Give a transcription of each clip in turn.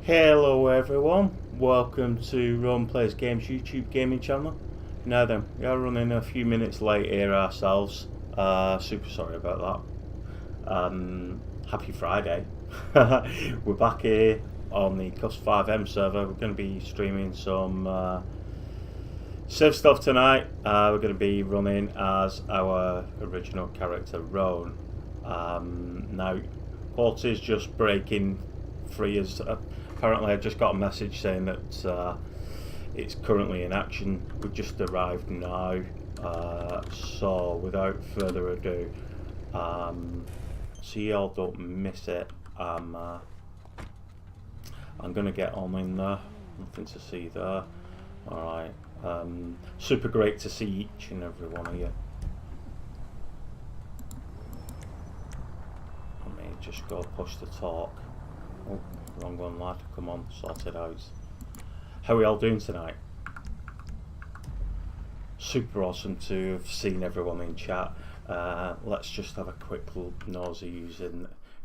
Hello everyone, welcome to ROLEPLAY's Games YouTube gaming channel. Now then, we are running a few minutes late here ourselves, super sorry about that. Happy Friday. We're back here on the Kuffs FiveM server. We're going to be streaming some Civ stuff tonight. We're going to be running as our original character Roan. Now, Quartz just breaking free as apparently I just got a message saying that it's currently in action. We've just arrived now, so without further ado, so you all don't miss it, I'm gonna get on in there. Nothing to see there. Alright, super great to see each and every one of you. Let me just go push the talk. Oh, wrong one, lad. Come on, sort it out. How are we all doing tonight? Super awesome to have seen everyone in chat. Let's just have a quick nosy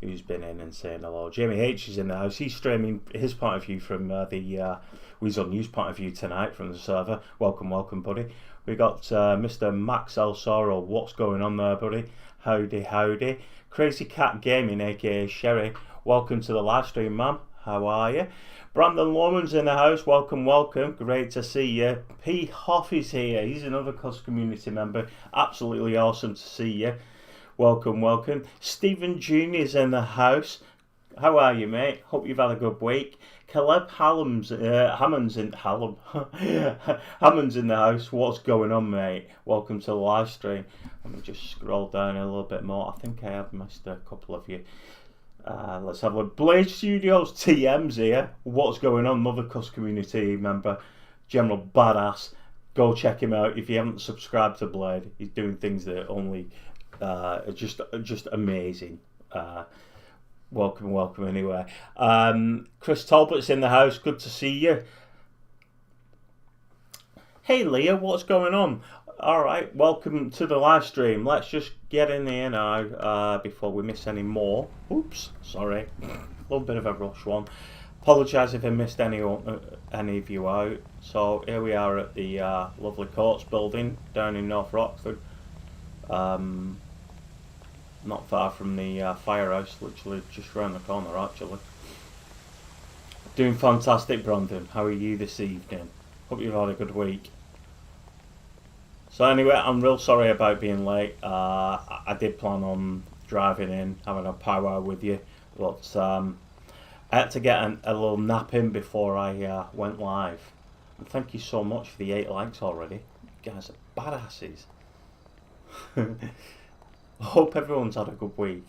who's been in and saying hello. Jamie H is in the house. He's streaming his point of view from the Weasel News point of view tonight from the server. Welcome, welcome, buddy. We got Mr. Max El Soro. What's going on there, buddy? Howdy, howdy. Crazy Cat Gaming, aka Sherry. Welcome to the live stream, ma'am. How are you? Brandon Lorman's in the house. Welcome, welcome. Great to see you. P. Hoff is here. He's another Kuffs community member. Absolutely awesome to see you. Welcome, welcome. Stephen Jr. is in the house. How are you, mate? Hope you've had a good week. Caleb Hammond's in the house. What's going on, mate? Welcome to the live stream. Let me just scroll down a little bit more. I think I have missed a couple of you. Let's have a look. Blade Studios TM's here. What's going on? Another Kuffs community member. General Badass. Go check him out if you haven't subscribed to Blade. He's doing things that only are just amazing. Welcome, welcome anyway. Chris Talbot's in the house. Good to see you. Hey Leah, what's going on? Alright, welcome to the live stream. Let's just get in there now before we miss any more. Oops, sorry. A little bit of a rush one. Apologise if I missed any of you out. So here we are at the lovely Courts building down in North Rockford. Not far from the firehouse, literally just round the corner actually. Doing fantastic, Brandon. How are you this evening? Hope you've had a good week. So anyway, I'm real sorry about being late. I did plan on driving in, having a powwow with you, but I had to get a little nap in before I went live. And thank you so much for the 8 likes already. You guys are badasses. I hope everyone's had a good week.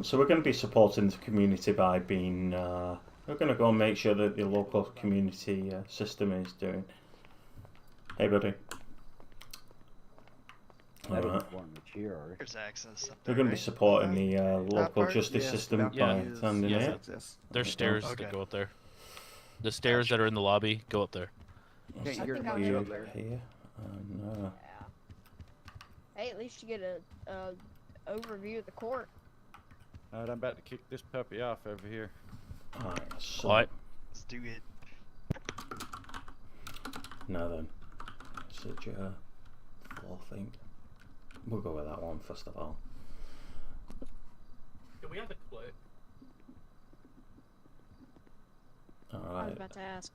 So we're going to be supporting the community by being... we're going to go and make sure that the local community system is doing... Hey, buddy. Alright. We're going to be supporting the local justice system by standing here. There's stairs that go up there. The stairs that are in the lobby go up there. Here. Hey, at least you get a overview of the court. Alright, I'm about to kick this puppy off over here. Alright, so... What? Let's do it. Now then. Such a floor thing. We'll go with that one first of all. Do we have a clip? I was Alright. about to ask.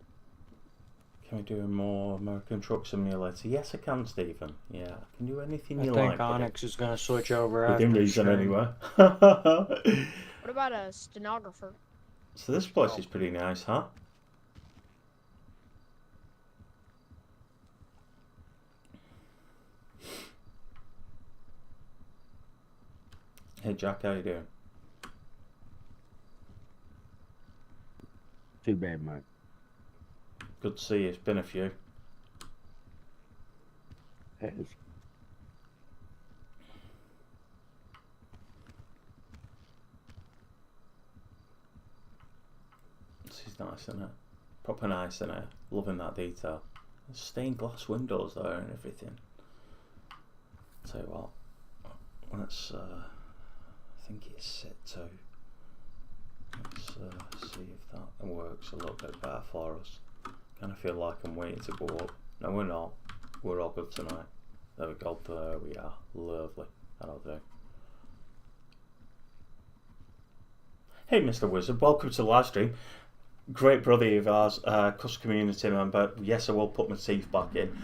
Can we do a more American Truck Simulator? Yes, I can, Stephen. Yeah, I can do anything you I think like. Onyx is going to switch over Within after reason, stream. anyway. What about a stenographer? So this place is pretty nice, huh? Hey Jack, how you doing? Too bad, mate. Good to see you. It's been a few. It is. This is nice, isn't it? Proper nice, isn't it? Loving that detail. There's stained glass windows there and everything. Tell you what, let's I think it's set to Let's see if that works a little bit better for us. Kind of feel like I'm waiting to go up. No, we're not. We're all good tonight. There we go. There we are. Lovely. That'll do. Hey, Mr. Wizard. Welcome to the live stream. Great brother of ours, Kuffs community member. Yes, I will put my teeth back in.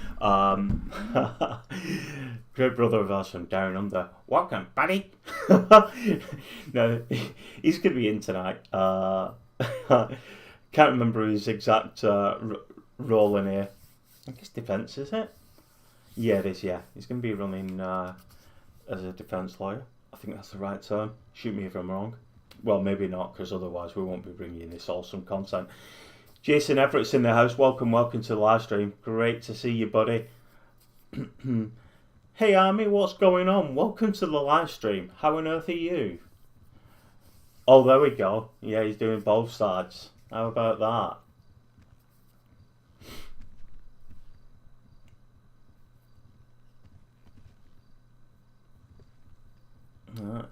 Great brother of ours from down under. Welcome, buddy. No, he's going to be in tonight. Can't remember his exact role in here. I guess defence, is it? Yeah, it is, yeah. He's going to be running as a defence lawyer. I think that's the right term. Shoot me if I'm wrong. Well, maybe not, because otherwise we won't be bringing you this awesome content. Jason Everett's in the house. Welcome to the live stream. Great to see you, buddy. Hey, Army, what's going on? Welcome to the live stream. How on earth are you? Oh, there we go. Yeah, he's doing both sides. How about that?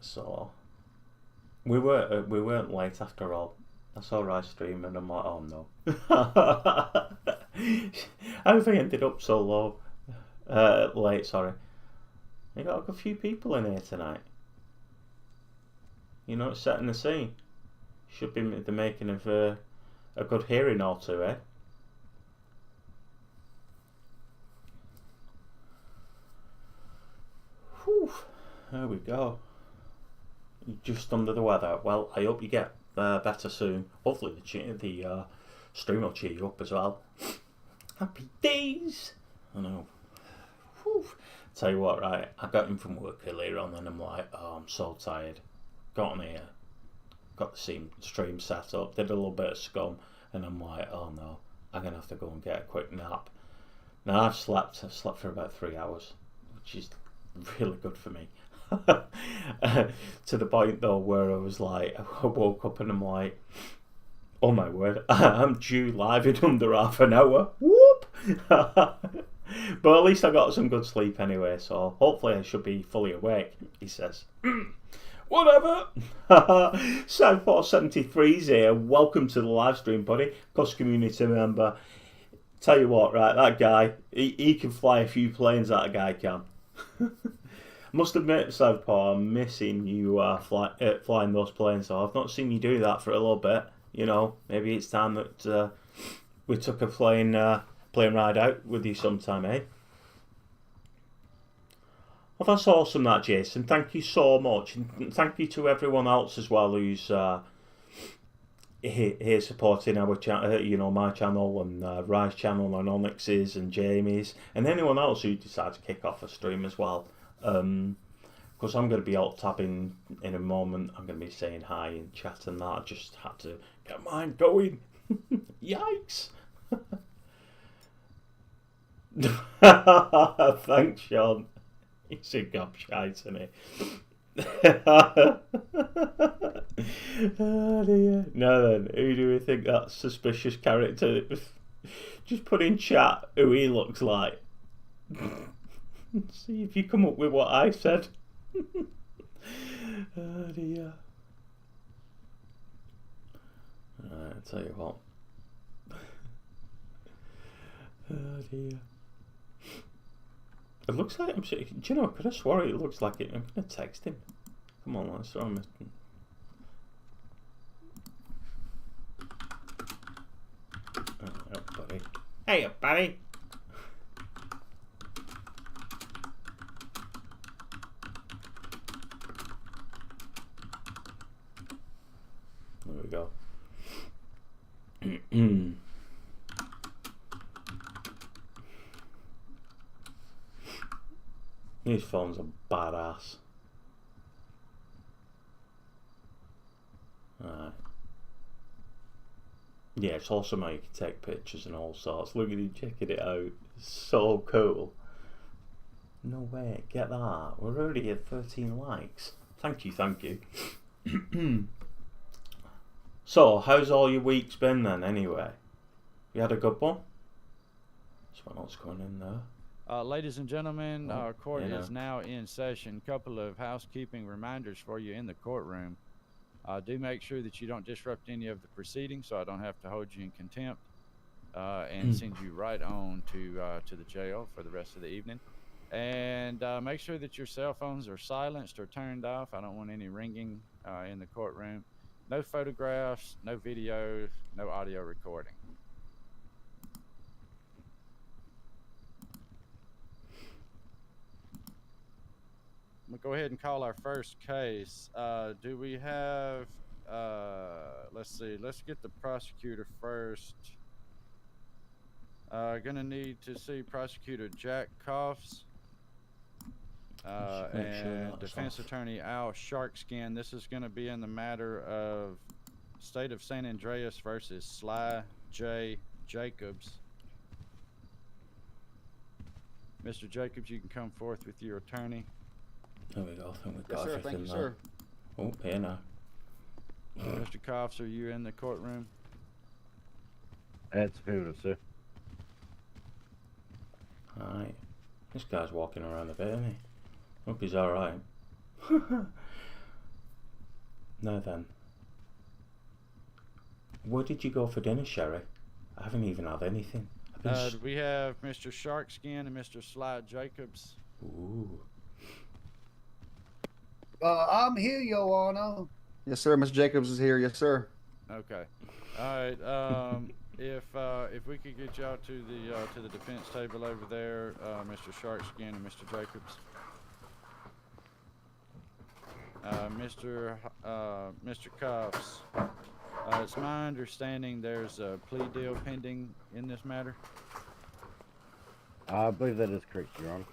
So we weren't late after all. I saw Rise stream and I'm like, oh no. How have I ended up so low? Late, sorry. You got a few people in here tonight. You know, it's setting the scene. Should be the making of a good hearing or two, eh? Whew. There we go. You're just under the weather. Well, I hope you get better soon. Hopefully the stream will cheer you up as well. Happy days! I know. Whew. Tell you what, right, I got in from work earlier on and I'm like, oh, I'm so tired. Got on here, got the stream set up, did a little bit of scum, and I'm like, oh no, I'm going to have to go and get a quick nap. Now I've slept for about 3 hours, which is really good for me. To the point though where I was like, I woke up and I'm like, oh my word, I'm due live in under half an hour. Whoop! But at least I got some good sleep anyway, so hopefully I should be fully awake, he says. Whatever. Southport73's here. Welcome to the live stream, buddy. Kuffs community member. Tell you what, right, that guy, he can fly a few planes, that guy can. Must admit, Southpaw, I'm missing you flying those planes. So I've not seen you do that for a little bit. You know, maybe it's time that we took a plane ride out with you sometime, eh? Well, that's awesome, that, Jason. Thank you so much, and thank you to everyone else as well who's here supporting our channel, you know, my channel and Rise channel and Onyx's and Jamie's, and anyone else who decides to kick off a stream as well. Because I'm going to be alt tabbing in a moment. I'm going to be saying hi and chat and that. I just had to get mine going. Yikes! Thanks, Sean. He's a gobshite, isn't he? Oh dear. Now then, who do we think that suspicious character? Just put in chat who he looks like. See if you come up with what I said. Oh dear. Alright, I'll tell you what. Oh dear. It looks like do you know, I could have swore it looks like it. I'm going to text him. Come on, let's throw him. Oh, buddy. Hey, buddy. There we go. These phones are badass. Alright. Yeah, it's awesome how you can take pictures and all sorts. Look at you checking it out. It's so cool. No way, get that. We're already at 13 likes. Thank you, thank you. So, how's all your weeks been then, anyway? You had a good one? Someone else coming in there. Ladies and gentlemen, our court yeah. is now in session. Couple of housekeeping reminders for you in the courtroom. Do make sure that you don't disrupt any of the proceedings, so I don't have to hold you in contempt and send you right on to the jail for the rest of the evening. And make sure that your cell phones are silenced or turned off. I don't want any ringing in the courtroom. No photographs, no videos, no audio recording. I'm gonna go ahead and call our first case. Do we have, let's see, let's get the prosecutor first. Gonna need to see Prosecutor Jack Kuffs and Defense Attorney Al Sharkskin. This is gonna be in the matter of State of San Andreas versus Sly J. Jacobs. Mr. Jacobs, you can come forth with your attorney. There we go. I think we've got Yes, sir. everything Thank you, now. sir. Oh, here now. Mr. Kuffs, are you in the courtroom? That's affirmative, sir. Alright. This guy's walking around a bit, isn't he? Hope he's alright. Now then. Where did you go for dinner, Sherry? I haven't even had anything. We have Mr. Sharkskin and Mr. Sly Jacobs. Ooh. I'm here, Your Honor. Yes, sir. Mr. Jacobs is here. Yes, sir. Okay. All right. If we could get y'all to the defense table over there, Mr. Sharkskin and Mr. Jacobs. Mr. Kuffs. It's my understanding there's a plea deal pending in this matter. I believe that is correct, Your Honor.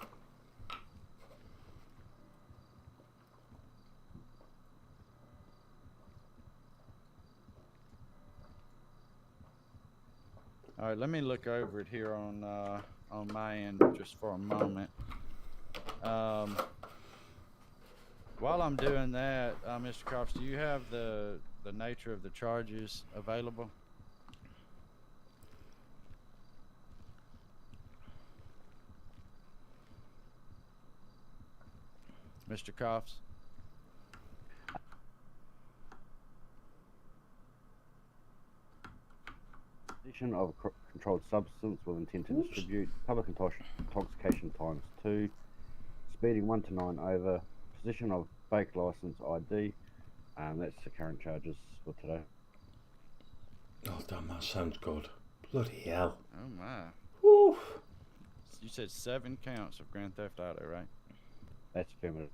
All right, let me look over it here on my end just for a moment. While I'm doing that, Mr. Kuffs, do you have the nature of the charges available? Mr. Kuffs? Possession of a controlled substance with intent to distribute, public intoxication ×2, speeding 1 to 9 over, possession of fake license ID. That's the current charges for today. Oh damn, that sounds good. Bloody hell. Oh my. Woo. You said 7 counts of Grand Theft Auto, right? That's affirmative.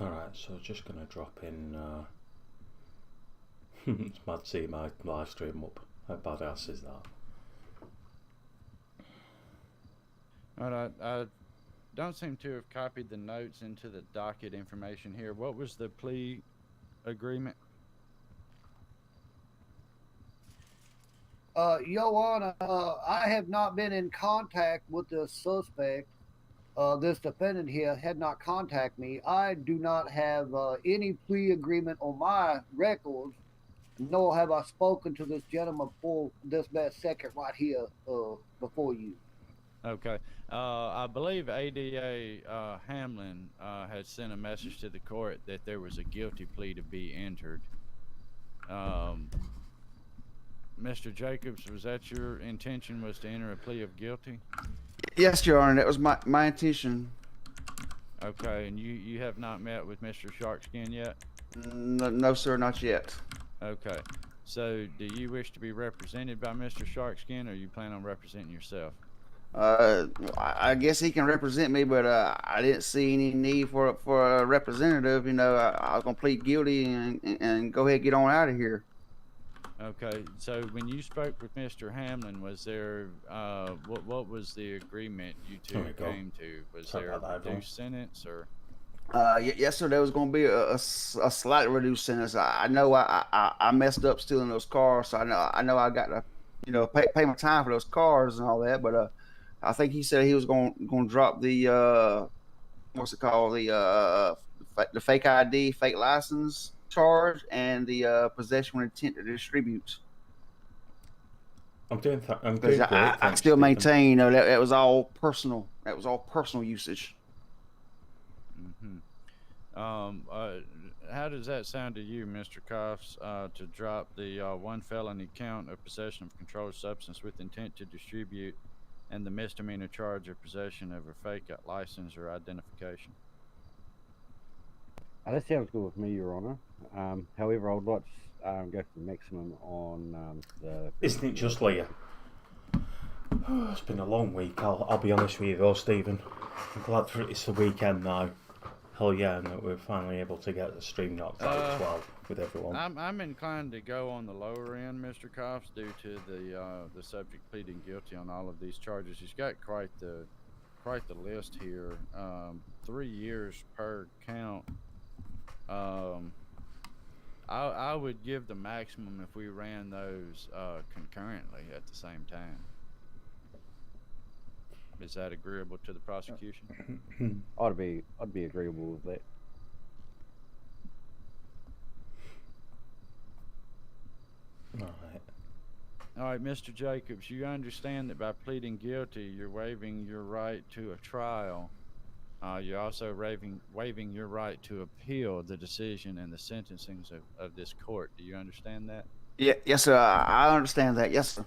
Alright, so just gonna drop in it's mad to see my live stream up. How badass is that? Alright, I don't seem to have copied the notes into the docket information here. What was the plea agreement? Your Honor, I have not been in contact with the suspect. This defendant here had not contacted me. I do not have any plea agreement on my records, nor have I spoken to this gentleman for this best second right here before you. Okay. I believe ADA Hamlin had sent a message to the court that there was a guilty plea to be entered. Mr. Jacobs, was that your intention, was to enter a plea of guilty? Yes, Your Honor. That was my intention. Okay, and you have not met with Mr. Sharkskin yet? No, sir, not yet. Okay. So, do you wish to be represented by Mr. Sharkskin, or you plan on representing yourself? I guess he can represent me, but I didn't see any need for a representative. You know, I was gonna plead guilty and go ahead and get on out of here. Okay. So, when you spoke with Mr. Hamlin, was there what was the agreement you two came to? Was there a reduced sentence, or? Yes, sir. There was going to be a slight reduced sentence. I know I messed up stealing those cars, so I know I got to, you know, pay my time for those cars and all that. But I think he said he was going to drop the what's it called, the fake ID, fake license charge, and the possession with intent to distribute. I'm doing great. I still maintain, you know, that was all personal. That was all personal usage. How does that sound to you, Mr. Kuffs, to drop the one felony count of possession of controlled substance with intent to distribute and the misdemeanor charge of possession of a fake license or identification? That sounds good with me, Your Honour. However, I would like to go for the maximum on the. Isn't it just Leah? It's been a long week, I'll be honest with you though, Stephen. I'm glad it's the weekend now. Hell yeah, and that we're finally able to get the stream knocked out as well with everyone. I'm inclined to go on the lower end, Mr. Kuffs, due to the subject pleading guilty on all of these charges. He's got quite the list here. 3 years per count. I would give the maximum if we ran those concurrently at the same time. Is that agreeable to the prosecution? I'd be agreeable with that. All right, Mr. Jacobs, you understand that by pleading guilty, you're waiving your right to a trial. You're also waiving your right to appeal the decision and the sentencing of this court. Do you understand that? Yeah, yes, sir. I understand that. Yes, sir.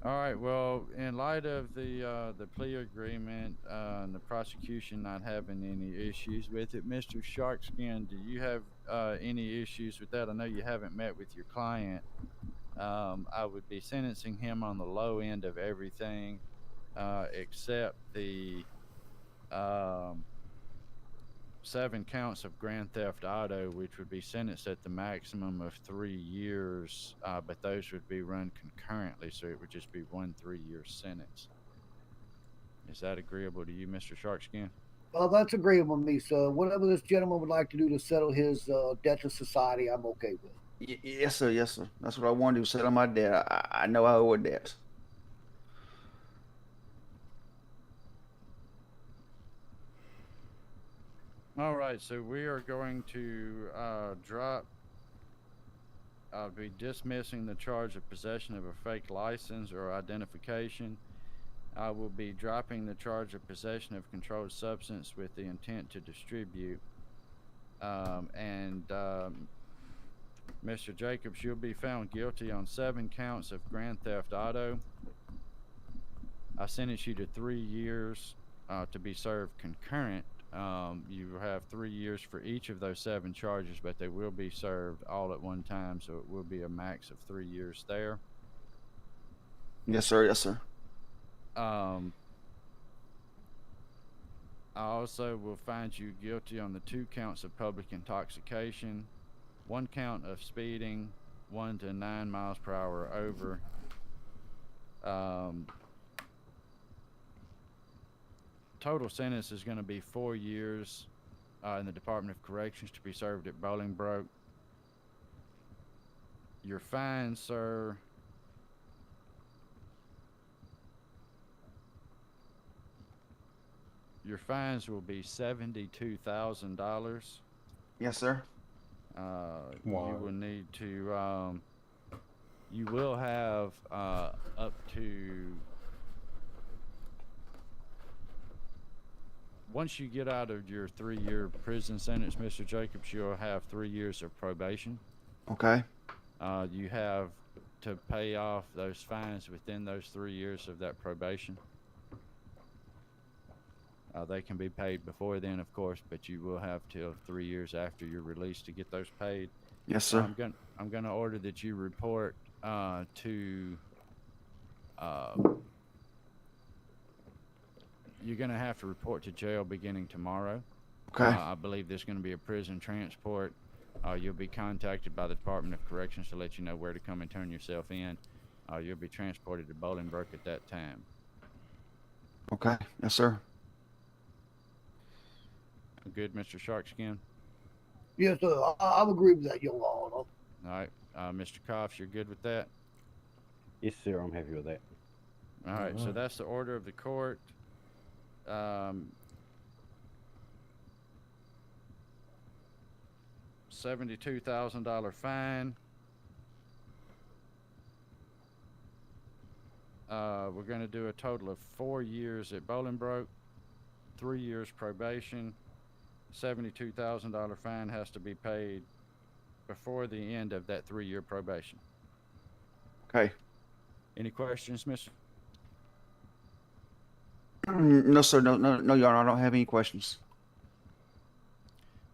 All right. Well, in light of the plea agreement and the prosecution not having any issues with it, Mr. Sharkskin, do you have any issues with that? I know you haven't met with your client. I would be sentencing him on the low end of everything, except the 7 counts of grand theft auto, which would be sentenced at the maximum of 3 years, but those would be run concurrently, so it would just be 1 3-year sentence. Is that agreeable to you, Mr. Sharkskin? Well, that's agreeable with me, sir. Whatever this gentleman would like to do to settle his debt to society, I'm okay with. Yes, sir. Yes, sir. That's what I wanted to settle my debt. I know I owe a debt. All right, so we are going to be dismissing the charge of possession of a fake license or identification. I will be dropping the charge of possession of controlled substance with the intent to distribute. Mr. Jacobs, you'll be found guilty on 7 counts of grand theft auto. I sentence you to 3 years to be served concurrent. You have 3 years for each of those 7 charges, but they will be served all at one time, so it will be a max of 3 years there. Yes, sir. Yes, sir. I also will find you guilty on the 2 counts of public intoxication, 1 count of speeding, 1 to 9 miles per hour over. Total sentence is going to be 4 years in the Department of Corrections to be served at Bolingbroke. Your fine, sir, your fines will be $72,000. Yes, sir. Wow. You will need to. You will have up to. Once you get out of your 3-year prison sentence, Mr. Jacobs, you'll have 3 years of probation. Okay. You have to pay off those fines within those 3 years of that probation. They can be paid before then, of course, but you will have till 3 years after you're released to get those paid. Yes, sir. I'm gonna order that you report to. You're gonna have to report to jail beginning tomorrow. Okay. I believe there's gonna be a prison transport. You'll be contacted by the Department of Corrections to let you know where to come and turn yourself in. You'll be transported to Bolingbroke at that time. Okay. Yes, sir. Good, Mr. Sharkskin? Yes, sir. I agree with that, Your Honor. All right. Mr. Kuffs, you're good with that? Yes, sir. I'm happy with that. All right. So that's the order of the court. $72,000 fine. we're going to do a total of 4 years at Bolingbroke, 3 years probation, $72,000 fine has to be paid before the end of that 3-year probation. Okay. Any questions, Mr.? No, sir. No, Your Honor. I don't have any questions.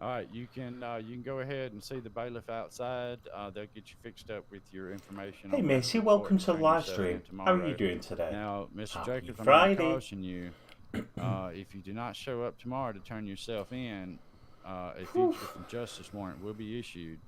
All right, you can go ahead and see the bailiff outside. They'll get you fixed up with your information. Hey on Macy, the report welcome to to the turn live yourself in stream. How are tomorrow. you doing today? Now, Mr. Happy Jacobs, I'm going to Friday. caution you. If you do not show up tomorrow to turn yourself in, a fugitive from justice warrant will be issued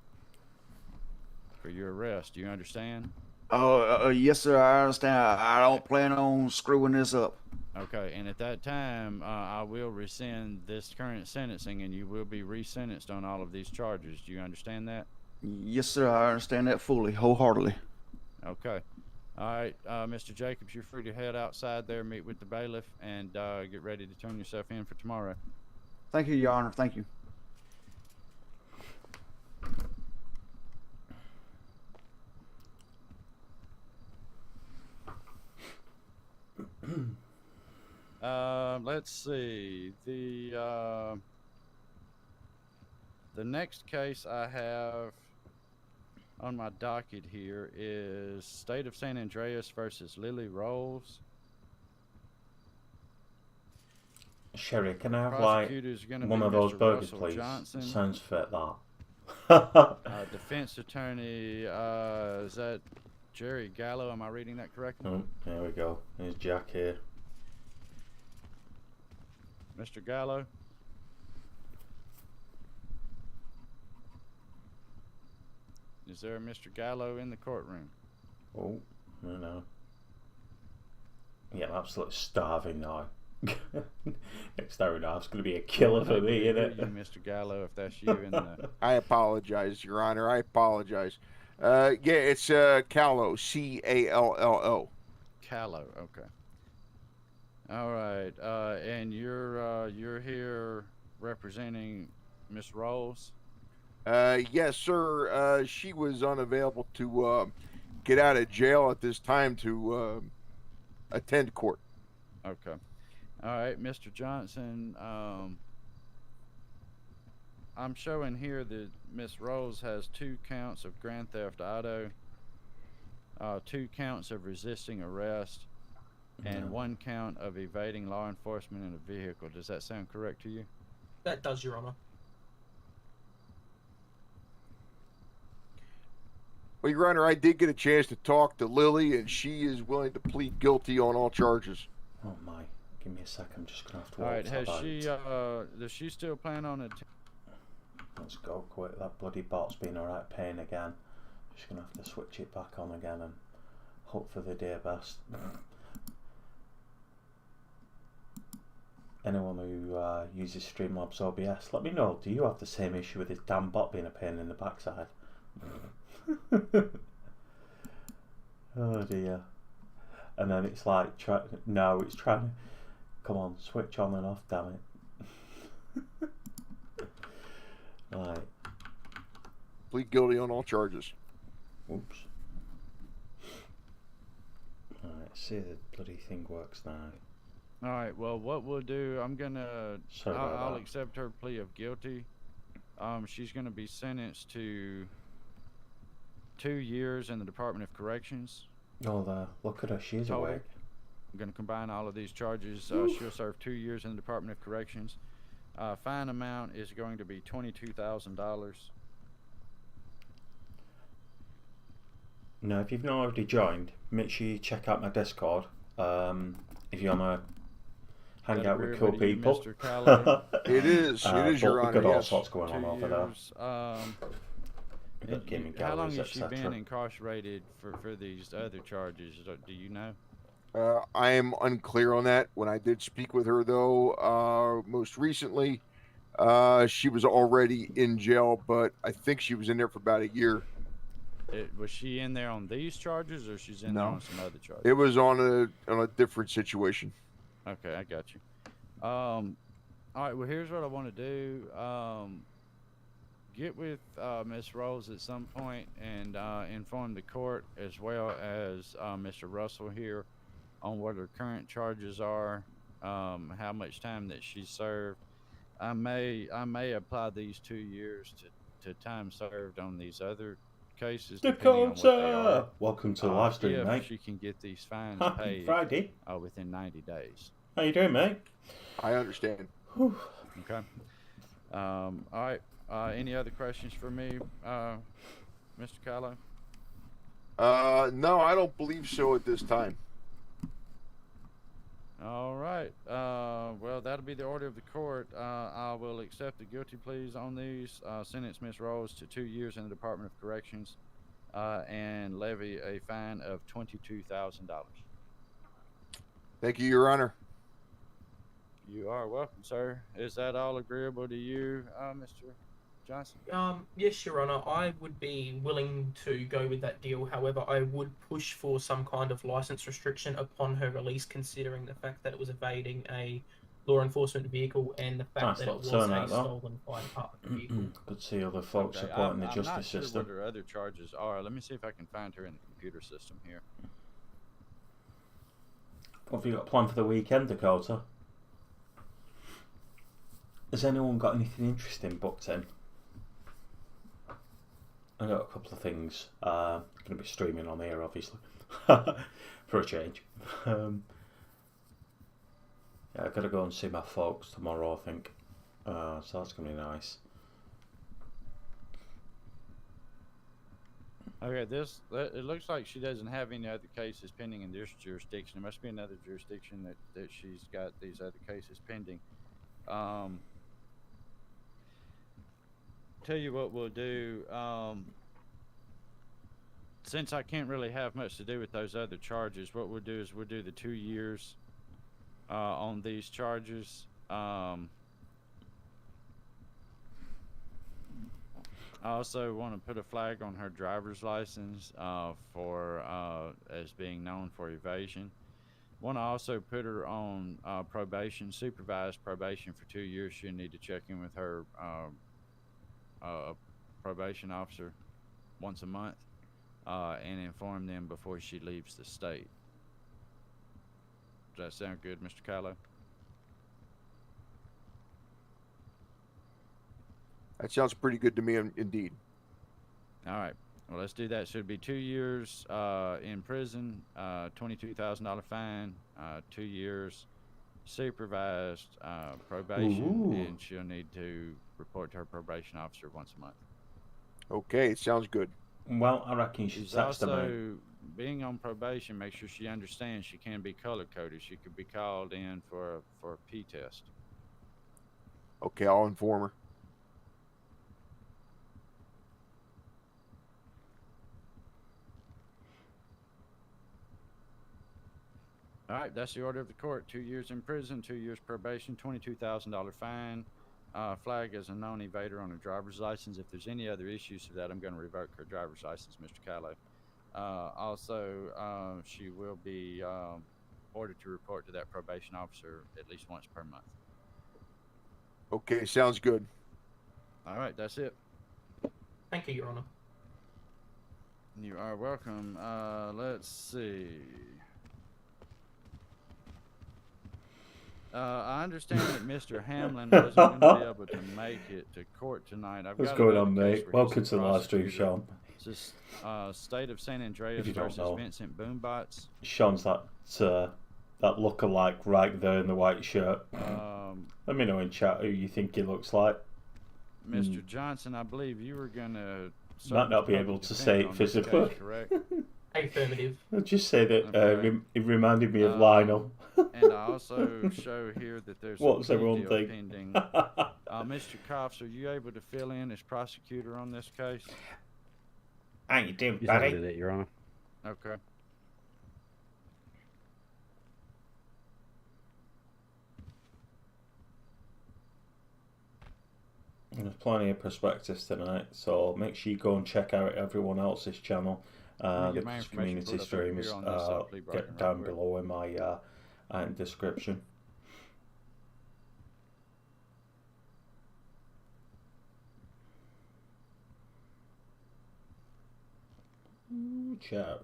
for your arrest. Do you understand? Oh, yes, sir. I understand. I don't plan on screwing this up. Okay, and at that time, I will rescind this current sentencing, and you will be resentenced on all of these charges. Do you understand that? Yes, sir. I understand that fully, wholeheartedly. Okay. All right, Mr. Jacobs, you're free to head outside there, meet with the bailiff, and get ready to turn yourself in for tomorrow. Thank you, Your Honor. Thank you. Let's see. The next case I have on my docket here is State of San Andreas versus Lily Rolls. Sherry, can I have like Prosecutor's gonna one be of those Mr. burgers, Russell please? Johnson. Sounds fit that. Defense attorney, is that Jerry Gallo? Am I reading that correctly? Oh, there we go. There's Jack here. Mr. Gallo? Is there a Mr. Gallo in the courtroom? Oh, no. Yeah, I'm absolutely starving now. Next hour and a half's going to be a killer for me, isn't it? You, Mr. Gallo, if that's you in the... I apologize, Your Honor. I apologize. Yeah, it's Callo, C-A-L-L-O. Callow, okay. All right, and you're here representing Miss Rolls? Yes, sir. She was unavailable to get out of jail at this time to attend court. Okay. All right, Mr. Johnson, I'm showing here that Miss Rolls has 2 counts of grand theft auto, 2 counts of resisting arrest, and 1 count of evading law enforcement in a vehicle. Does that sound correct to you? That does, Your Honor. Well, Your Honor, I did get a chance to talk to Lily, and she is willing to plead guilty on all charges. Oh my. Give me a sec, I'm just going to have to All walk right, has about. she, does she still plan on it? Let's go quick. That bloody bot's been a right pain again. Just going to have to switch it back on again and hope for the day best. Anyone who uses Streamlabs OBS, let me know. Do you have the same issue with this damn bot being a pain in the backside? Oh dear. And then it's like, no, it's trying to, come on, switch on and off, damn it. Right. Plead guilty on all charges. Oops. Alright, see the bloody thing works now. All right, well, what we'll do, I'll accept her plea of guilty. She's gonna be sentenced to 2 years in the Department of Corrections. Oh, there. Look at her. She's Total. awake. I'm going to combine all of these charges. She'll serve 2 years in the Department of Corrections. Fine amount is going to be $22,000. Now, if you've not already joined, make sure you check out my Discord. If you want to hang out with cool people. Mr. Callow. It is, Your Honor. We've got all Yes. sorts going on 2 over there. years. We've got gaming How long galleries, has she been etc. incarcerated for these other charges? Do you know? I am unclear on that. When I did speak with her, though, most recently, she was already in jail, but I think she was in there for about a year. Was she in there on these charges, or she's in there on some other charges? It was on a different situation. Okay, I got you. All right, well, here's what I want to do. Get with Miss Rose at some point and inform the court, as well as Mr. Russell here, on what her current charges are, how much time that she served. I may apply these 2 years to time served on these other cases, depending on what they are. Dakota! Welcome to the live stream, if mate. she can get these fines Happy paid Friday. within 90 days. How you doing, mate? I understand. Whew. Okay. All right. Any other questions for me, Mr. Kylo? No, I don't believe so at this time. All right. Well, that'll be the order of the court. I will accept the guilty pleas on these. Sentence Ms. Rose to 2 years in the Department of Corrections, and levy a fine of $22,000. Thank you, Your Honor. You are welcome, sir. Is that all agreeable to you, Mr. Johnson? Yes, Your Honor. I would be willing to go with that deal. However, I would push for some kind of license restriction upon her release, considering the fact that it was evading a law enforcement vehicle and the fact that it was a stolen fire department vehicle. Good to see other folks supporting the justice I'm not sure system. what her other charges are. Let me see if I can find her in the computer system here. What have you got planned for the weekend, Dakota? Has anyone got anything interesting booked in? I got a couple of things. Going to be streaming on here, obviously, for a change. Yeah, I've got to go and see my folks tomorrow, I think. So that's going to be nice. Okay, it looks like she doesn't have any other cases pending in this jurisdiction. There must be another jurisdiction that she's got these other cases pending. Tell you what we'll do. Since I can't really have much to do with those other charges, what we'll do is we'll do the 2 years on these charges. I also want to put a flag on her driver's license for as being known for evasion. Want to also put her on probation, supervised probation for 2 years. She'll need to check in with her probation officer once a month and inform them before she leaves the state. Does that sound good, Mr. Kylo? That sounds pretty good to me, indeed. All right. Well, let's do that. So it'd be 2 years in prison, $22,000 fine, 2 years supervised probation, and she'll need to report to her probation officer once a month. Okay, it sounds good. Well, I reckon you should She's text her, mate. also being on probation. Make sure she understands she can be color coded. She could be called in for a P test. Okay, I'll inform her. All right, that's the order of the court. 2 years in prison, 2 years probation, $22,000 fine. Flag as a known evader on a driver's license. If there's any other issues with that, I'm going to revoke her driver's license, Mr. Kylo. Also, she will be ordered to report to that probation officer at least once per month. Okay, sounds good. All right, that's it. Thank you, Your Honor. You are welcome. Let's see. I understand that Mr. Hamlin wasn't going to be able to make it to court tonight. What's going on, mate? Welcome to the live stream, Sean. This is State of San Andreas versus Vincent Boombots. Sean's that lookalike right there in the white shirt. Let me know in chat who you think he looks like. Mr. Johnson, I believe you were going to... Might not be able to say it physically. Case, correct? Affirmative. I'll just say that it reminded me of Lionel. And I also show here that there's What's a everyone deal think? pending. Mr. Kuffs, are you able to fill in as prosecutor on this case? How you doing, Yes, buddy? I did it, Your Honor. Okay. There's plenty of perspectives tonight, so make sure you go and check out everyone else's channel. The community streams get down below in my description. Chat.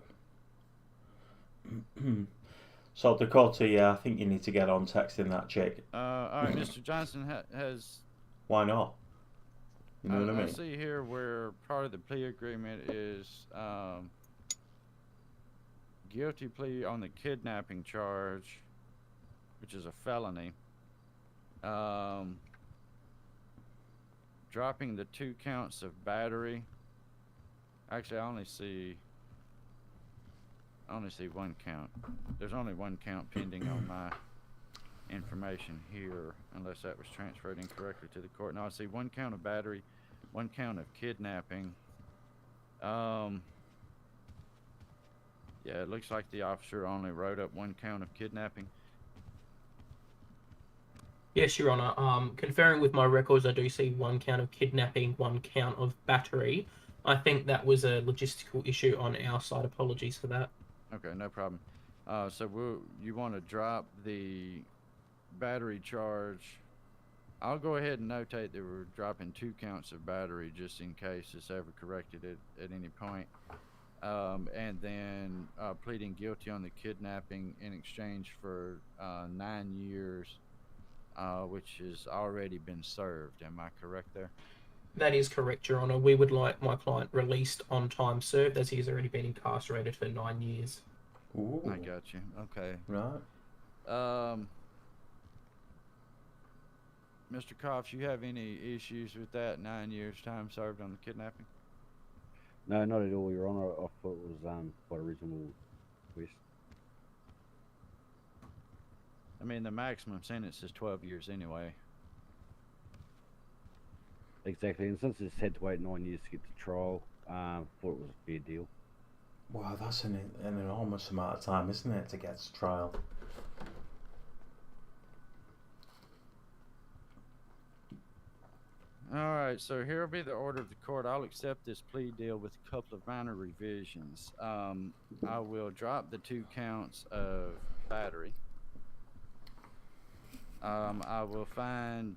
So Dakota, yeah, I think you need to get on texting that chick. All right, Mr. Johnson has. Why not? You know what I I mean? see here where part of the plea agreement is guilty plea on the kidnapping charge, which is a felony. Dropping the 2 counts of battery. Actually, I only see 1 count. There's only 1 count pending on my information here, unless that was transferred incorrectly to the court. Now I see 1 count of battery, 1 count of kidnapping. Yeah, it looks like the officer only wrote up 1 count of kidnapping. Yes, Your Honor. Conferring with my records, I do see 1 count of kidnapping, 1 count of battery. I think that was a logistical issue on our side. Apologies for that. Okay, no problem. So you want to drop the battery charge. I'll go ahead and notate that we're dropping 2 counts of battery just in case it's ever corrected at any point. And then pleading guilty on the kidnapping in exchange for 9 years, which has already been served. Am I correct there? That is correct, Your Honor. We would like my client released on time served, as he has already been incarcerated for 9 years. Ooh. I got you. Okay. Right. Mr. Kuffs, you have any issues with that 9 years time served on the kidnapping? No, not at all, Your Honor. I thought it was quite a reasonable request. I mean, the maximum sentence is 12 years anyway. Exactly, and since it's had to wait 9 years to get to trial, thought it was a fair deal. Wow, that's an enormous amount of time, isn't it, to get to trial? All right, so here will be the order of the court. I'll accept this plea deal with a couple of minor revisions. I will drop the 2 counts of battery. I will find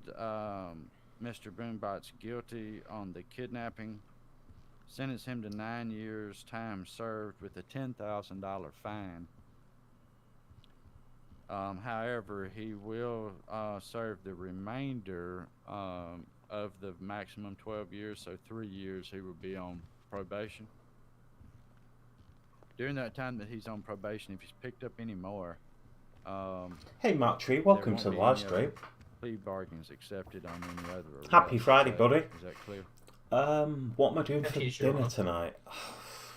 Mr. Boombot's guilty on the kidnapping, sentence him to 9 years time served with a $10,000 fine. However, he will serve the remainder of the maximum 12 years, so 3 years he will be on probation. During that time that he's on probation, if he's picked up any more, hey Matt Tree, welcome to the live stream. Plea bargains accepted on any other arrest. Happy Friday, buddy. Is that clear? What am I doing for Sure. dinner tonight?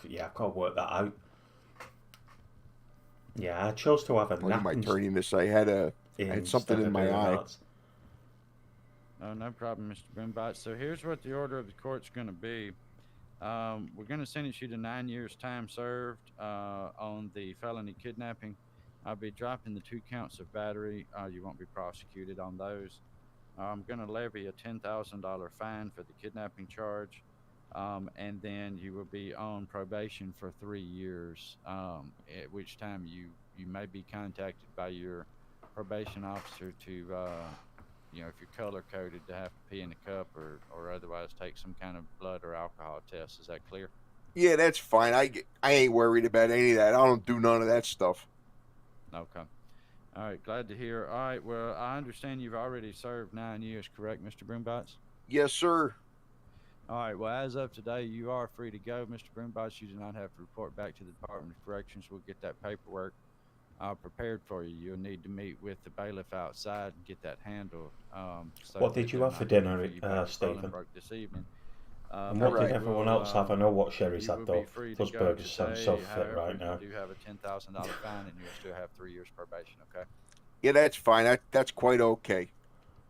Yeah, I've got to work that out. Yeah, I chose to have a nap. My tardiness, I had something in my eye. Oh, no problem, Mr. Boombot. So here's what the order of the court's going to be. We're going to sentence you to 9 years time served on the felony kidnapping. I'll be dropping the 2 counts of battery. You won't be prosecuted on those. I'm going to levy a $10,000 fine for the kidnapping charge. And then you will be on probation for 3 years, at which time you may be contacted by your probation officer to, if you're color coded, to have to pee in a cup or otherwise take some kind of blood or alcohol test. Is that clear? Yeah, that's fine. I ain't worried about any of that. I don't do none of that stuff. Okay. All right, glad to hear. All right, well, I understand you've already served 9 years, correct, Mr. Boombots? Yes, sir. All right, well, as of today, you are free to go, Mr. Boombots. You do not have to report back to the Department of Corrections. We'll get that paperwork prepared for you. You'll need to meet with the bailiff outside and get that handled. What did you have for dinner, Stephen? This evening. And what did everyone else have? I know what Sherry's had though. Those burgers sound so fit right now. You do have a $10,000 fine and you'll still have 3 years probation, okay? Yeah, that's fine. That's quite okay.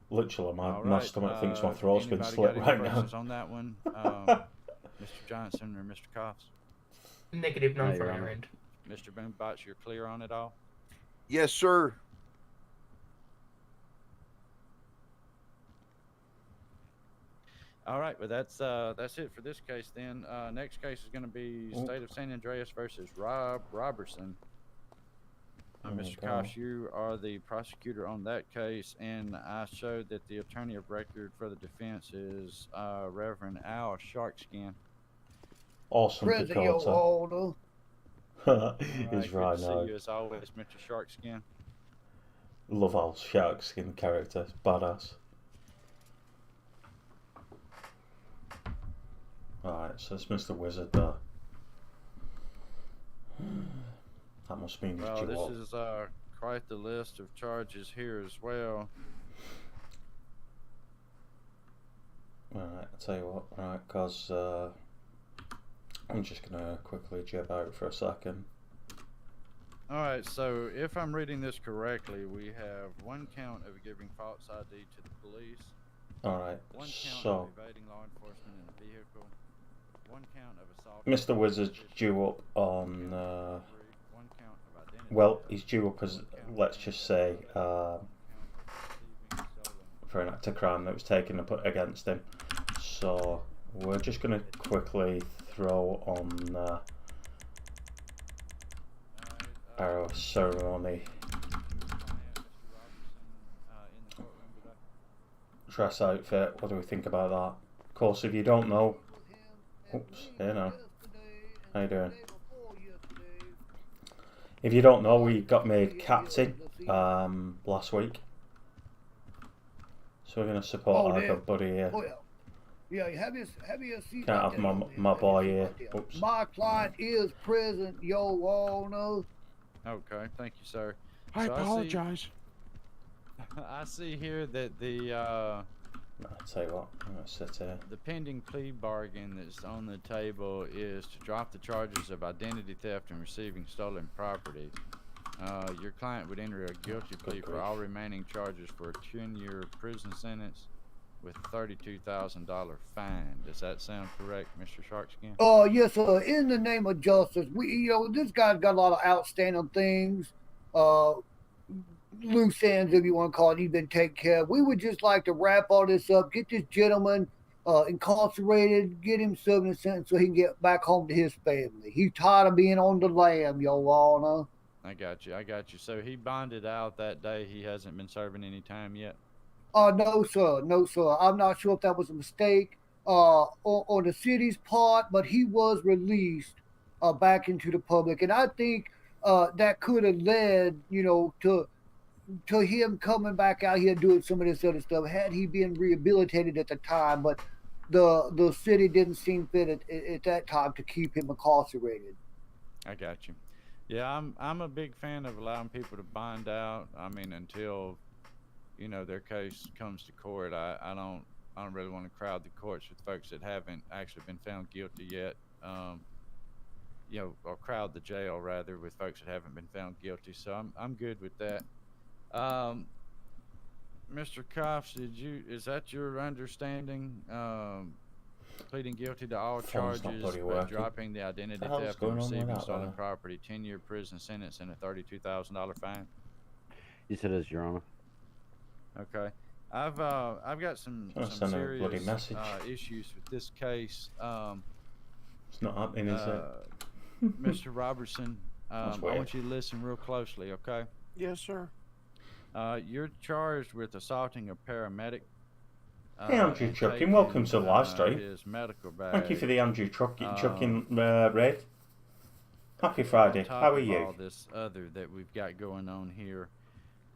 Literally, my stomach thinks my throat's been slit right now. On that one, Mr. Johnson or Mr. Kuffs? Negative, none from our end. Mr. Boombots, you're clear on it all? Yes, sir. All right, well that's it for this case then. Next case is going to be State of San Andreas versus Rob Robertson. Mr. Kuffs, you are the prosecutor on that case, and I showed that the attorney of record for the defense is Reverend Al Sharkskin. Awesome, Dakota. His Good to rhino. see you as always, Mr. Sharkskin. Love our shark skin character. Badass. Alright, so it's Mr. Wizard there. That must mean he's Well, due this up. is quite the list of charges here as well. Alright, I'll tell you what, right, because I'm just going to quickly jib out for a second. Alright, so if I'm reading this correctly, we have 1 count of giving false ID to the police. Alright, 1 count so of evading law enforcement in the vehicle. 1 count of assault. Mr. Wizard's due up on, 1 count of identity. well, he's due up as, let's just say, for an act of crime that was taken and put against him. So we're just going to quickly throw on our ceremony dress outfit. What do we think about that? Of course, if you don't know, oops, here now. How you doing? If you don't know, we got made captain last week, so we're going to support our good buddy here. Oh, yeah. Yeah, have your seat. Can't have my boy here. Oops. My client is present, Your Honor. Okay, thank you, sir. I So apologize. I see here that the I'll tell you what, I'm going to sit here. the pending plea bargain that's on the table is to drop the charges of identity theft and receiving stolen property. Your client would enter a guilty plea for all remaining charges for a 10-year prison sentence with a $32,000 fine. Does that sound correct, Mr. Sharkskin? Yes, sir. In the name of justice, this guy's got a lot of outstanding things, loose ends, if you want to call it. He's been taken care of. We would just like to wrap all this up, get this gentleman incarcerated, get him serving a sentence so he can get back home to his family. He's tired of being on the lam, Your Honor. I got you. So he bonded out that day. He hasn't been serving any time yet? No, sir. No, sir. I'm not sure if that was a mistake on the city's part, but he was released back into the public. And I think that could have led, to him coming back out here doing some of this other stuff had he been rehabilitated at the time. But the city didn't seem fit at that time to keep him incarcerated. I got you. Yeah, I'm a big fan of allowing people to bond out. I mean, until their case comes to court. I don't really want to crowd the courts with folks that haven't actually been found guilty yet. Or crowd the jail rather with folks that haven't been found guilty. So I'm good with that. Mr. Kuffs, is that your understanding? Pleading guilty to all charges, but dropping the identity theft and receiving stolen property, 10-year prison sentence and a $32,000 fine. Yes, it is, Your Honor. Okay, I've got some serious issues with this case. It's not happening, is it? Mr. Robertson, I want you to listen real closely, okay? Yes, sir. You're charged with assaulting a paramedic. Hey, Andrew Chucking, welcome to the live stream. His medical bag. Thank you for the Andrew Chucking raid. Happy Friday. How are you? All this other that we've got going on here.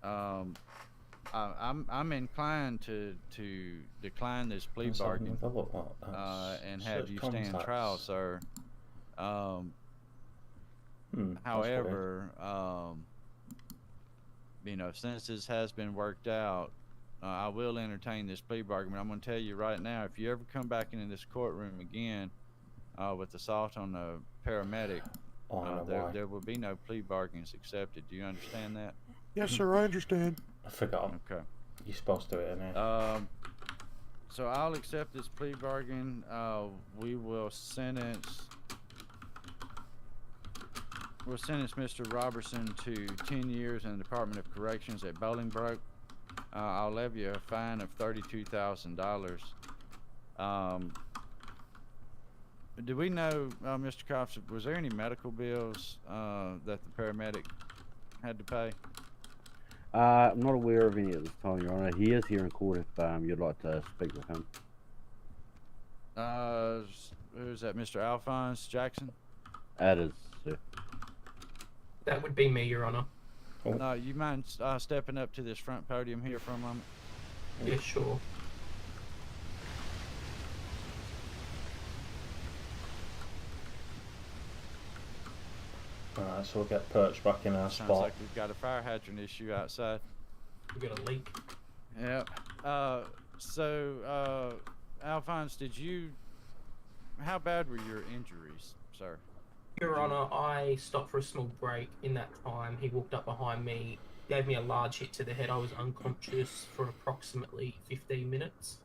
I'm inclined to decline this plea bargain and have you stand trial, sir. However, since this has been worked out, I will entertain this plea bargain. But I'm going to tell you right now, if you ever come back into this courtroom again with assault on a paramedic, there will be no plea bargains accepted. Do you understand that? Yes, sir. I understand. I forgot. Okay. You're supposed to do it, innit? So I'll accept this plea bargain. We will sentence Mr. Robertson to 10 years in the Department of Corrections at Bolingbroke. I'll levy a fine of $32,000. Do we know, Mr. Kuffs, was there any medical bills that the paramedic had to pay? I'm not aware of any at this time, Your Honor. He is here in court if you'd like to speak with him. Who's that, Mr. Alphonse Jackson? That is, sir. That would be me, Your Honor. No, you mind stepping up to this front podium here for a moment? Yeah, sure. Alright, so we'll get perched back in our Sounds spot. like we've got a fire hydrant issue outside. We got a leak. Yeah. Alphonse, how bad were your injuries, sir? Your Honor, I stopped for a small break. In that time, he walked up behind me, gave me a large hit to the head. I was unconscious for approximately 15 minutes.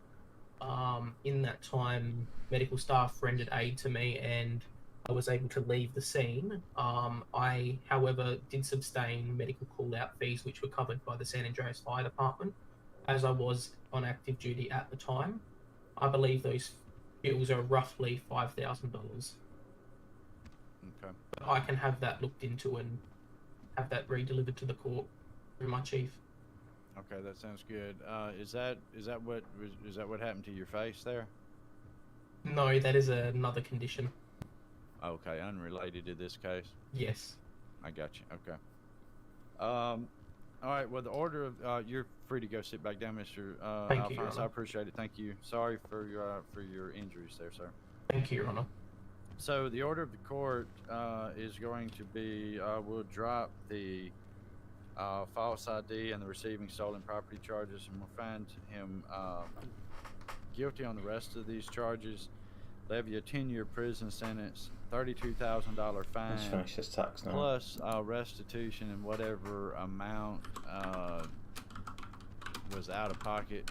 In that time, medical staff rendered aid to me and I was able to leave the scene. I, however, did sustain medical call-out fees, which were covered by the San Andreas Fire Department, as I was on active duty at the time. I believe those bills are roughly $5,000. Okay. But I can have that looked into and have that re-delivered to the court through my chief. Okay, that sounds good. Is that what happened to your face there? No, that is another condition. Okay, unrelated to this case. Yes. I got you. Okay. All right. Well, the order of you're free to go sit back down, Mr. Thank you, Your Alphonse. Honor. I appreciate it. Thank you. Sorry for your injuries there, sir. Thank you, Your Honor. So the order of the court is going to be we'll drop the false ID and the receiving stolen property charges, and we'll find him guilty on the rest of these charges. Levy a 10-year prison sentence, $32,000 fine. Let's finish this tax now. Plus restitution and whatever amount was out of pocket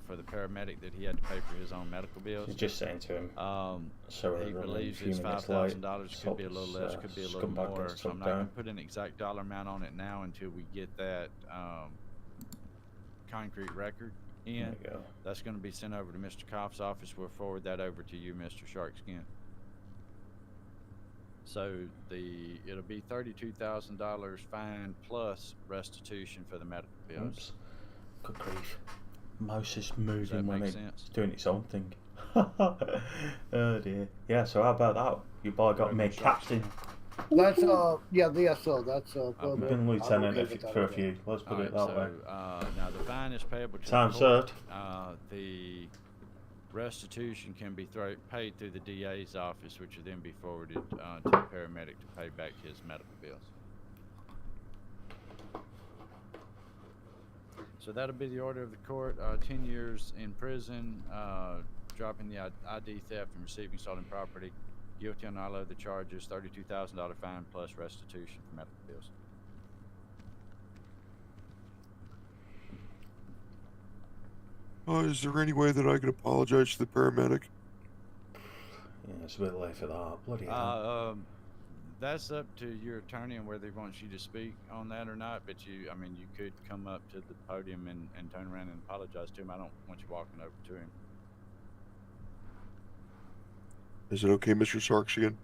for the paramedic that he had to pay for his own medical bills. He's just saying to him, So he believes it's $5,000. Could be a little less, could be a little more. So I'm not going to put an exact dollar amount on it now until we get that concrete record in. There you go. That's going to be sent over to Mr. Kuff's office. We'll forward that over to you, Mr. Sharkskin. So it'll be $32,000 fine plus restitution for the medical bills. Oops. Good grief. Mouse is moving Does that when make it's sense? doing its own thing. Oh dear. Yeah, so how about that? Your boy got made captain. That's yes sir. That's I've been lieutenant for a few. Let's put it that way. Now the fine is payable to Time the court. served. The restitution can be paid through the DA's office, which will then be forwarded to the paramedic to pay back his medical bills. So that'll be the order of the court. 10 years in prison, dropping the ID theft and receiving stolen property. Guilty on all other charges, $32,000 fine plus restitution for medical bills. Is there any way that I can apologize to the paramedic? Yeah, it's a bit late for that. Bloody hell. That's up to your attorney and whether he wants you to speak on that or not. But you could come up to the podium and turn around and apologize to him. I don't want you walking over to him. Is it okay, Mr. Sarksian?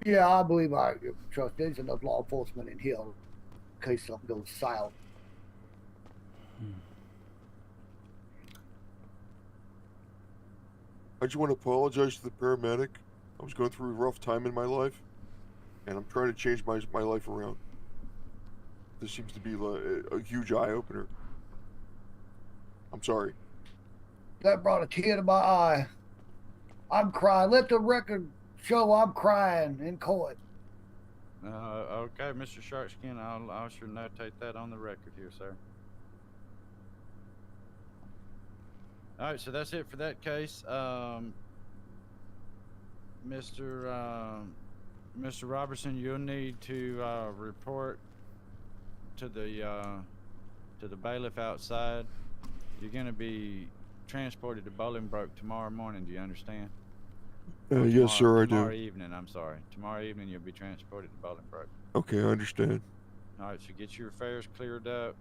Yeah, I believe I trust there's enough law enforcement in here in case something goes south. I just want to apologize to the paramedic. I was going through a rough time in my life, and I'm trying to change my life around. This seems to be a huge eye-opener. I'm sorry. That brought a tear to my eye. I'm crying. Let the record show I'm crying in court. Okay, Mr. Sharkskin, I'll sure notate that on the record here, sir. All right, so that's it for that case. Mr. Robertson, you'll need to report to the bailiff outside. You're going to be transported to Bolingbroke tomorrow morning. Do you understand? Yes, sir, I do. Tomorrow evening, I'm sorry. Tomorrow evening, you'll be transported to Bolingbroke. Okay, I understand. All right, so get your affairs cleared up.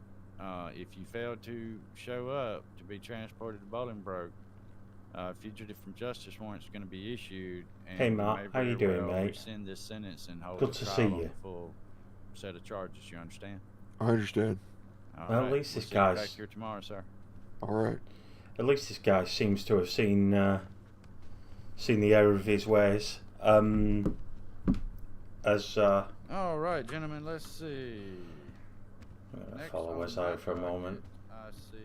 If you fail to show up to be transported to Bolingbroke, fugitive from justice warrant is going to be issued. And Hey, Matt, how you doing, mate? Rescind this sentence and hold Good a to trial see on you. the full set of charges. You understand? I understand. All Well, at right, least we'll this see you back guy's- here tomorrow, sir. All right. At least this guy seems to have seen the error of his ways. As All All right, gentlemen. Let's see. I'm gonna Next follow on us my out for a moment. docket, I see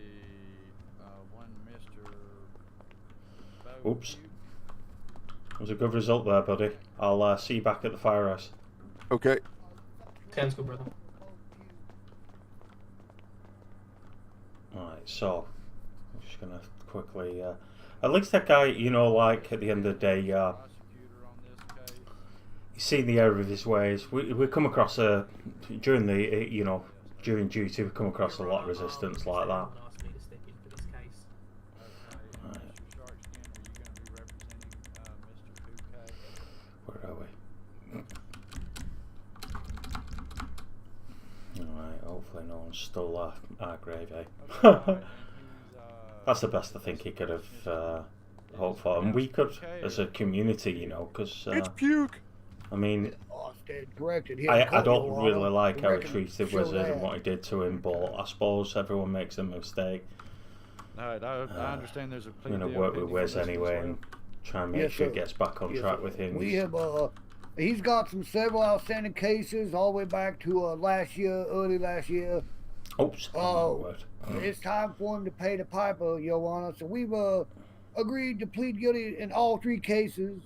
one Mr. Oops. Bowcube. It was a good result there, buddy. I'll see you back at the firehouse. Okay. Sounds good, brother. Alright, so I'm just gonna quickly at least that guy, you know, like at the end of the day, Prosecutor on this case. he's seen the error of his ways. We come across during the you know, during duty we come across a lot of resistance like that. Asked me to step in for this case. Okay, Right. Mr. Sharkskin, are you going to be representing Mr. Bouquet? Where are we? Alright, hopefully no one stole our grave, eh? That's the best I think he could have hoped for. And we could, as a community, you know, because, It's puke. I mean, Oh, stand corrected. Here, I Cody, don't Your really Honor. like The how he record treated show Wizard and that. what he did to him, but I suppose everyone makes a mistake. All right, I understand there's a plea I'm going to deal work with pending Wiz for this as anyway well. and try and make Yes, sure sir. he gets back on Yes, track sir. with him. We have he's got several outstanding cases all the way back to early last year. Oops. Oh, it's time for him to pay the piper, Your Honor. So we've agreed to plead guilty in all 3 cases.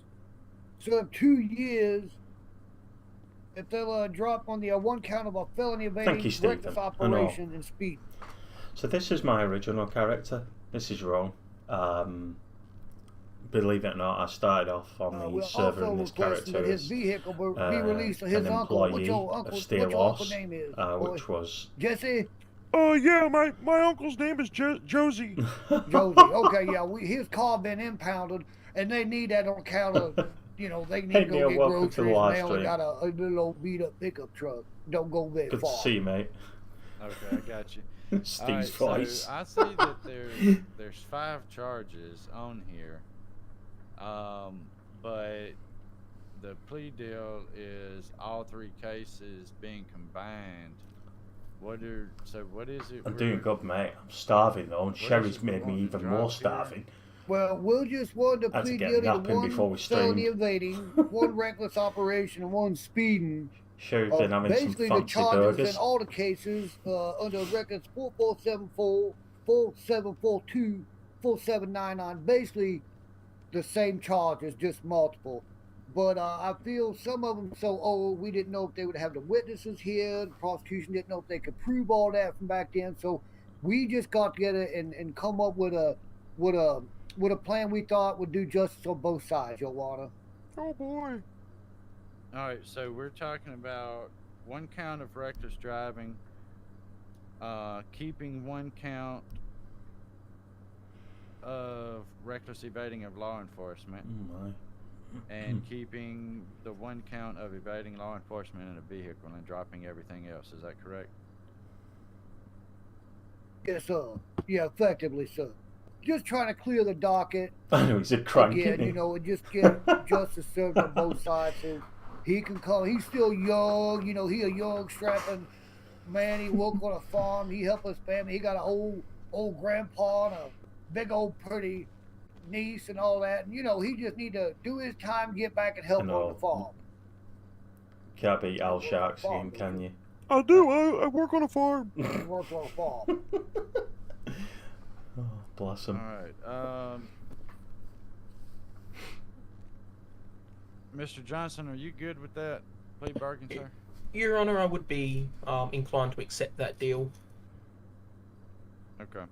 Serve 2 years. If they'll drop on the 1 count of a felony evading, you, Stephen. reckless I know. operation, and speed. So this is my original character. This is wrong. Believe it or not, I started off on the We're server also in this requesting character that his as vehicle will be released to his an uncle. What's employee your of uncle? Steel What's your uncle Loss, name is? which was Jesse? Yeah, my uncle's name is Josie. Josie. Okay, yeah. His car been impounded, and they need that on account of, you know, they need Hey, to go Neil, get welcome to the groceries, and live they only stream. got a little old beat up pickup truck. Don't go very good far. to see you, mate. Okay, I got you. Steve's All right, voice. so I see that there's 5 charges on here, but the plea deal is all 3 cases being combined. What is it? I'm doing good, mate. I'm starving though, and What Sherry's is it we made me want to even drop more here? starving. Well, we'll just want to Had to plead get guilty to napping before we 1 felony streamed. evading, 1 reckless operation, and 1 speeding. Sherry's been having some Basically, the fancy charges burgers. in all the cases under records 4474, 4742, 4799, basically the same charges, just multiple. But I feel some of them so old, we didn't know if they would have the witnesses here. The prosecution didn't know if they could prove all that from back then. So we just got together and come up with a plan we thought would do justice on both sides, Your Honor. Oh boy. All right, so we're talking about 1 count of reckless driving, keeping 1 count of reckless evading of law enforcement, Oh my. and keeping the 1 count of evading law enforcement in a vehicle and dropping everything else. Is that correct? Yes, sir. Yeah, effectively, sir. Just trying to clear the docket. I know he's a crank, Again, isn't he? you know, and just get justice served on both sides. So he can come. He's still young. You know, he a young, strapping man. He work on a farm. He help his family. He got an old grandpa and a big old pretty niece and all that. And, you know, he just need to do his time, get back and help I on know. the farm. Can't beat Al Shark's game, can you? I do. I work on a farm. He work on a farm. Oh, bless him. All right. Mr. Johnson, are you good with that plea bargain, sir? Your Honor, I would be inclined to accept that deal. Okay.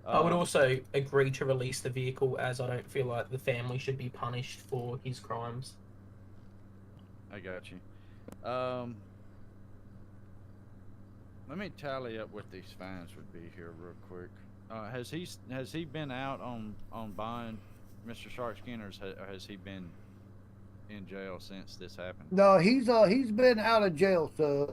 I would also agree to release the vehicle, as I don't feel like the family should be punished for his crimes. I got you. Let me tally up what these fines would be here real quick. Has he been out on bond, Mr. Sharkskin, or has he been in jail since this happened? No, he's been out of jail, sir.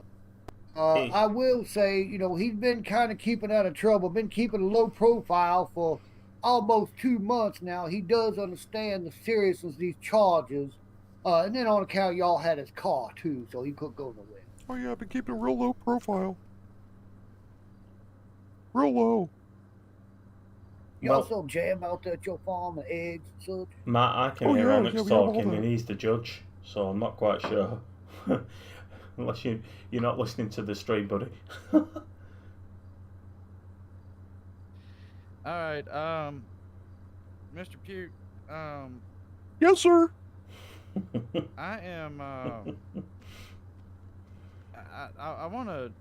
I will say, you know, he's been kind of keeping out of trouble, been keeping a low profile for almost 2 months now. He does understand the seriousness of these charges. And then on account y'all had his car too, so he couldn't go nowhere. Oh yeah, I've been keeping a real low profile. Real low. You Well- also jam out there at your farm and eggs and such. Matt, I can Oh, hear yeah, Onyx yeah, we have all talking, that. and he's the judge, so I'm not quite sure. unless you're not listening to the stream, buddy. All right, Mr. Puke, Yes, sir. I am. I want to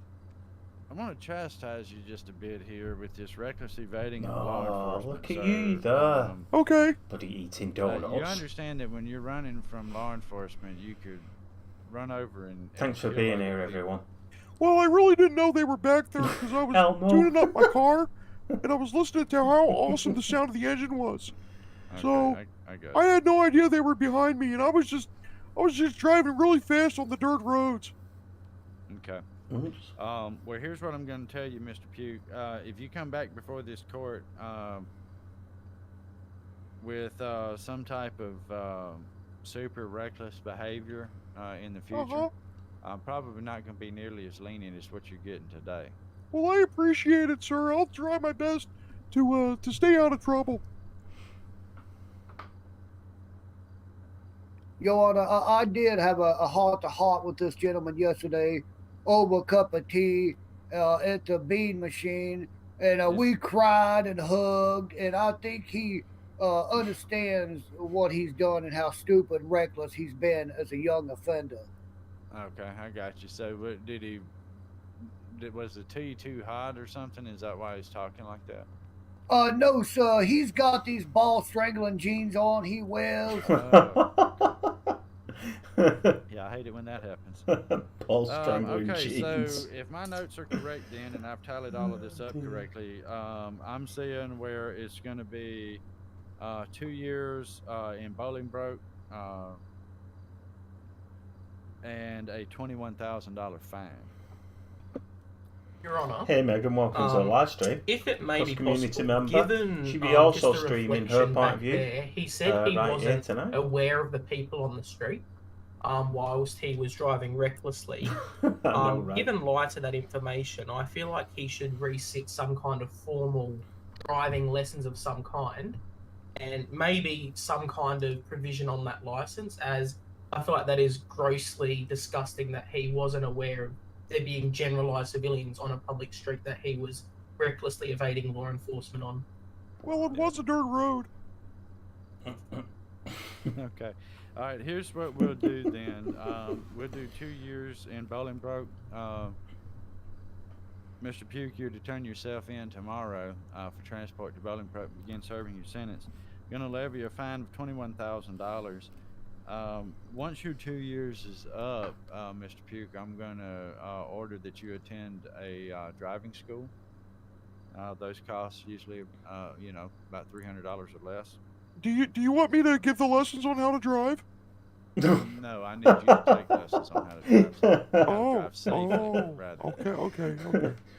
chastise you just a bit here with this reckless evading of law enforcement. Look at sir. you there. Okay. Bloody eating donuts. You understand that when you're running from law enforcement, you could run over and. Thanks for being here, everyone. Well, I really didn't know they were back there because I was Elmo. tuning up my car, and I was listening to how awesome the sound of the engine was. Okay, So I got I it. had no idea they were behind me, and I was just driving really fast on the dirt roads. Okay. Oops. Well, here's what I'm going to tell you, Mr. Puke. If you come back before this court with some type of super reckless behavior in the future, I'm probably not going to be nearly as lenient as what you're getting today. Well, I appreciate it, sir. I'll try my best to stay out of trouble. Your Honor, I did have a heart-to-heart with this gentleman yesterday over a cup of tea at the bean machine, and we cried and hugged, and I think he understands what he's done and how stupid and reckless he's been as a young offender. Okay, I got you. So, what was the tea too hot or something? Is that why he's talking like that? No, sir. He's got these ball strangling jeans on. He wears. Yeah, I hate it when that happens. Ball strangling okay, jeans. so if my notes are correct then, and I've tallied all of this up correctly, I'm seeing where it's going to be 2 years in Bolingbroke and a $21,000 fine. Your Honour. Hey Megan, welcome to the live stream. If it may be community possible, member. given She'll be also just the streaming her reflection point back of view. there, he said he right here wasn't tonight. aware of the people on the street whilst he was driving recklessly. I know, right? Given light to that information, I feel like he should resit some kind of formal driving lessons of some kind, and maybe some kind of provision on that license, as I feel like that is grossly disgusting that he wasn't aware of there being generalized civilians on a public street that he was recklessly evading law enforcement on. Well, it was a dirt road. Okay. All right, here's what we'll do then. We'll do 2 years in Bolingbroke. Mr. Puke, you're to turn yourself in tomorrow for transport to Bolingbroke and begin serving your sentence. Going to levy a fine of $21,000. Once your 2 years is up, Mr. Puke, I'm going to order that you attend a driving school. Those costs usually, about $300 or less. Do you want me to give the lessons on how to drive? No, I need you to take lessons on how to drive. Drive safely, rather. Okay.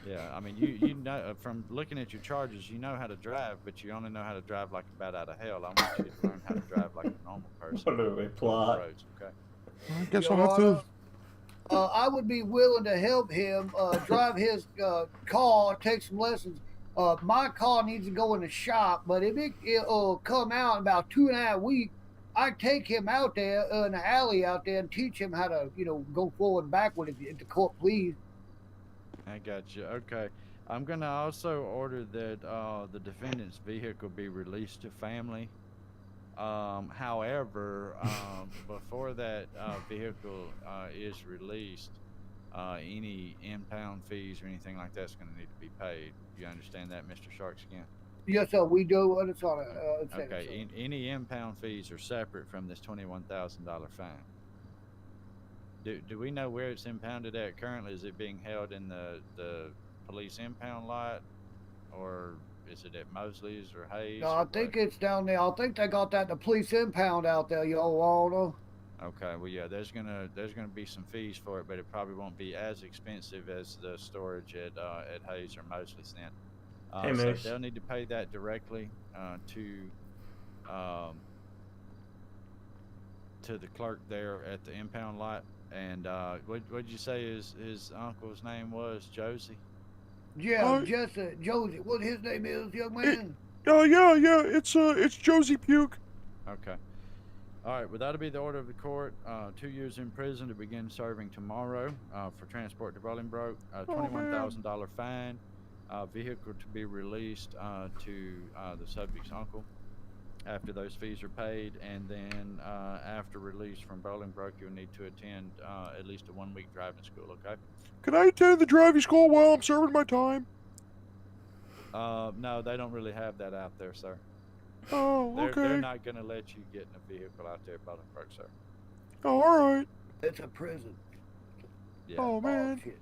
Yeah, I mean, you know, from looking at your charges, you know how to drive, but you only know how to drive like a bat out of hell. I want you to learn how to drive like a normal person. What a reply. Roads, okay? I guess Your I'll have to. Honor, I would be willing to help him drive his car, take some lessons. My car needs to go in the shop, but if it'll come out in about 2.5 weeks, I take him out there in the alley out there and teach him how to, go forward and backward if the court please. I got you. Okay. I'm going to also order that the defendant's vehicle be released to family. However, before that vehicle is released, any impound fees or anything like that's going to need to be paid. You understand that, Mr. Sharkskin? Yes, sir. We do. Okay. Any impound fees are separate from this $21,000 fine. Do we know where it's impounded at currently? Is it being held in the police impound lot, or is it at Mosley's or Hayes? No, I think it's down there. I think they got that in the police impound out there, Your Honor. Okay, well, yeah, there's gonna be some fees for it, but it probably won't be as expensive as the storage at Hayes or Mosley's then. Hey, so Moose. they'll need to pay that directly to the clerk there at the impound lot. And what'd you say his uncle's name was? Josie? Yeah, Josie. What his name is, young man? Yeah. It's Josie Puke. Okay. All right, well, that'll be the order of the court. 2 years in prison to begin serving tomorrow for transport to Bolingbroke. $21,000 fine. Vehicle to be released to the subject's uncle after those fees are paid. And then after release from Bolingbroke, you'll need to attend at least a 1-week driving school, okay? Can I attend the driving school while I'm serving my time? No, they don't really have that out there, sir. Oh, okay. They're not going to let you get in a vehicle out there at Bolingbroke, sir. Oh, all right. It's a prison. Yeah. Oh, man. Shit.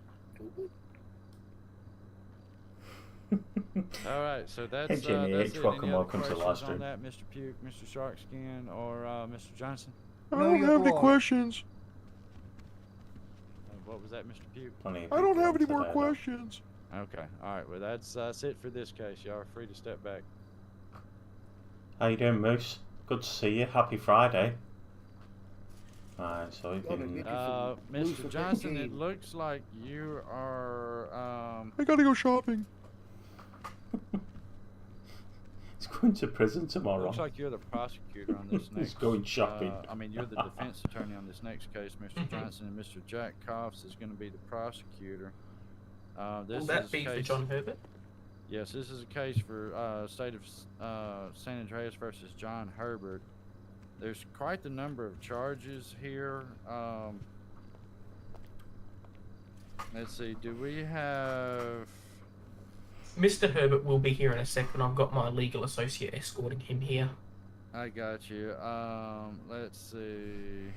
All right, so that's Hey, Jimmy that's H, it. welcome, Any other welcome to the questions last on room. that, Mr. Puke, Mr. Sharkskin, or Mr. Johnson? I No, don't you have any are. questions. What was that, Mr. Puke? Plenty of I don't people have any today, more though. questions. Okay, all right, well, that's it for this case. Y'all are free to step back. How you doing, Moose? Good to see you. Happy Friday. Alright, so you've Okay, been... Mickey. Loose Mr. with Johnson, 15. it looks like you are, I gotta go shopping. He's going to prison tomorrow. looks like you're the prosecutor on this next. He's going shopping. I mean, you're the defense attorney on this next case, Mr. Johnson, and Mr. Jack Kuffs is going to be the prosecutor. This Will that is a be for case- John Herbert? Yes, this is a case for State of San Andreas versus John Herbert. There's quite the number of charges here. Let's see, do we have... Mr. Herbert will be here in a second. I've got my legal associate escorting him here. I got you. Let's see.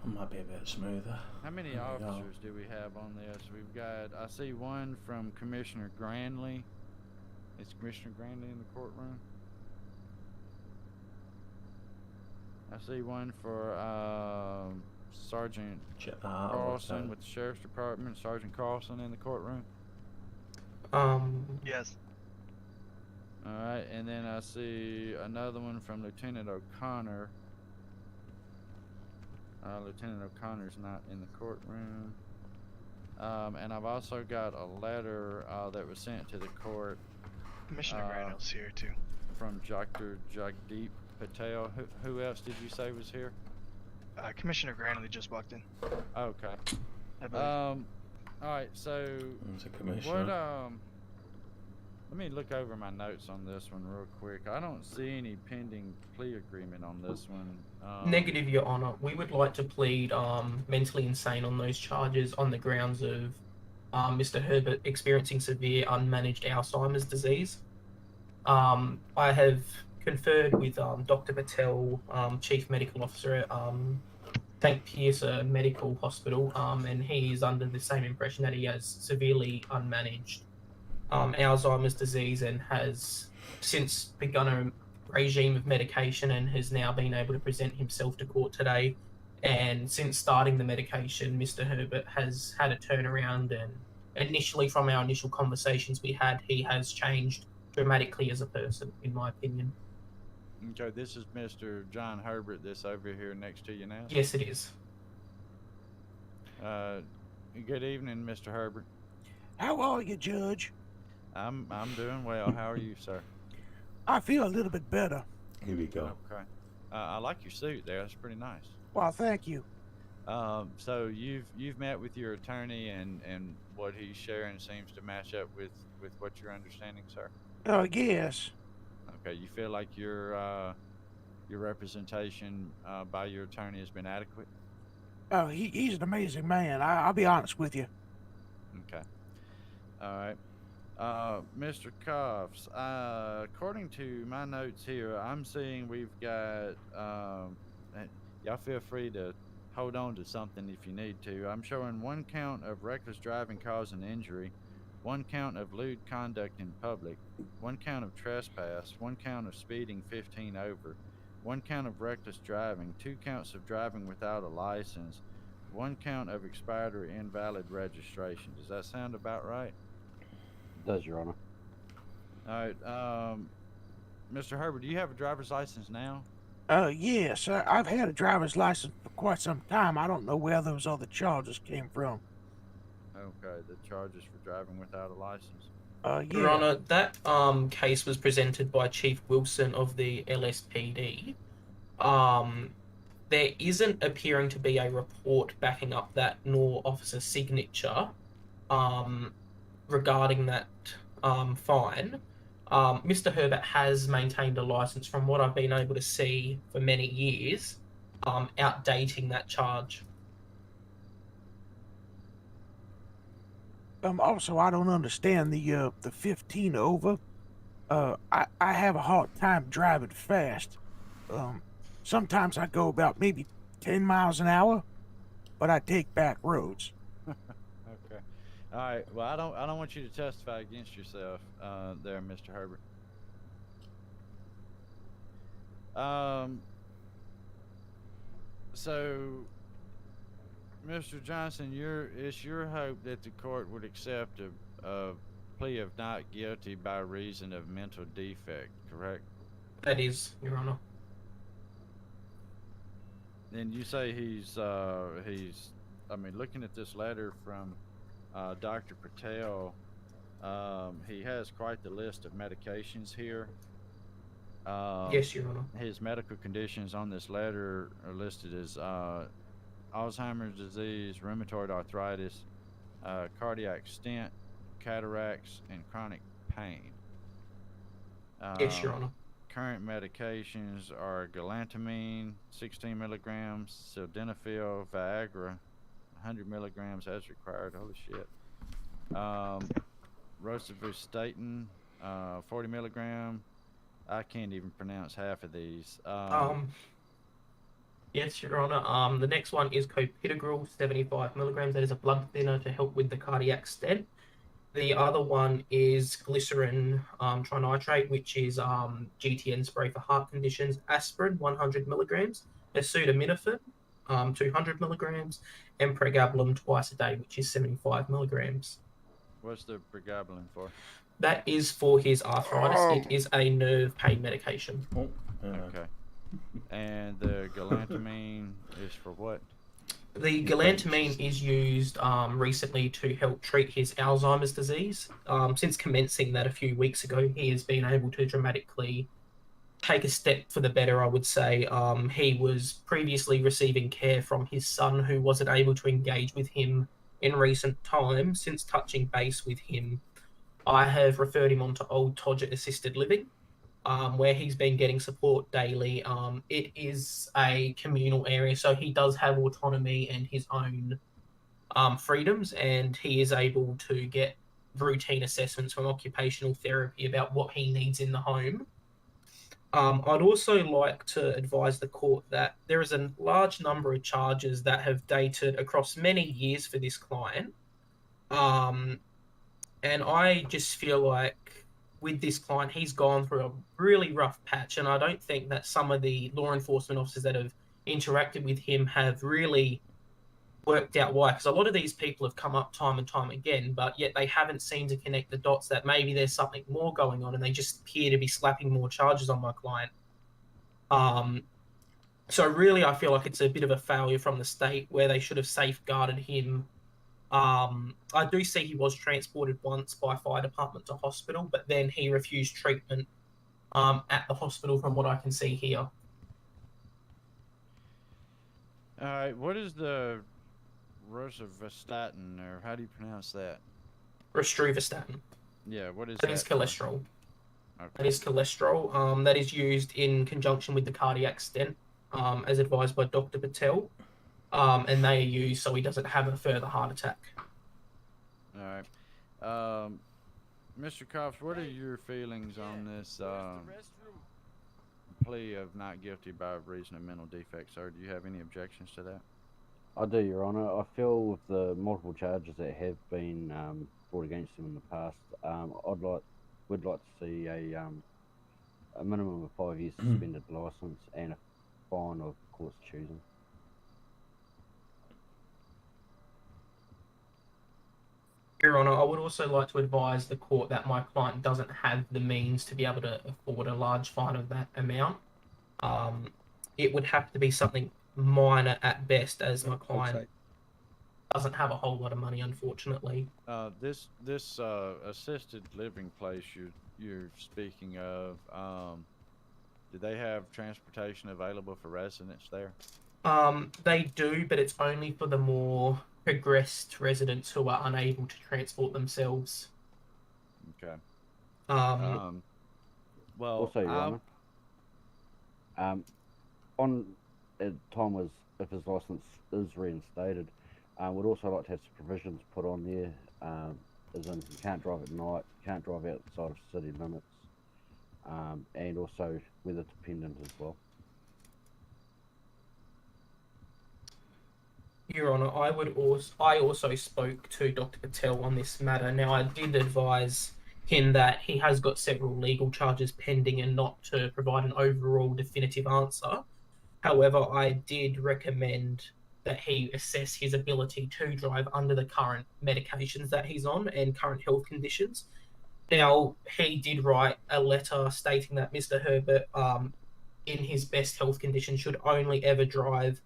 I might be a bit smoother. How many There we go. officers do we have on this? We've got, I see one from Commissioner Granley. Is Commissioner Granley in the courtroom? I see one for Sergeant Check that out. Carlson with the Sheriff's Department. Sergeant Carlson in the courtroom. Yes. All right, and then I see another one from Lieutenant O'Connor. Lieutenant O'Connor's not in the courtroom. And I've also got a letter that was sent to the court Commissioner Granville's here too. from Dr. Jagdeep Patel. Who else did you say was here? Commissioner Granley just walked in. Okay. I believe. All right, so There's a commissioner. what let me look over my notes on this one real quick. I don't see any pending plea agreement on this one. Negative, Your Honor. We would like to plead mentally insane on those charges on the grounds of Mr. Herbert experiencing severe unmanaged Alzheimer's disease. I have conferred with Dr. Patel, Chief Medical Officer at St. Pierce Medical Hospital, and he is under the same impression that he has severely unmanaged Alzheimer's disease and has since begun a regime of medication and has now been able to present himself to court today. And since starting the medication, Mr. Herbert has had a turnaround, and initially from our initial conversations we had, he has changed dramatically as a person, in my opinion. Okay, this is Mr. John Herbert that's over here next to you now. Yes, it is. Good evening, Mr. Herbert. How are you, Judge? I'm doing well. How are you, sir? I feel a little bit better. Here we go. Okay. I like your suit there. That's pretty nice. Well, thank you. So you've met with your attorney, and what he's sharing seems to match up with what you're understanding, sir. Yes. Okay. You feel like your representation by your attorney has been adequate? He's an amazing man. I'll be honest with you. Okay. All right. Mr. Kuffs, according to my notes here, I'm seeing we've got, y'all feel free to hold on to something if you need to. I'm showing 1 count of reckless driving causing injury, 1 count of lewd conduct in public, 1 count of trespass, 1 count of speeding 15 over, 1 count of reckless driving, 2 counts of driving without a license, 1 count of expired or invalid registration. Does that sound about right? Does, Your Honor. All right, Mr. Herbert, do you have a driver's license now? Yes. I've had a driver's license for quite some time. I don't know where those other charges came from. Okay, the charges for driving without a license. Your Yeah. Honor, that case was presented by Chief Wilson of the LSPD. there isn't appearing to be a report backing up that nor officer's signature regarding that fine. Mr. Herbert has maintained a license from what I've been able to see for many years, outdating that charge. Also, I don't understand the 15 over. I have a hard time driving fast. Sometimes I go about maybe 10 miles an hour, but I take back roads. Okay. All right. Well, I don't want you to testify against yourself, there, Mr. Herbert. So, Mr. Johnson, it's your hope that the court would accept a plea of not guilty by reason of mental defect, correct? That is, Your Honor. And you say he's I mean, looking at this letter from Dr. Patel, he has quite the list of medications here. Yes, Your Honor. His medical conditions on this letter are listed as Alzheimer's disease, rheumatoid arthritis, cardiac stent, cataracts, and chronic pain. Yes, Your Honor. Current medications are galantamine, 16 milligrams, sildenafil, Viagra, 100 milligrams as required. Holy shit. Rosuvastatin, 40 milligram. I can't even pronounce half of these. Yes, Your Honor. The next one is clopidogrel, 75 milligrams. That is a blood thinner to help with the cardiac stent. The other one is glycerin trinitrate, which is GTN spray for heart conditions. Aspirin, 100 milligrams. Acetaminophen, 200 milligrams. And pregabalin twice a day, which is 75 milligrams. What's the pregabalin for? That is for his arthritis. It is a nerve pain medication. Okay. And the galantamine is for what? The galantamine is used recently to help treat his Alzheimer's disease. Since commencing that a few weeks ago, he has been able to dramatically take a step for the better, I would say. He was previously receiving care from his son, who wasn't able to engage with him in recent times. Since touching base with him, I have referred him on to Old Todgett Assisted Living, where he's been getting support daily. It is a communal area, so he does have autonomy and his own freedoms, and he is able to get routine assessments from occupational therapy about what he needs in the home. I'd also like to advise the court that there is a large number of charges that have dated across many years for this client. And I just feel like with this client, he's gone through a really rough patch, and I don't think that some of the law enforcement officers that have interacted with him have really worked out why, because a lot of these people have come up time and time again, but yet they haven't seemed to connect the dots that maybe there's something more going on, and they just appear to be slapping more charges on my client. So really, I feel like it's a bit of a failure from the state where they should have safeguarded him. I do see he was transported once by fire department to hospital, but then he refused treatment at the hospital from what I can see here. All right, what is the rosuvastatin, or how do you pronounce that? Rosuvastatin. Yeah, what is that? That is cholesterol. Okay. That is cholesterol. That is used in conjunction with the cardiac stent, as advised by Dr. Patel. And they are used so he doesn't have a further heart attack. All right. Mr. Kuffs, what are your feelings on this plea of not guilty by reason of mental defect, sir? Do you have any objections to that? I do, Your Honour. I feel with the multiple charges that have been brought against him in the past, would like to see a minimum of 5 years suspended licence and a fine of court's choosing. Your Honour, I would also like to advise the court that my client doesn't have the means to be able to afford a large fine of that amount. It would have to be something minor at best, as my client doesn't have a whole lot of money, unfortunately. This assisted living place you're speaking of, Do they have transportation available for residents there? They do, but it's only for the more progressed residents who are unable to transport themselves. Okay. Well, Also, Your Honor, on at time was if his license is reinstated, would also like to have some provisions put on there, as in he can't drive at night, can't drive outside of city limits, and also weather dependent as well. Your Honour, I also spoke to Dr. Patel on this matter. Now, I did advise him that he has got several legal charges pending and not to provide an overall definitive answer. However, I did recommend that he assess his ability to drive under the current medications that he's on and current health conditions. Now, he did write a letter stating that Mr. Herbert, in his best health condition, should only ever drive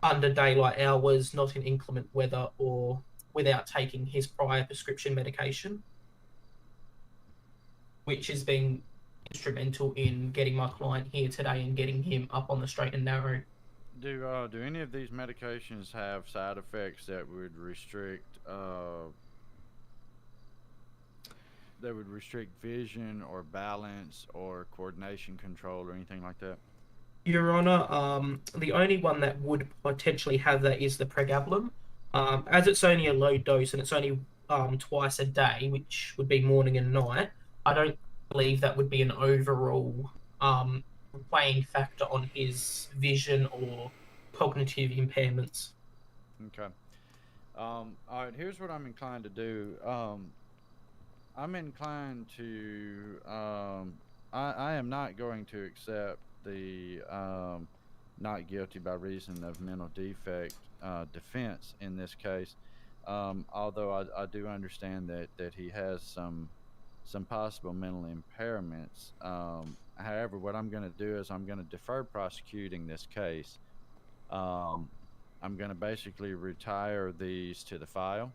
under daylight hours, not in inclement weather, or without taking his prior prescription medication, which has been instrumental in getting my client here today and getting him up on the straight and narrow. Do any of these medications have side effects that would restrict vision or balance or coordination control or anything like that? Your Honour, the only one that would potentially have that is the pregabalin. As it's only a low dose and it's only twice a day, which would be morning and night, I don't believe that would be an overall playing factor on his vision or cognitive impairments. Okay. All right, here's what I'm inclined to do. I'm inclined to... I am not going to accept the not guilty by reason of mental defect defense in this case, although I do understand that he has some possible mental impairments. However, what I'm going to do is I'm going to defer prosecuting this case. I'm going to basically retire these to the file.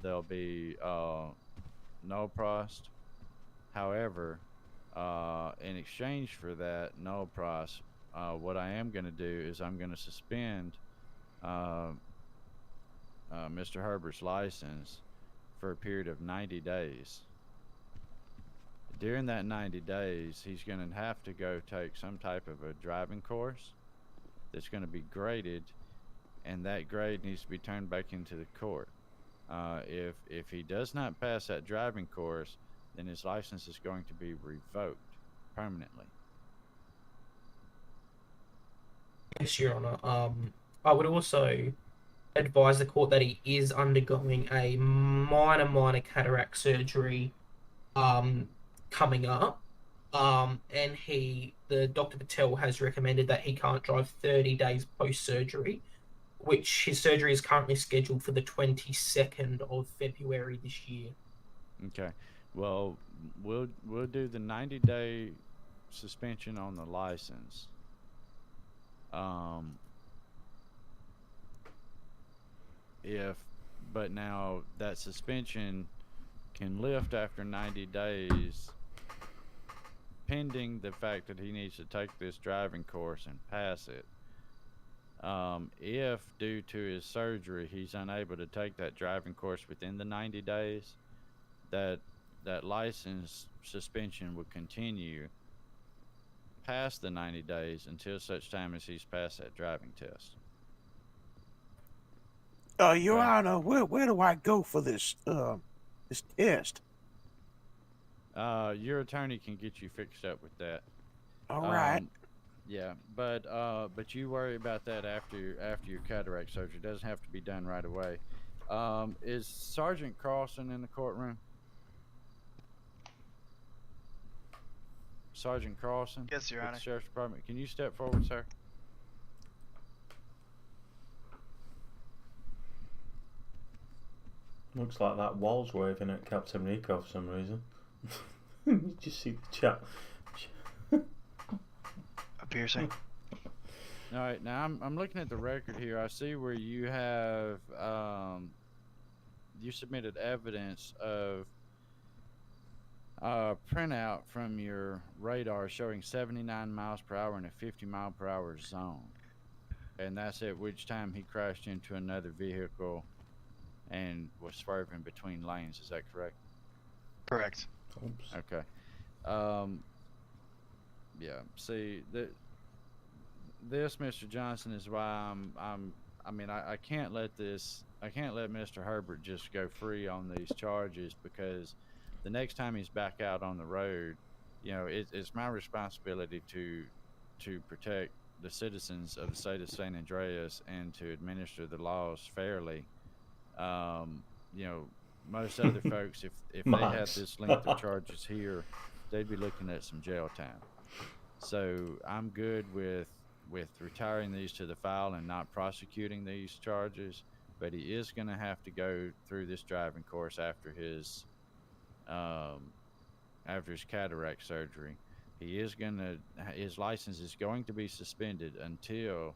They'll be no prost. However, in exchange for that no prost, what I am going to do is I'm going to suspend Mr. Herbert's license for a period of 90 days. During that 90 days, he's going to have to go take some type of a driving course that's going to be graded, and that grade needs to be turned back into the court. If he does not pass that driving course, then his license is going to be revoked permanently. Yes, Your Honour. I would also advise the court that he is undergoing a minor cataract surgery coming up. And the Dr. Patel has recommended that he can't drive 30 days post-surgery, which his surgery is currently scheduled for the 22nd of February this year. Okay. Well, we'll do the 90-day suspension on the license. But now that suspension can lift after 90 days, pending the fact that he needs to take this driving course and pass it. If due to his surgery he's unable to take that driving course within the 90 days, that license suspension would continue past the 90 days until such time as he's passed that driving test. Your Honor, where do I go for this test? Your attorney can get you fixed up with that. All right. Yeah, but you worry about that after your cataract surgery. It doesn't have to be done right away. Is Sergeant Carlson in the courtroom? Sergeant Carlson? Yes, Your with Honor. the Sheriff's Department. Can you step forward, sir? Looks like that wall's waving at Captain Rico for some reason. You just see the chat. A piercing. All right, now I'm looking at the record here. I see where you have you submitted evidence of printout from your radar showing 79 miles per hour in a 50 mile per hour zone. And that's at which time he crashed into another vehicle and was swerving between lanes. Is that correct? Correct. Oops. Okay. Yeah. See, this, Mr. Johnson, is why I can't let Mr. Herbert just go free on these charges, because the next time he's back out on the road, it's my responsibility to protect the citizens of the state of San Andreas and to administer the laws fairly. Most other folks, if they had this length of charges here, they'd be looking at some jail time. So I'm good with retiring these to the file and not prosecuting these charges, but he is going to have to go through this driving course after his cataract surgery. His license is going to be suspended until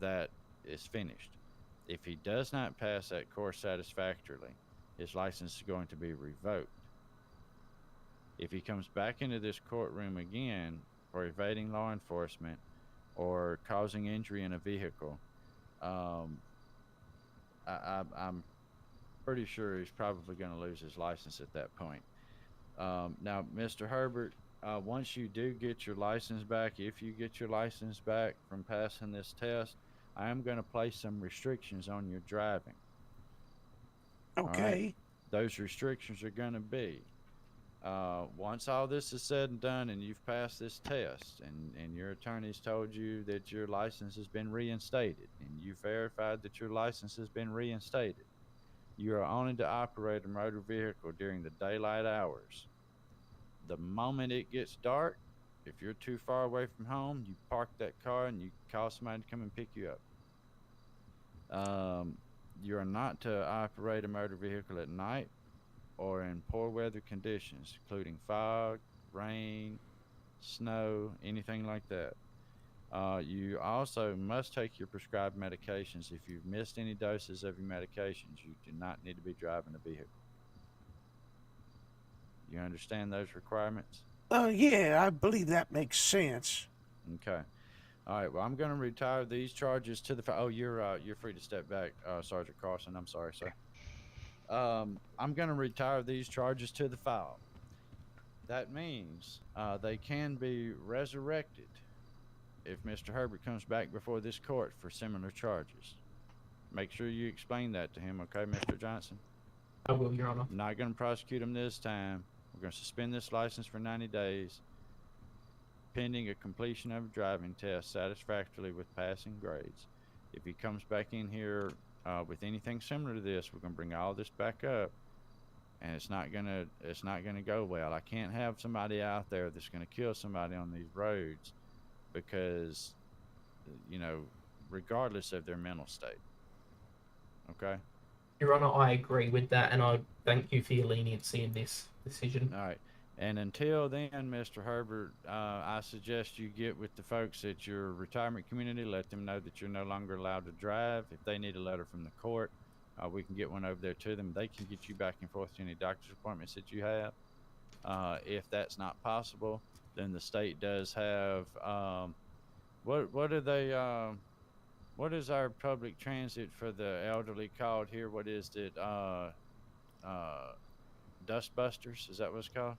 that is finished. If he does not pass that course satisfactorily, his license is going to be revoked. If he comes back into this courtroom again for evading law enforcement or causing injury in a vehicle, I'm pretty sure he's probably going to lose his license at that point. Now, Mr. Herbert, once you do get your license back, if you get your license back from passing this test, I am going to place some restrictions on your driving. Okay. All right? Those restrictions are going to be, once all this is said and done and you've passed this test and your attorney's told you that your license has been reinstated and you verified that your license has been reinstated, you are only to operate a motor vehicle during the daylight hours. The moment it gets dark, if you're too far away from home, you park that car and you call somebody to come and pick you up. You are not to operate a motor vehicle at night or in poor weather conditions, including fog, rain, snow, anything like that. You also must take your prescribed medications. If you've missed any doses of your medications, you do not need to be driving a vehicle. You understand those requirements? Yeah, I believe that makes sense. Okay. All right. Well, I'm going to retire these charges to the. Oh, you're free to step back, Sergeant Carson. I'm sorry, sir. I'm going to retire these charges to the file. That means they can be resurrected if Mr. Herbert comes back before this court for similar charges. Make sure you explain that to him, okay, Mr. Johnson? I will, Your Honor. I'm not going to prosecute him this time. We're going to suspend this license for 90 days, pending a completion of a driving test satisfactorily with passing grades. If he comes back in here with anything similar to this, we're going to bring all this back up, and it's not gonna go well. I can't have somebody out there that's going to kill somebody on these roads because, regardless of their mental state. Okay? Your Honor, I agree with that, and I thank you for your leniency in this decision. All right. And until then, Mr. Herbert, I suggest you get with the folks at your retirement community, let them know that you're no longer allowed to drive. If they need a letter from the court, we can get one over there to them. They can get you back and forth to any doctor's appointments that you have. If that's not possible, then the state does have, what is our public transit for the elderly called here? What is it? Dust Busters, is that what it's called?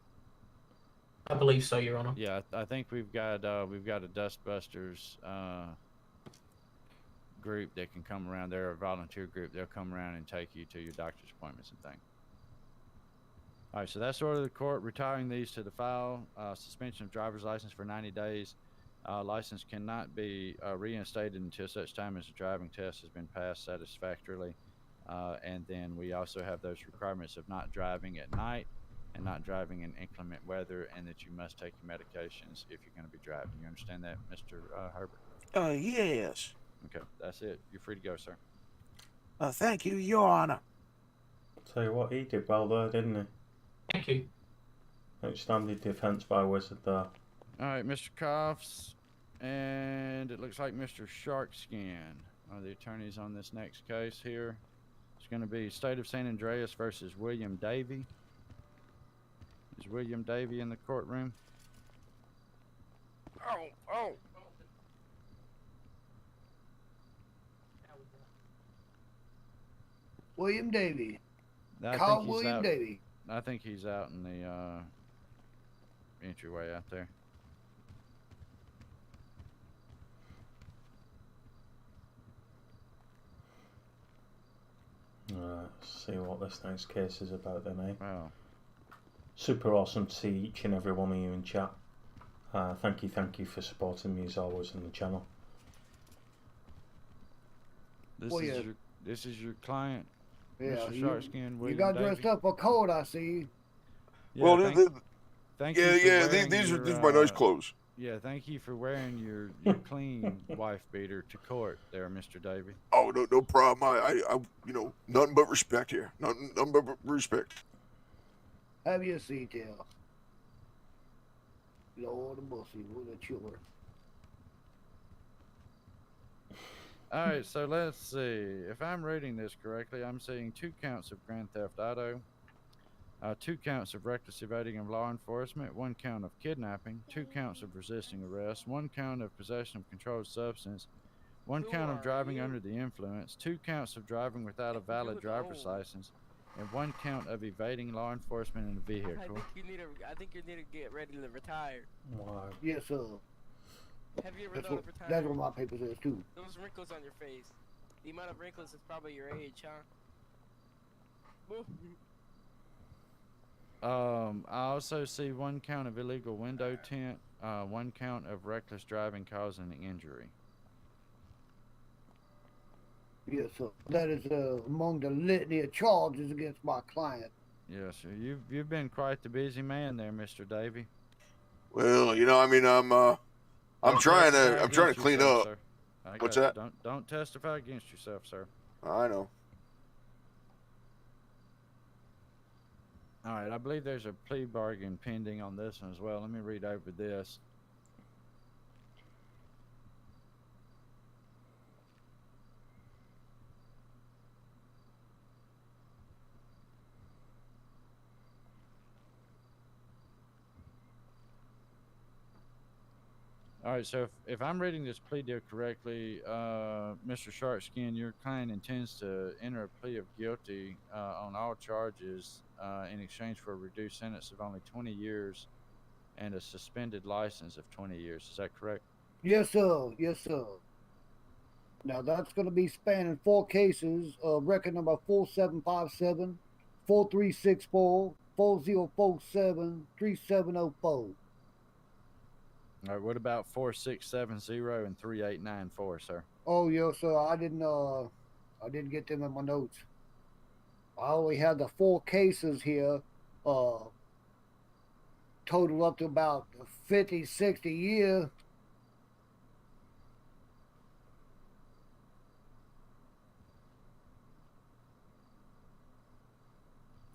I believe so, Your Honor. Yeah, I think we've got a Dust Busters group that can come around. They're a volunteer group. They'll come around and take you to your doctor's appointments and things. All right, so that's the order of the court. Retiring these to the file. Suspension of driver's license for 90 days. License cannot be reinstated until such time as the driving test has been passed satisfactorily. And then we also have those requirements of not driving at night and not driving in inclement weather, and that you must take your medications if you're going to be driving. You understand that, Mr. Herbert? Yes. Okay, that's it. You're free to go, sir. Thank you, Your Honor. Tell you what, he did well there, didn't he? Thank you. Outstanding defense by Wizard there. All right, Mr. Kuffs, and it looks like Mr. Sharkskin are the attorneys on this next case here. It's going to be State of San Andreas versus William Davey. Is William Davy in the courtroom? Oh. William Davy. I Call think he's William out. Davy. I think he's out in the entryway out there. See what this next case is about then, eh? Wow. Super awesome to see each and every one of you in chat. Thank you for supporting me as always on the channel. This is your client, Yeah, Mr. Sharkskin. you got dressed up for cold, I see. Yeah, Well, thank you for wearing these your, are my nice clothes. Yeah, thank you for wearing your clean wife beater to court there, Mr. Davy. Oh, no problem. I nothing but respect here. Nothing but respect. Have your seat here. Lord of mercy, what a chiller. All right, so let's see. If I'm reading this correctly, I'm seeing 2 counts of Grand Theft Auto, 2 counts of reckless evading of law enforcement, 1 count of kidnapping, 2 counts of resisting arrest, 1 count of possession of controlled substance, 1 count of driving under the influence, 2 counts of driving without a valid driver's license, and 1 count of evading law enforcement in a vehicle. I think you need to get ready to retire. Wow. Yes, sir. Have you ever That's thought what, of retiring? that's what my paper says, too. Those wrinkles on your face. The amount of wrinkles is probably your age, huh? I also see 1 count of illegal window tint, 1 count of reckless driving causing injury. Yes, sir. That is among the litany of charges against my client. Yes, sir. You've been quite the busy man there, Mr. Davy. Well, I'm trying to clean up. Sir. What's that? Don't testify against yourself, sir. I know. All right, I believe there's a plea bargain pending on this one as well. Let me read over this. All right, so if I'm reading this plea deal correctly, Mr. Sharkskin, your client intends to enter a plea of guilty on all charges in exchange for a reduced sentence of only 20 years and a suspended license of 20 years. Is that correct? Yes, sir. Yes, sir. Now, that's going to be spanning 4 cases, record number 4757, 4364, 4047, 3704. All right, what about 4670 and 3894, sir? Oh, yes, sir. I didn't get them in my notes. I only had the 4 cases here, total up to about 50, 60 years.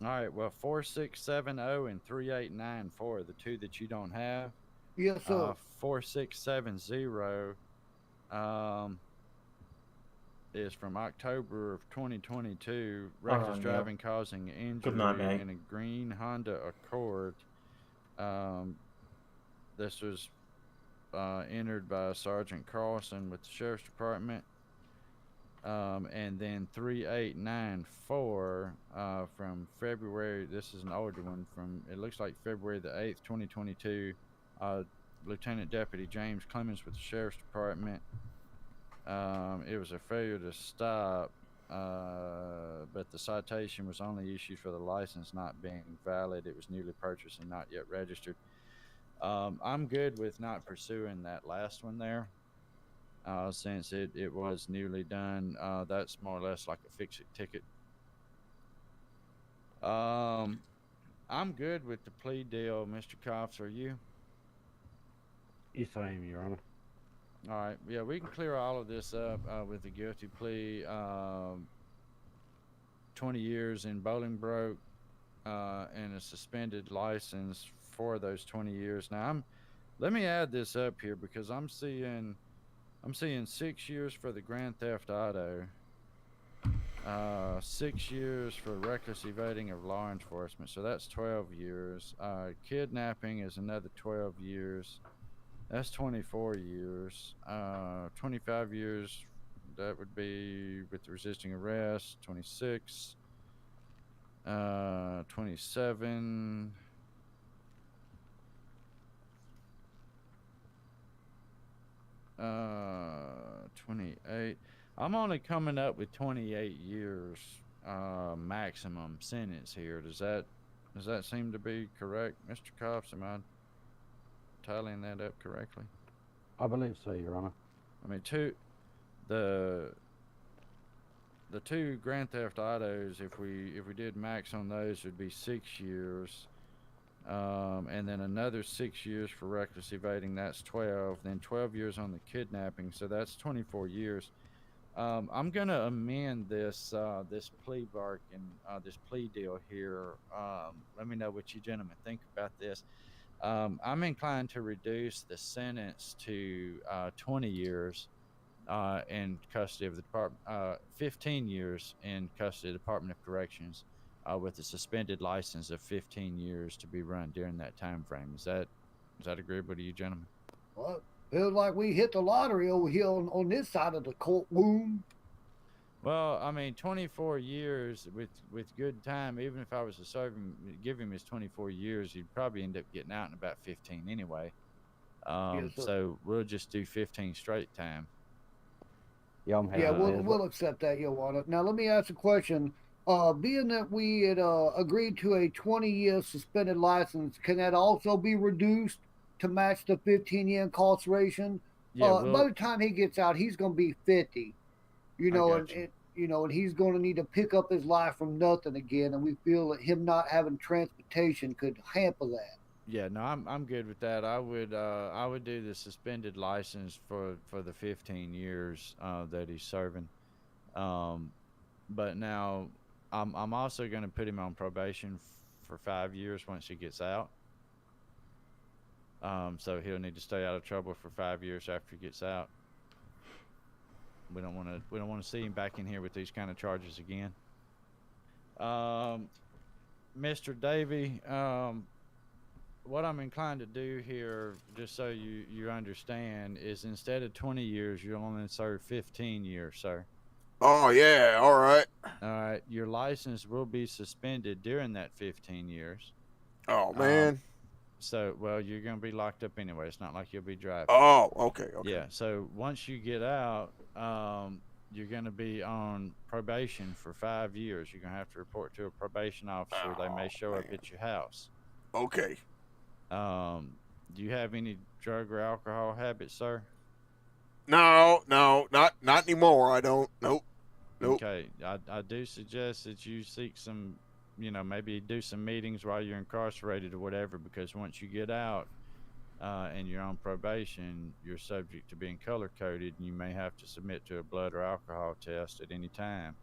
All right, well, 4670 and 3894, the 2 that you don't have. Yes, sir. 4670 is from October of 2022. Reckless driving causing injury in a green Honda Accord. This was entered by Sergeant Carlson with the Sheriff's Department. And then 3894 from February. This is an older one from, it looks like February the 8th, 2022. Lieutenant Deputy James Clemens with the Sheriff's Department. It was a failure to stop, but the citation was only issued for the license not being valid. It was newly purchased and not yet registered. I'm good with not pursuing that last one there, since it was newly done. That's more or less like a fix-it ticket. I'm good with the plea deal, Mr. Kuffs. Are you? Yes, I am, Your Honor. All right. Yeah, we can clear all of this up with the guilty plea. 20 years in Bolingbroke and a suspended license for those 20 years. Now, let me add this up here because I'm seeing 6 years for the Grand Theft Auto. 6 years for reckless evading of law enforcement, so that's 12 years. Kidnapping is another 12 years. That's 24 years. 25 years, that would be with resisting arrest. 26. 27. 28. I'm only coming up with 28 years maximum sentence here. Does that seem to be correct, Mr. Kuffs? Am I tallying that up correctly? I believe so, Your Honor. I mean, the two Grand Theft Autos, if we did max on those, would be 6 years. And then another 6 years for reckless evading, that's 12. Then 12 years on the kidnapping, so that's 24 years. I'm gonna amend this this plea bargain, this plea deal here. Let me know what you gentlemen think about this. I'm inclined to reduce the sentence to 20 years in custody of the department, 15 years in custody of the Department of Corrections, with a suspended license of 15 years to be run during that time frame. Is that agreeable to you, gentlemen? Well, feels like we hit the lottery over here on this side of the courtroom. Well, I mean, 24 years with good time, even if I was to give him his 24 years, he'd probably end up getting out in about 15 anyway. Yes, sir. So we'll just do 15 straight time. Yeah, I'm happy. Yeah, we'll accept that, Your Honor. Now, let me ask a question. Being that we had agreed to a 20-year suspended license, can that also be reduced to match the 15-year incarceration? Yeah, by the time he gets out, he's going to be 50. And he's going to need to pick up his life from nothing again, and we feel that him not having transportation could hamper that. Yeah, no, I'm good with that. I would do the suspended license for the 15 years that he's serving. But now I'm also going to put him on probation for 5 years once he gets out. So he'll need to stay out of trouble for 5 years after he gets out. We don't want to see him back in here with these kind of charges again. Mr. Davey, what I'm inclined to do here, just so you understand, is instead of 20 years, you'll only serve 15 years, sir. Oh, yeah, all right. All right, your license will be suspended during that 15 years. Oh, man. Well, you're going to be locked up anyway. It's not like you'll be driving. Oh, okay. Yeah, so once you get out, you're going to be on probation for 5 years. You're going to have to report to a probation officer. They may show up at your house. Okay. Do you have any drug or alcohol habits, sir? No, not anymore. I don't. Nope. Okay, I do suggest that you seek some, maybe do some meetings while you're incarcerated or whatever, because once you get out and you're on probation, you're subject to being color-coded, and you may have to submit to a blood or alcohol test at any time.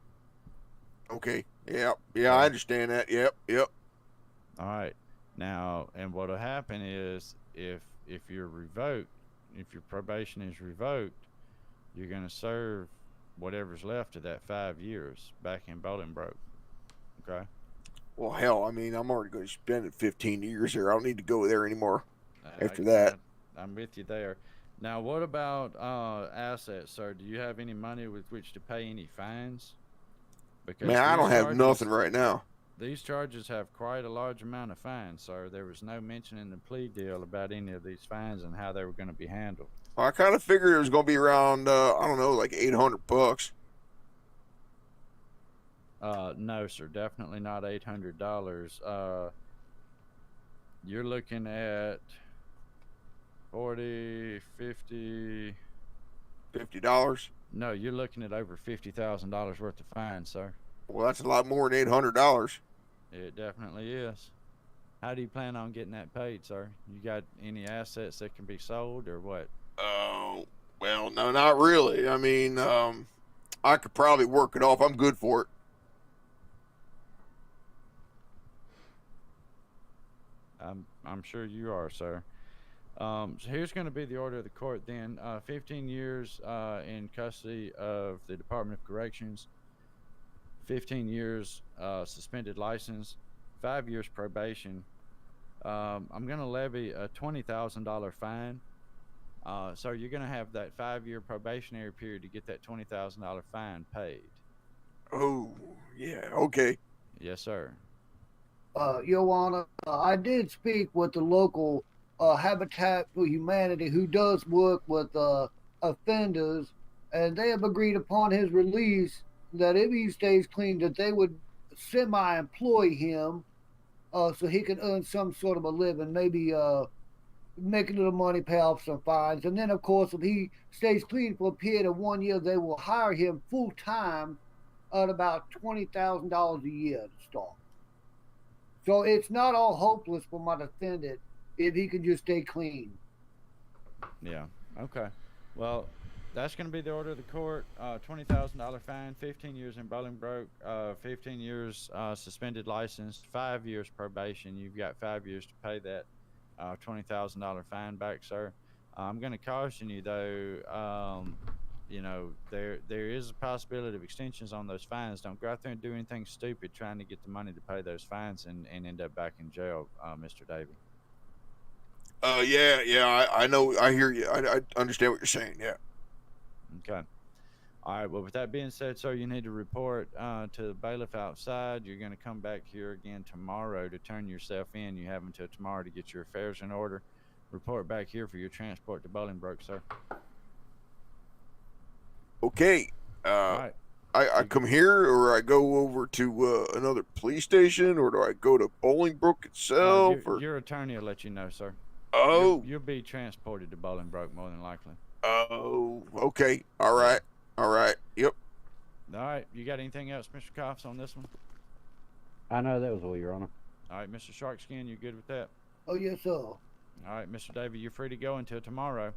Okay. Yeah, I understand that. Yep. All right. Now, and what'll happen is if you're revoked, if your probation is revoked, you're going to serve whatever's left of that 5 years back in Bolingbroke. Okay? Well, hell, I mean, I'm already going to spend 15 years here. I don't need to go there anymore after that. I'm with you there. Now, what about assets, sir? Do you have any money with which to pay any fines? Because man, I don't have nothing right now. These charges have quite a large amount of fines, sir. There was no mention in the plea deal about any of these fines and how they were going to be handled. Well, I kind of figured it was going to be around, I don't know, like $800. No, sir, definitely not $800. You're looking at $40, $50. $50? No, you're looking at over $50,000 worth of fines, sir. Well, that's a lot more than $800. It definitely is. How do you plan on getting that paid, sir? You got any assets that can be sold or what? Oh, well, no, not really. I mean, I could probably work it off. I'm good for it. I'm sure you are, sir. So here's going to be the order of the court then. 15 years in custody of the Department of Corrections. 15 years suspended license, 5 years probation. I'm going to levy a $20,000 fine. So you're going to have that 5-year probationary period to get that $20,000 fine paid. Oh, yeah, okay. Yes, sir. Your Honor, I did speak with the local Habitat for Humanity who does work with offenders, and they have agreed upon his release that if he stays clean, that they would semi-employ him so he can earn some sort of a living, maybe make a little money, pay off some fines. And then, of course, if he stays clean for a period of 1 year, they will hire him full-time at about $20,000 a year to start. So it's not all hopeless for my defendant if he can just stay clean. Yeah. Okay. Well, that's going to be the order of the court. $20,000 fine, 15 years in Bolingbroke, 15 years suspended license, 5 years probation. You've got 5 years to pay that $20,000 fine back, sir. I'm going to caution you, though. You know, there is a possibility of extensions on those fines. Don't go out there and do anything stupid trying to get the money to pay those fines and end up back in jail, Mr. Davey. Yeah, I know, I hear you. I understand what you're saying, yeah. Okay. All right, well, with that being said, sir, you need to report to the bailiff outside. You're going to come back here again tomorrow to turn yourself in. You have until tomorrow to get your affairs in order. Report back here for your transport to Bolingbroke, sir. Okay. Right. I come here, or I go over to another police station, or do I go to Bolingbroke itself? Your attorney will let you know, sir. Oh. You'll be transported to Bolingbroke more than likely. Oh, okay. All right. Yep. All right. You got anything else, Mr. Kuffs, on this one? I know that was all, Your Honor. All right, Mr. Sharkskin, you good with that? Oh, yes, sir. All right, Mr. Davey, you're free to go until tomorrow.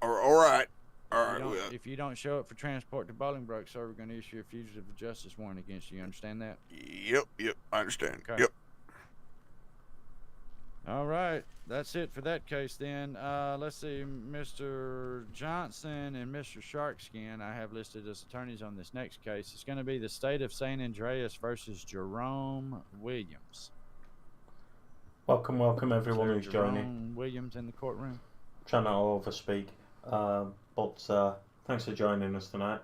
All right. All right. If you don't show up for transport to Bolingbroke, sir, we're going to issue a fugitive justice warrant against you. You understand that? Yep. I understand. Okay. Yep. All right. That's it for that case then. Let's see, Mr. Johnson and Mr. Sharkskin, I have listed as attorneys on this next case. It's going to be the State of San Andreas versus Jerome Williams. Welcome everyone who's Jerome joining. Williams in the courtroom. Try not to overspeak, but thanks for joining us tonight.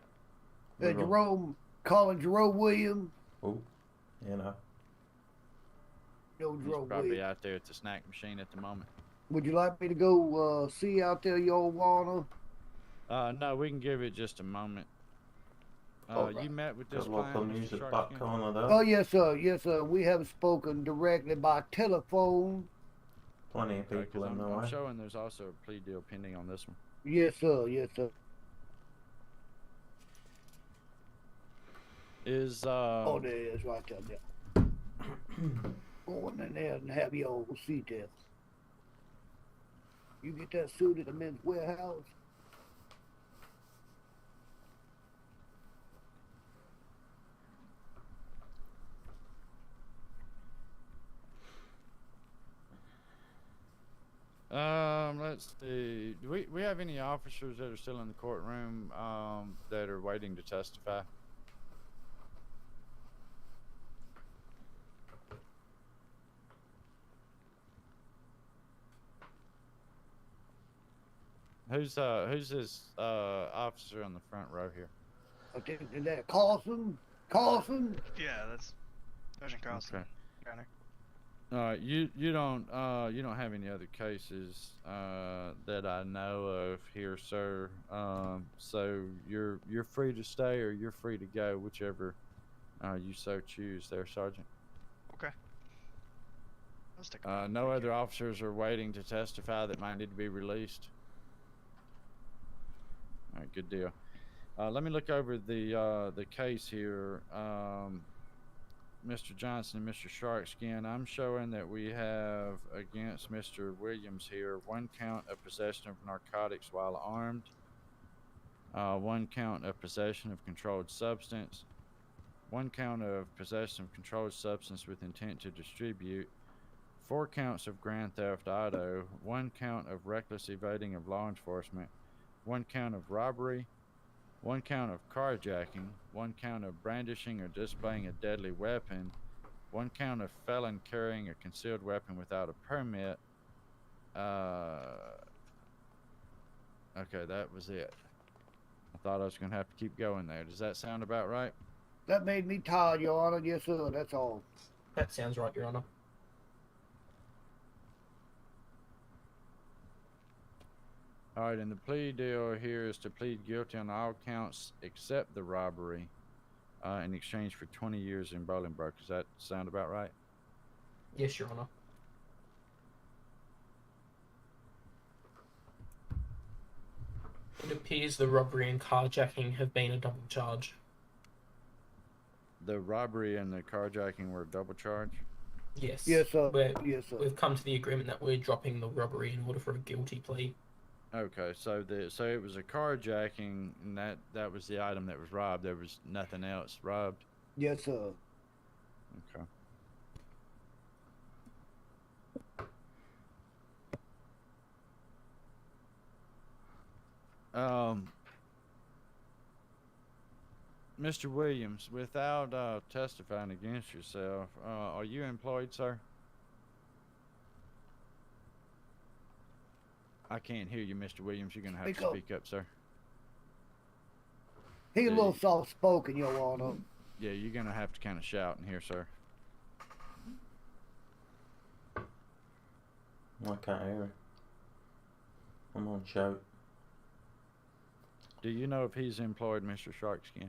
Jerome Williams. Oh, you know. No, He's Jerome probably Williams. out there at the snack machine at the moment. Would you like me to go see out there, Your Honor? No, we can give it just a moment. Right. You met with this Got local client, news Mr. at back Sharkskin? corner there. Oh, yes, sir. Yes, sir. We have spoken directly by telephone. Plenty of Okay, people 'cause in the I'm way. showing there's also a plea deal pending on this one. Yes, sir. Yes, sir. Is Oh, there it is, right there. Go in there and have your seat there. You get that suit at the men's warehouse? let's see. Do we have any officers that are still in the courtroom that are waiting to testify? Who's this officer on the front row here? I think is that Carlson? Carlson? Yeah, that's Sergeant Carlson. Okay. Your Honor. You don't have any other cases that I know of here, sir. So you're free to stay or you're free to go, whichever you so choose, there, Sergeant. Okay. I'll stick No other officers are waiting to testify that might need to be released. All right, good deal. Let me look over the case here. Mr. Johnson and Mr. Sharkskin, I'm showing that we have against Mr. Williams here 1 count of possession of narcotics while armed, 1 count of possession of controlled substance, 1 count of possession of controlled substance with intent to distribute, 4 counts of grand theft auto, 1 count of reckless evading of law enforcement, 1 count of robbery, 1 count of carjacking, 1 count of brandishing or displaying a deadly weapon, 1 count of felon carrying a concealed weapon without a permit. Okay, that was it. I thought I was going to have to keep going there. Does that sound about right? That made me tired, Your Honor. Yes, sir. That's all. That sounds right, Your Honor. All right, and the plea deal here is to plead guilty on all counts except the robbery in exchange for 20 years in Bolingbroke. Does that sound about right? Yes, Your Honor. It appears the robbery and carjacking have been a double charge. The robbery and the carjacking were a double charge? Yes. Yes, sir. Yes, sir. We've come to the agreement that we're dropping the robbery in order for a guilty plea. Okay, so it was a carjacking, and that was the item that was robbed. There was nothing else robbed. Yes, sir. Okay. Mr. Williams, without testifying against yourself, are you employed, sir? I can't hear you, Mr. Williams. You're going to have to speak up, sir. He's a little soft-spoken, Your Honor. Yeah, you're going to have to kind of shout in here, sir. I can't hear him. I'm on shout. Do you know if he's employed, Mr. Sharkskin?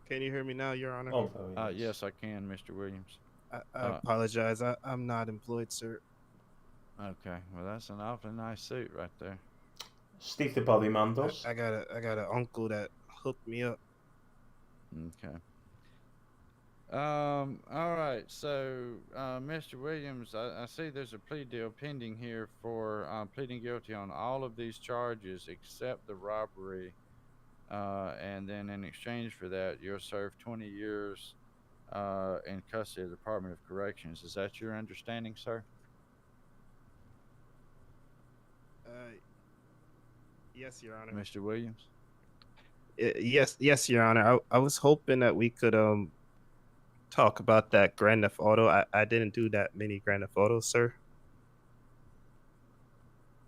Can you hear me now, Your Honor? Oh, yes, I can, Mr. Williams. I apologize. I'm not employed, sir. Okay, well, that's an awfully nice suit right there. Steve the Body Man does. I got an uncle that hooked me up. Okay. All right. So, Mr. Williams, I see there's a plea deal pending here for pleading guilty on all of these charges except the robbery. And then in exchange for that, you'll serve 20 years in custody of the Department of Corrections. Is that your understanding, sir? Yes, Your Honor. Mr. Williams? Yes, Your Honor. I was hoping that we could talk about that Grand Theft Auto. I didn't do that many Grand Theft Autos, sir.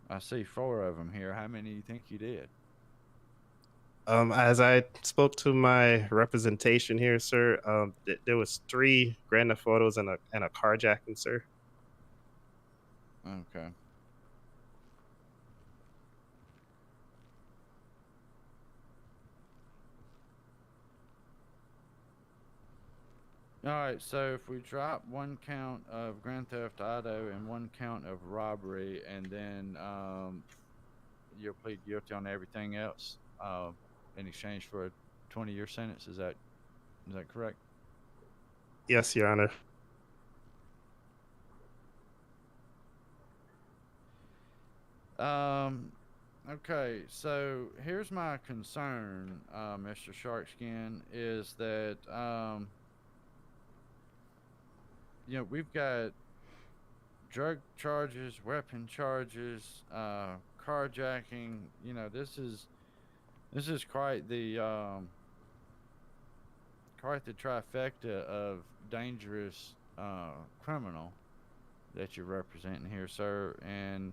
I see 4 of them here. How many do you think you did? As I spoke to my representation here, sir, there was 3 Grand Theft Autos and a carjacking, sir. Okay. All right, so if we drop 1 count of Grand Theft Auto and 1 count of robbery, and then you'll plead guilty on everything else in exchange for a 20-year sentence. Is that correct? Yes, Your Honor. Okay, so here's my concern, Mr. Sharkskin, is that we've got drug charges, weapon charges, carjacking. This is quite the trifecta of dangerous criminal that you're representing here, sir. And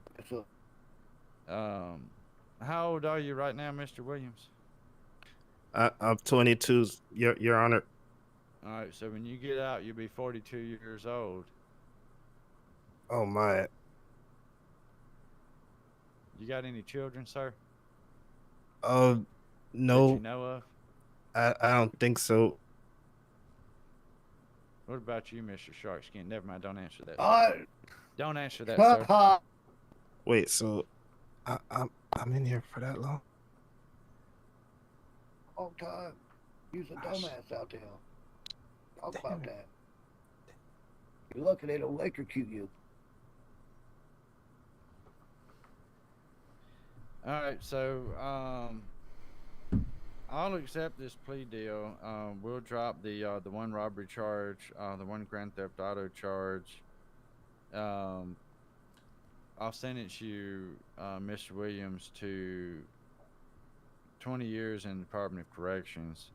how old are you right now, Mr. Williams? I'm 22, Your Honor. All right, so when you get out, you'll be 42 years old. Oh, my. You got any children, sir? No. That you know of? I don't think so. What about you, Mr. Sharkskin? Never mind, don't answer that. Don't answer that, sir. Wait, so I'm in here for that long? All time. You's a dumbass out there. Talk about that. You're lucky they don't electrocute you. All right, so I'll accept this plea deal. We'll drop the 1 robbery charge, the 1 Grand Theft Auto charge. I'll sentence you, Mr. Williams, to 20 years in the Department of Corrections.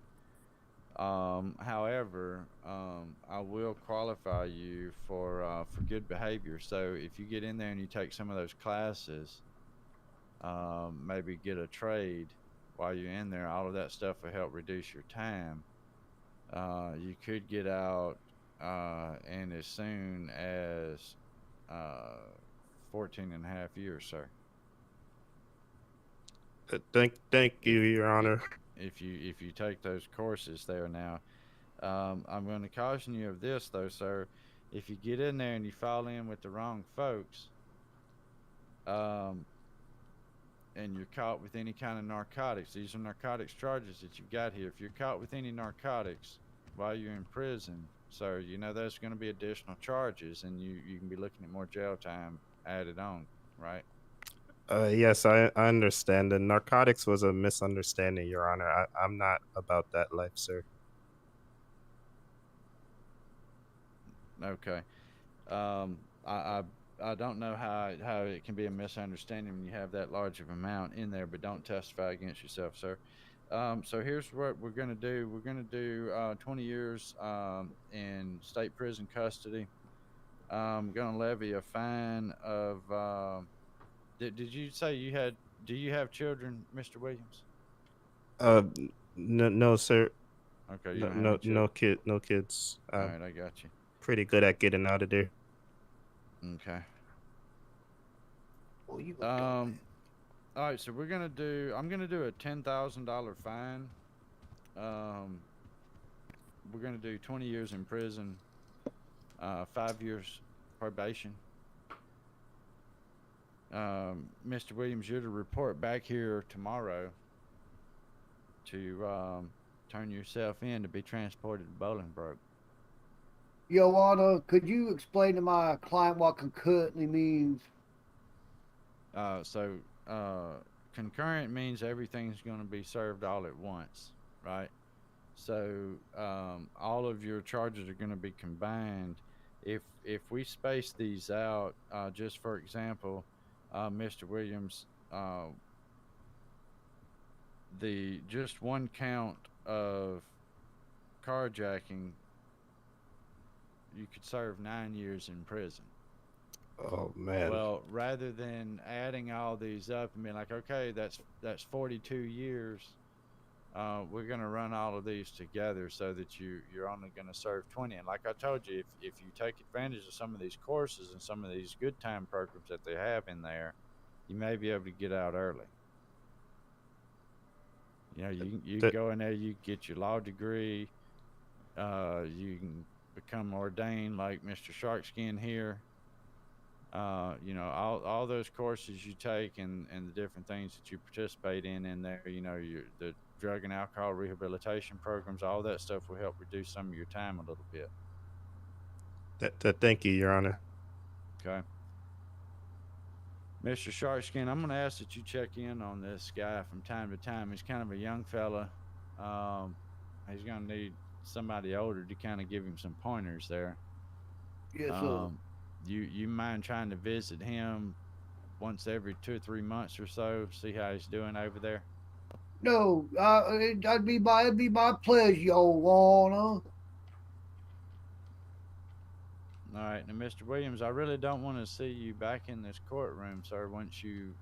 However, I will qualify you for good behavior. So if you get in there and you take some of those classes, maybe get a trade while you're in there, all of that stuff will help reduce your time. You could get out in as soon as 14 and a half years, sir. Thank you, Your Honor. If you take those courses there now, I'm going to caution you of this though, sir. If you get in there and you fall in with the wrong folks, and you're caught with any kind of narcotics, these are narcotics charges that you've got here. If you're caught with any narcotics while you're in prison, sir, you know there's going to be additional charges, and you can be looking at more jail time added on, right? Yes, I understand. The narcotics was a misunderstanding, Your Honor. I'm not about that life, sir. Okay. I don't know how it can be a misunderstanding when you have that large of amount in there, but don't testify against yourself, sir. So here's what we're going to do. We're going to do 20 years in state prison custody. I'm going to levy a fine of... Did you say do you have children, Mr. Williams? No, sir. Okay, you No, don't have no, any children. no kids. All right, I got you. Pretty good at getting out of there. Okay. Well, you all right, so I'm gonna do a $10,000 fine. We're gonna do 20 years in prison, 5 years probation. Mr. Williams, you're to report back here tomorrow to turn yourself in to be transported to Bolingbroke. Your Honor, could you explain to my client what concurrently means? So concurrent means everything's going to be served all at once, right? So all of your charges are going to be combined. If we space these out, just for example, Mr. Williams, the just one count of carjacking, you could serve 9 years in prison. Oh man. Well, rather than adding all these up and being like, okay, that's 42 years, we're going to run all of these together so that you're only going to serve 20. And like I told you, if you take advantage of some of these courses and some of these good time programs that they have in there, you may be able to get out early. You know, you can go in there, you get your law degree, you can become ordained like Mr. Sharkskin here. You know, all those courses you take and the different things that you participate in there, you know, the drug and alcohol rehabilitation programs, all that stuff will help reduce some of your time a little bit. Thank you, Your Honor. Okay. Mr. Sharkskin, I'm going to ask that you check in on this guy from time to time. He's kind of a young fella. He's going to need somebody older to kind of give him some pointers there. Yes, sir. You mind trying to visit him once every 2 or 3 months or so, see how he's doing over there? No, it'd be my pleasure, Your Honor. All right, now, Mr. Williams, I really don't want to see you back in this courtroom, sir. Once you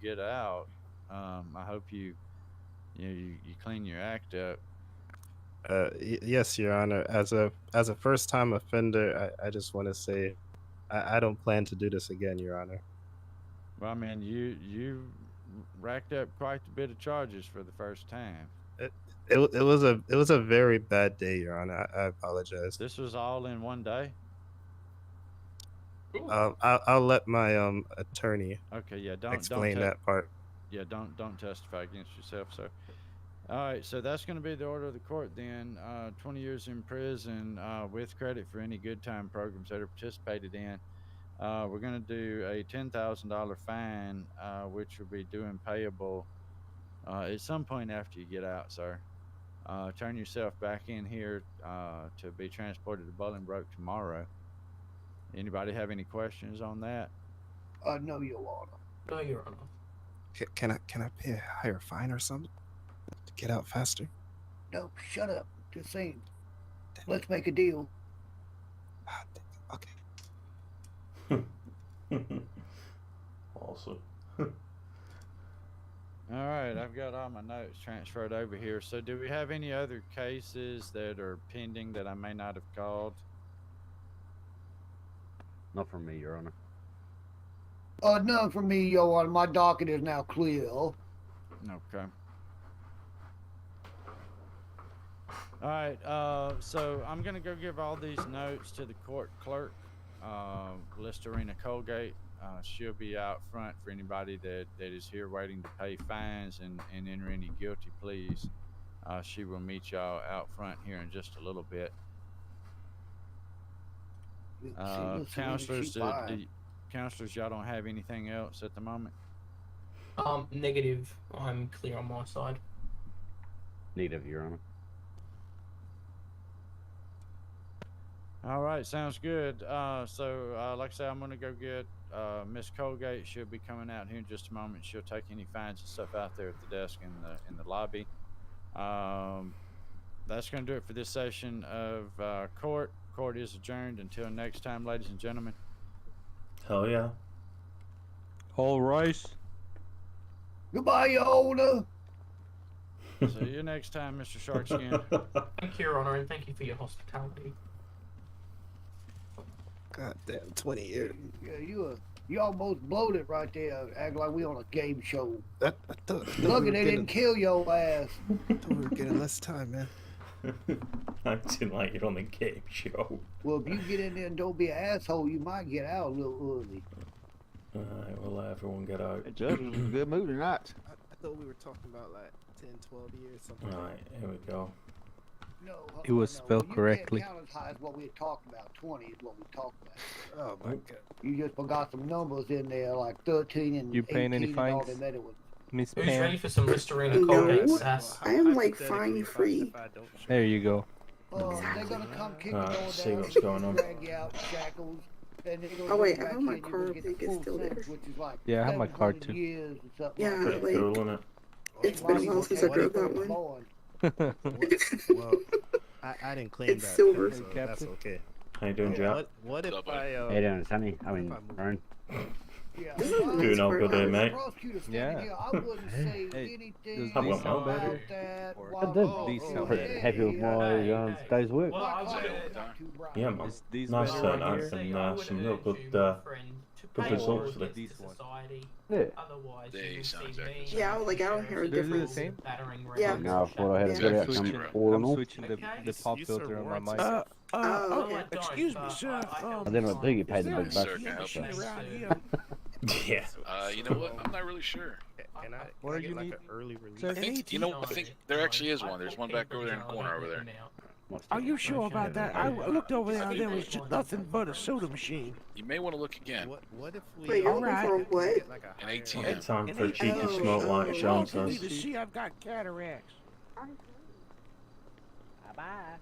get out, I hope you clean your act up. Yes, Your Honor. As a first-time offender, I just want to say, I don't plan to do this again, Your Honor. Well, I mean, you racked up quite a bit of charges for the first time. It was a very bad day, Your Honor. I apologize. This was all in one day? I'll let my attorney don't explain that part. Yeah, don't testify against yourself, sir. All right, so that's going to be the order of the court then. 20 years in prison with credit for any good time programs that are participated in. We're going to do a $10,000 fine, which will be due and payable at some point after you get out, sir. Turn yourself back in here to be transported to Bolingbroke tomorrow. Anybody have any questions on that? No, Your Honor. No, Your Honor. Can I pay a higher fine or something? get out faster. No, shut up. Just saying. Let's make a deal. Okay. Awesome. All right, I've got all my notes transferred over here. So, do we have any other cases that are pending that I may not have called? Not from me, Your Honor. None from me, Your Honor. My docket is now clear. Okay. All right, so I'm going to go give all these notes to the court clerk, Listerina Colgate. She'll be out front for anybody that is here waiting to pay fines and enter any guilty pleas. She will meet y'all out front here in just a little bit. Counselors, counselors, y'all don't have anything else at the moment? Negative. I'm clear on my side. Negative, Your Honor. All right, sounds good. So, like I said, I'm going to go get Miss Colgate. She'll be coming out here in just a moment. She'll take any fines and stuff out there at the desk in the lobby. That's going to do it for this session of court. Court is adjourned until next time, ladies and gentlemen. Hell yeah. All right. Goodbye, Your Honor. See you next time, Mr. Sharkskin. Thank you, Your Honor, and thank you for your hospitality. God damn, 20 years. Yeah, you almost blowed it right there. Act like we on a game show. I thought Look, we they didn't kill your ass. I thought we were getting less time, man. Acting like you're on a game show. Well, if you get in there and don't be an asshole, you might get out a little early. Alright, we'll let everyone get out. The judge was in a good mood tonight. I thought we were talking about like 10, 12 years, something. Alright, here we go. No, It was spelled correctly. You can't count as high as what we talked about. 20 is what we talked about. Oh my god. You just forgot some numbers in there, like 13 and You paying 18 any and all fines? that made it was. Miss Who's ready Pam? for some Listerina Colgate sass? I am like fine free. There you go. They're gonna come kick your door down, see what's going on. drag you out, shackles, and they're gonna Oh wait, go I back have my in, you're car. gonna I get think the it's full still there. sentence, which is like Yeah, I have my car 700 too. years or something Yeah, like that. Pretty like cool, isn't it? it's been a while since I drove that one. Well, I didn't claim It's that. silver. So that's okay. How you doing, Jack? What if I Hey, doing, Sonny? I mean, Aaron. Yeah, This is a nice Doing all good there, courthouse. mate. prosecutor standing Yeah. here, I wouldn't say Hey, anything does How these about sound mine? better? that. Or while I did. I'm These sound Pretty better. happy with my day's work. Well, I would, Yeah, man. Is these Nice better turn right out here? and some real good, good results for the These ones. Yeah. Otherwise, They you will sound see exactly me the same. Yeah, like I don't hear a They're the difference. same? battering Yeah. rams No, I thought I had a Yeah. good I'm outcome. switching, All in I'm all. switching the pop You filter serve on my warrants. mic. Okay. Excuse me, sir. I didn't think you paid the big Is bucks. there a Sir, can I help machine you? around here? Yeah. You know what? I'm not really sure. Can I, What can I are get you like need? an early release? Sir, I think, you know, I think there actually is one. There's one back over there in the corner over there. Are you sure about that? I looked over there and there was just nothing but a soda machine. You may want to look again. What if we Wait, you're looking for a what? get like a An higher- ATM. It's time for a cheeky Oh, smoke like oh, Sean Don't need says. to see I've got cataracts. Bye.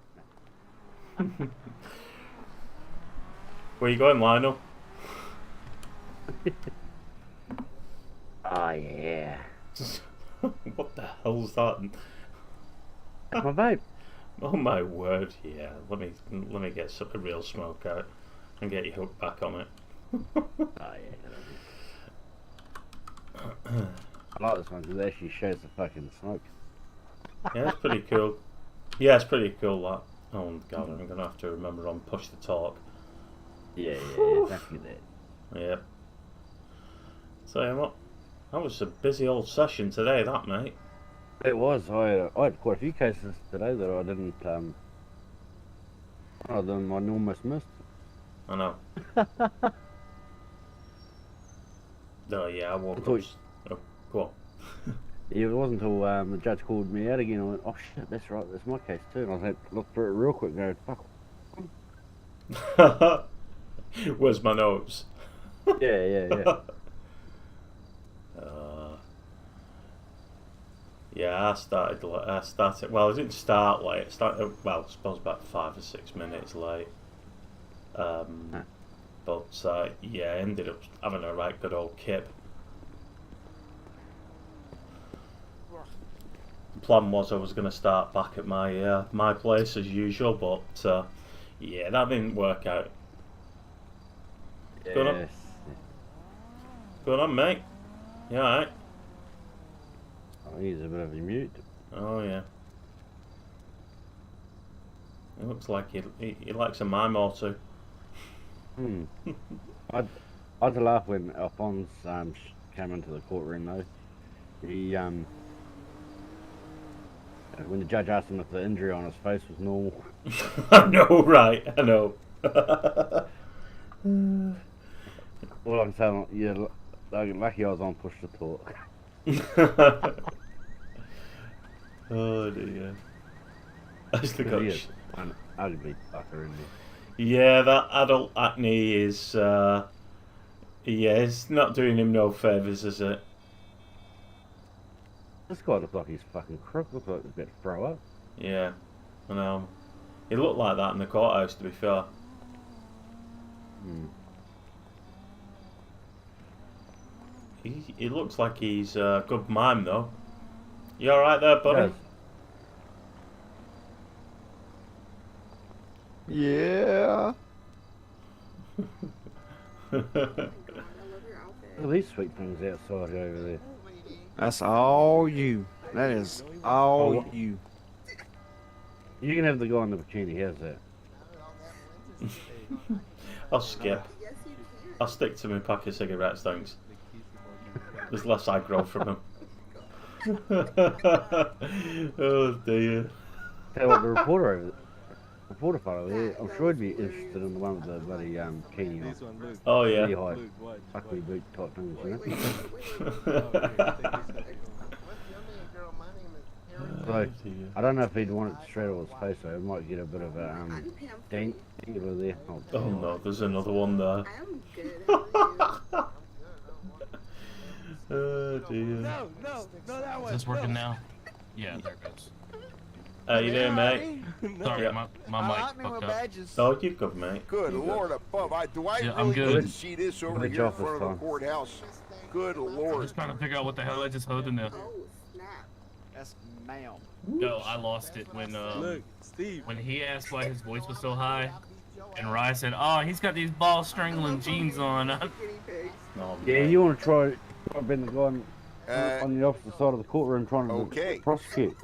Where you going, Lionel? Oh, yeah. What the hell's that? That's my vape. Oh my word! Yeah, let me get a real smoke out and get you hooked back on it. Oh, yeah. I like this one because it actually shows the fucking smoke. Yeah, it's pretty cool. Yeah, it's pretty cool. That. Oh god, I'm gonna have to remember on push the talk. Yeah, don't forget that. Yep. So yeah, what? That was a busy old session today, that mate. It was. I had quite a few cases today that I didn't. I almost missed. I know. Oh yeah, I woke up. Oh, go on. It wasn't until the judge called me out again. I went, oh shit, that's right, that's my case too. And I had to look through it real quick and go, fuck. Where's my notes? Yeah. Yeah, I started. Well, I didn't start late. I started. Well, I suppose about 5 or 6 minutes late. But yeah, I ended up having a right good old kip. plan was I was going to start back at my my place as usual, but yeah, that didn't work out. Going on, going on, mate. You alright? Oh, he's a bit of a mute. Oh yeah. It looks like he likes a mime or two. I had to laugh when Alphonse came into the courtroom though. He when the judge asked him if the injury on his face was normal. I know, right? I know. All I'm saying, yeah, lucky I was on push to talk. Oh dear. That's the He coach. is an ugly fucker, isn't Yeah, that adult acne is, yeah, it's not doing him no favours, is it? This guy looks like he's fucking crook. Looks like he's about to throw up. Yeah, I know. He looked like that in the courthouse, to be fair. He looks like he's a good mime, though. You alright there, buddy? Yeah. Look at these sweet things outside over there. That's all you. That is all you. You can have the guy in the bikini. How's that? I'll skip. I'll stick to my pack of cigarettes, thanks. There's less I grow from them. Oh dear. Tell you what, the reporter fellow there, I'm sure he'd be interested in the one with the bloody bikini on. Oh yeah. Knee-high, buckley boot type things, you know? So, I don't know if he'd want it straight on his face, so it might get a bit of a dent over there. Oh no, there's another one there. Oh dear. No, that Is this working now? Yeah, there it goes. How you doing, mate? Sorry, Yeah. my mic fucked up. Oh, you're good, mate. Good Lord above. Do I Yeah, I'm really good. get to see this over Good here in job front of this the time. courthouse? Good I'm Lord. just trying to figure out what the hell I just heard in there. That's ma'am. Yo, I lost it when when he asked why his voice was so high, and Rye said, "Oh, he's got these ball strangling jeans on." Oh, Yeah, you want to try being the guy on the opposite side of the courtroom trying to prosecute.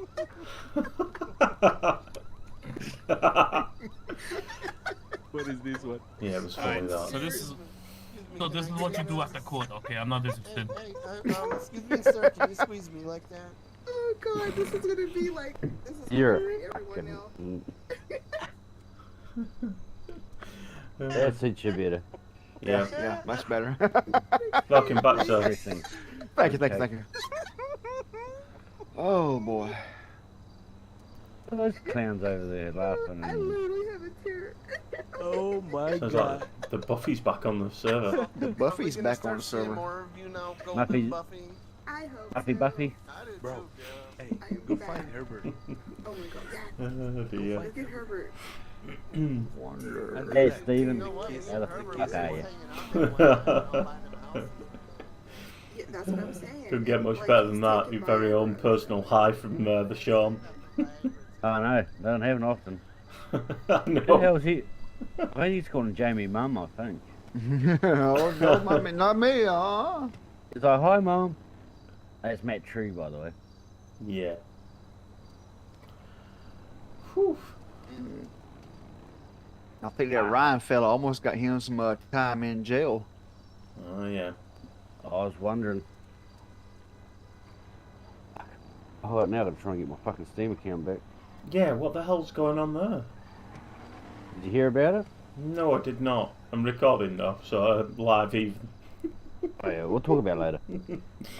What is this one? Yeah, it was funny that. So this is what you do after court, okay? I'm not interested. Excuse me, sir. Can you squeeze me like that? Oh god, this is gonna be like this is You're everyone else. That suits you better. Yeah. Yeah, much better. Welcome back, sir. Thank you. Oh boy. Look at those clowns over there laughing. I literally have a tear. Oh my Sounds god. like the Buffy's back on the server. The Buffy's back on the server. More of you now go Buffy. with Buffy. I hope. Buffy. Bro, hey, go find Herbert. Oh my god. Oh dear. Look at Herbert. Wonder. Hey, Steven. You know what? How the fuck are you? Yeah, that's what I'm saying. Couldn't get much Like, better he's than that. taken Your by very own Herbert. personal high from the Sean. I know, they don't have it often. I Who the know. hell is he? I think he's calling Jamie Mum, I think. Oh no, not me, He's like, hi Mum. That's Matt Tree, by the way. Yeah. Whew. I think that Ryan fella almost got him some time in jail. Oh yeah. I was wondering. Oh, now I'm trying to get my fucking Steam account back. Yeah, what the hell's going on there? Did you hear about it? No, I did not. I'm recording though, so live even. Oh yeah, we'll talk about it later.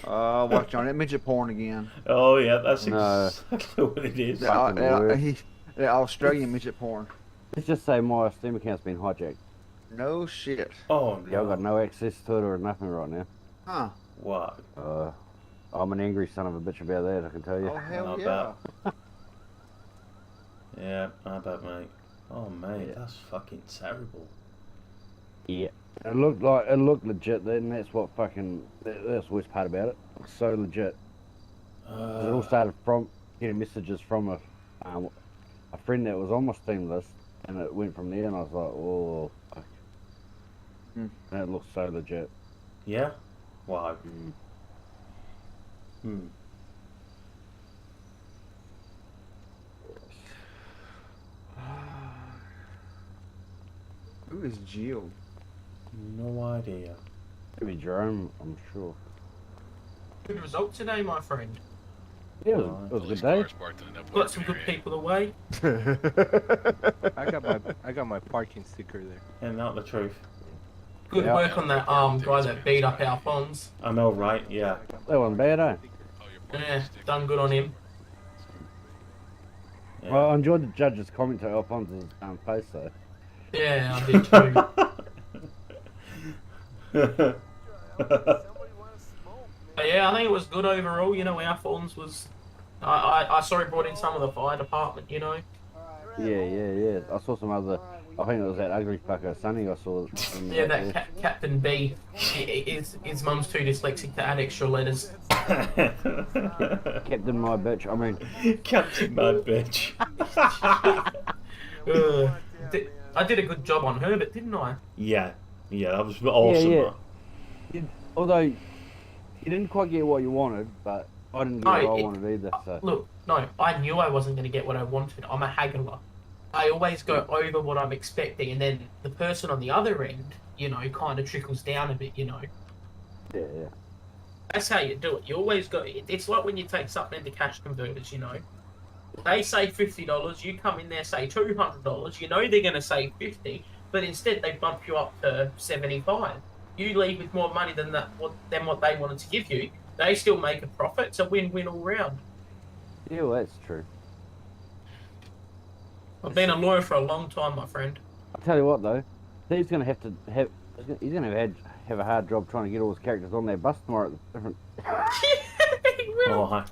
Watch on that midget porn again. Oh yeah, that's No. exactly what it is. The Australian midget porn. Let's just say my Steam account's been hijacked. No shit. Oh Yeah, I've no. got no access to it or nothing right now. Huh. What? I'm an angry son of a bitch about that, I can tell you. Oh hell I yeah. bet. Yeah, I bet, mate. Oh mate, that's fucking terrible. Yeah. It looked legit, and that's what fucking, that's the worst part about it. It's so legit. It all started getting messages from a friend that was on my Steam list, and it went from there, and I was like, oh, fuck. And it looks so legit. Yeah? Wow. Who is Gio? No idea. Could be Jerome, I'm sure. Good result today, my friend. Yeah, it was a good day. Got some good people away. I got my parking sticker there. Isn't that the truth? Good work on that guy that beat up Alphonse. I know, right? Yeah. That wasn't bad, eh? Yeah, done good on him. Yeah. Well, I enjoyed the judge's comment to Alphonse's face, though. Yeah, I did too. But yeah, I think it was good overall. You know, Alphonse was. I saw he brought in some of the fire department. You know. Yeah. I saw some other. I think it was that ugly fucker Sonny I saw. Yeah, that Captain B. His mum's too dyslexic to add extra letters. Captain my bitch. I mean. Captain Mad Bitch. I did a good job on Herbert, didn't I? Yeah, that was awesome. Yeah. Although you didn't quite get what you wanted, but I didn't get what I wanted either. So. Look, no, I knew I wasn't going to get what I wanted. I'm a haggler. I always go over what I'm expecting, and then the person on the other end, you know, kind of trickles down a bit, you know. Yeah. That's how you do it. You always go. It's like when you take something into cash converters, you know. They say $50, you come in there, say $200, you know they're going to say $50, but instead they bump you up to $75. You leave with more money than what they wanted to give you. They still make a profit. It's a win-win all round. Yeah, well, that's true. I've been a lawyer for a long time, my friend. I'll tell you what, though. Steve's going to he's going to have a hard job trying to get all his characters on their bus tomorrow at the different... Oh, hi.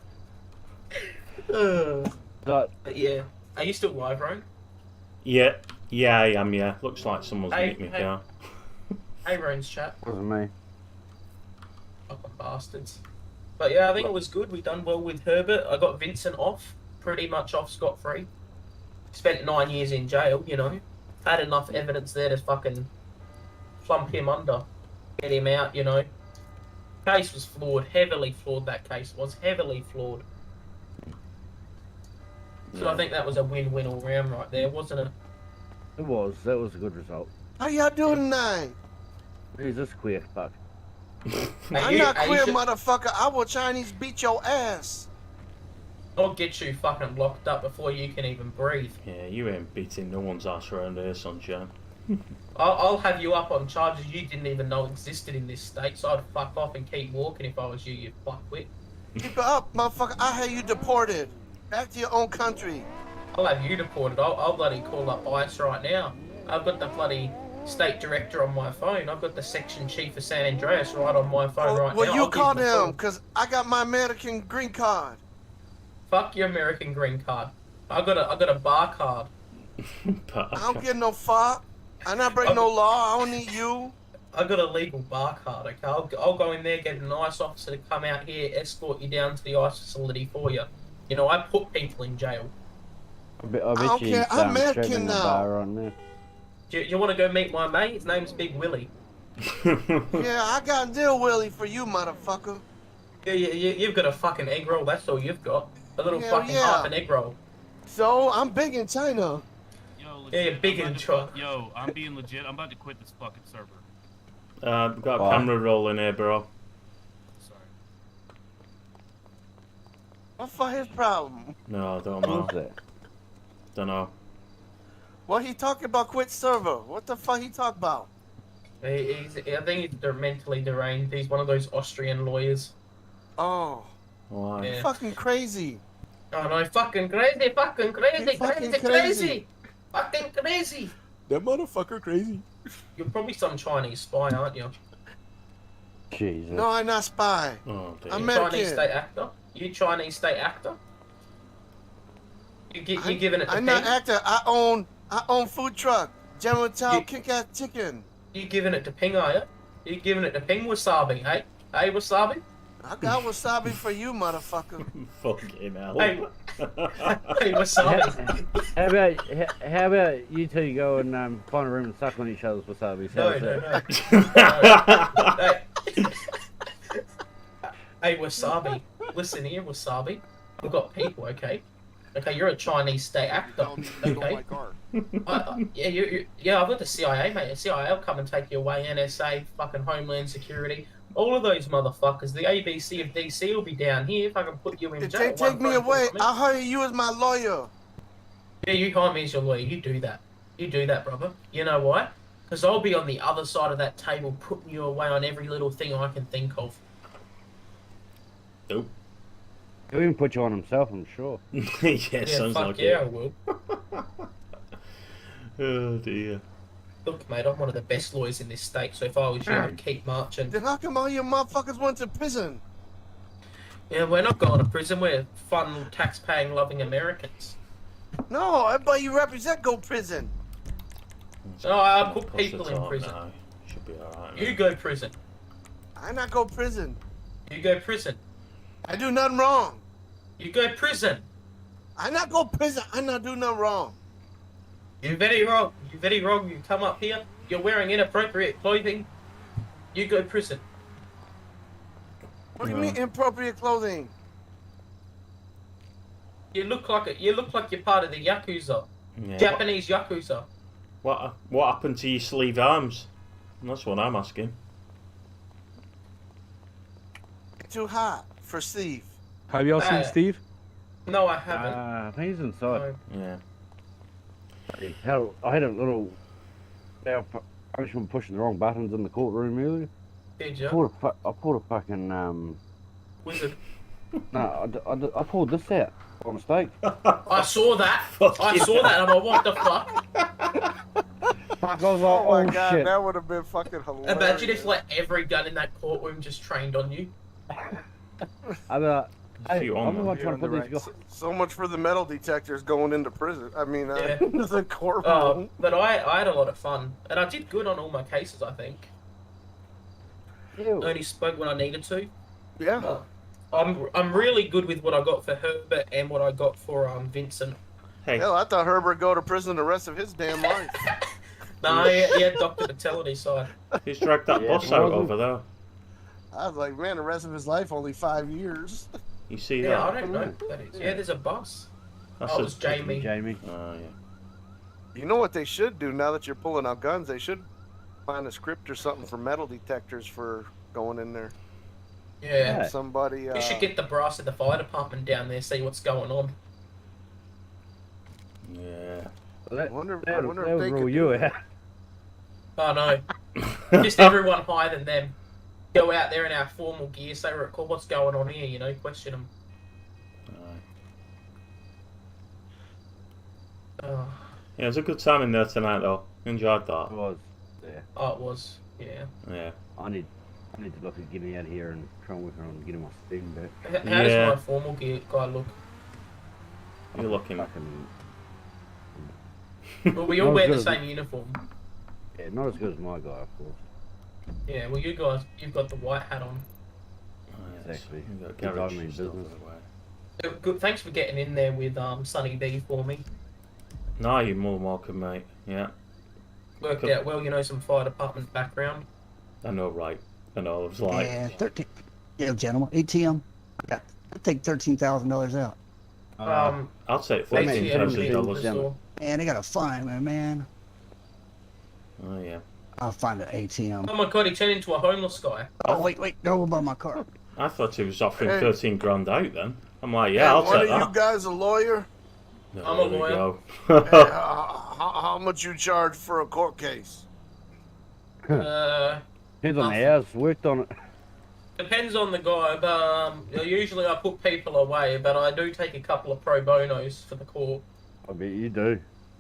But yeah. Are you still live, Ryan? Yeah, I am, yeah. Looks like someone's nicked me down. Hey, Roan's chat. Wasn't me. Fucking bastards. But yeah, I think it was good. We done well with Herbert. I got Vincent off. Pretty much off scot-free. Spent 9 years in jail, you know. Had enough evidence there to fucking plump him under. Get him out, you know. Case was flawed. Heavily flawed, that case was. Heavily flawed. So I think that was a win-win all round right there, wasn't it? It was. That was a good result. How y'all doing tonight? Who's this queer fuck? I'm not queer, motherfucker. I will Chinese beat your ass. I'll get you fucking locked up before you can even breathe. Yeah, you ain't beating no one's ass around here, sunshine. I'll have you up on charges you didn't even know existed in this state, so I'd fuck off and keep walking if I was you fuckwit. Keep it up, motherfucker. I have you deported. Back to your own country. I'll have you deported. I'll bloody call up ICE right now. I've got the bloody state director on my phone. I've got the section chief of San Andreas right on my phone right now. Well, you I'll call give him a call. them, because I got my American green card. Fuck your American green card. I got a bar card. I don't get no fuck. I not break no law. I don't need you. I got a legal bar card, okay? I'll go in there, get an ICE officer to come out here, escort you down to the ICE facility for you. You know, I put people in jail. I bet don't you care. I'm American now. Bar on there. Do you want to go meet my mate? His name's Big Willie. Yeah, I got a deal, Willie, for you, motherfucker. Yeah, you've got a fucking egg roll. That's all you've got. A little Hell fucking yeah. half an egg roll. So, I'm big in China. Yeah, you're big in China. Yo, I'm being legit. I'm about to quit this fucking server. We've got a camera rolling here, bro. Sorry. What for his problem? No, I don't know. Who's that? Don't know. What he talking about quit server? What the fuck he talk about? I think they're mentally deranged. He's one of those Austrian lawyers. Oh. Why? Yeah. Fucking crazy. Oh no, fucking crazy, fucking crazy, You're fucking crazy, crazy. fucking crazy. That motherfucker crazy. You're probably some Chinese spy, aren't you? Jesus. No, I'm not spy. Oh, dear. American. Chinese state actor? You Chinese state actor? You giving it to I'm Ping? not actor. I own food truck. General Tao kick-ass chicken. You giving it to Ping, are you? You giving it to Ping wasabi, hey? Hey, wasabi? I got wasabi for you, motherfucker. Fucking hell. Hey, Hey, wasabi. How about you two go and find a room and suck on each other's wasabi? No. Hey, wasabi. Listen here, wasabi. I've got people, okay? Okay, you're a Chinese state actor, okay? Yeah, I've got the CIA, mate. The CIA will come and take you away. NSA, fucking Homeland Security. All of those motherfuckers. The ABC of DC will be down here if I can put you in If jail. they take me away, I'll hire you as my lawyer. Yeah, you hire me as your lawyer. You do that. You do that, brother. You know why? Because I'll be on the other side of that table putting you away on every little thing I can think of. Nope. He'll even put you on himself, I'm sure. Yeah, sounds fuck like yeah, it. I will. Oh dear. Look, mate, I'm one of the best lawyers in this state, so if I was you, I'd keep marching. Then how come all you motherfuckers went to prison? Yeah, we're not going to prison. We're fun, tax-paying, loving Americans. No, everybody you represent go prison. No, I put Plus people it's in on prison. now. Should be alright. You go prison. I not go prison. You go prison. I do nothing wrong. You go prison. I not go prison. I not do nothing wrong. You're very wrong. You're very wrong. You come up here. You're wearing inappropriate clothing. You go prison. What do you mean inappropriate clothing? You look like you're part of the Yakuza. Yeah. Japanese Yakuza. What happened to your sleeve arms? That's what I'm asking. Too hot for Steve. Have y'all seen Steve? No, I haven't. I think he's inside. Yeah. I had a little malfunction pushing the wrong buttons in the courtroom earlier. Did you? I pulled a fucking Wizard. No, I pulled this out by mistake. I saw that. I saw that. And I'm like, what the fuck? I was like, Oh my oh god, shit. that would have been fucking hilarious. Imagine if like every gun in that courtroom just trained on you. I'm If you want the one them. trying to put these guys. So much for the metal detectors going into prison. I mean, Yeah. the courtroom. But I had a lot of fun, and I did good on all my cases. I think. Ew. I only spoke when I needed to. Yeah. I'm really good with what I got for Herbert and what I got for Vincent. Hey. Hell, I thought Herbert would go to prison the rest of his damn life. No, he had Dr. Vitality side. He's dragged that bus out over there. I was like, man, the rest of his life only 5 years. You see Yeah, that? I don't know who that is. Yeah, there's a bus. That's Oh, a- it was Jamie. Jamie. Oh yeah. You know what they should do now that you're pulling out guns? They should find a script or something for metal detectors for going in there. Yeah. Somebody. We should get the brass of the fire department down there, see what's going on. Yeah. I wonder if That they would could rule do you that. Oh no. Just everyone higher than them. Go out there in our formal gear, say we're at call, what's going on here, you know, question them. Oh. Yeah, it was a good time in there tonight though. Enjoyed that. It was. Yeah. Oh, it was. Yeah. Yeah. I need to look at getting out of here and try and work on getting my steam back. How does my formal gear guy look? You're looking. Well, we all wear the same uniform. Yeah, not as good as my guy, of course. Yeah, well, you guys, you've got the white hat on. Exactly. You've got Because garage I'm in stuff business. otherwise. Good. Thanks for getting in there with Sunny D for me. No, you're more than welcome, mate. Yeah. Worked Cool. out well, you know, some fire department background. I know, right? I know. I was like, Yeah, 13. Yeah, gentlemen, ATM. I take $13,000 out. I'll take ATM $13,000. Man, they got to find me, man. Oh yeah. I'll find an ATM. Oh my god, he turned into a homeless guy. Oh, wait, go above my car. I thought he was offering Hey. 13 grand out then. I'm like, yeah, Hey, I'll one take of that. you guys a lawyer? No, I'm a there we lawyer. go. Hey, how much you charge for a court case? Depends on the hours worked on it. Depends on the guy, but usually I put people away, but I do take a couple of pro bonos for the court. I bet you do.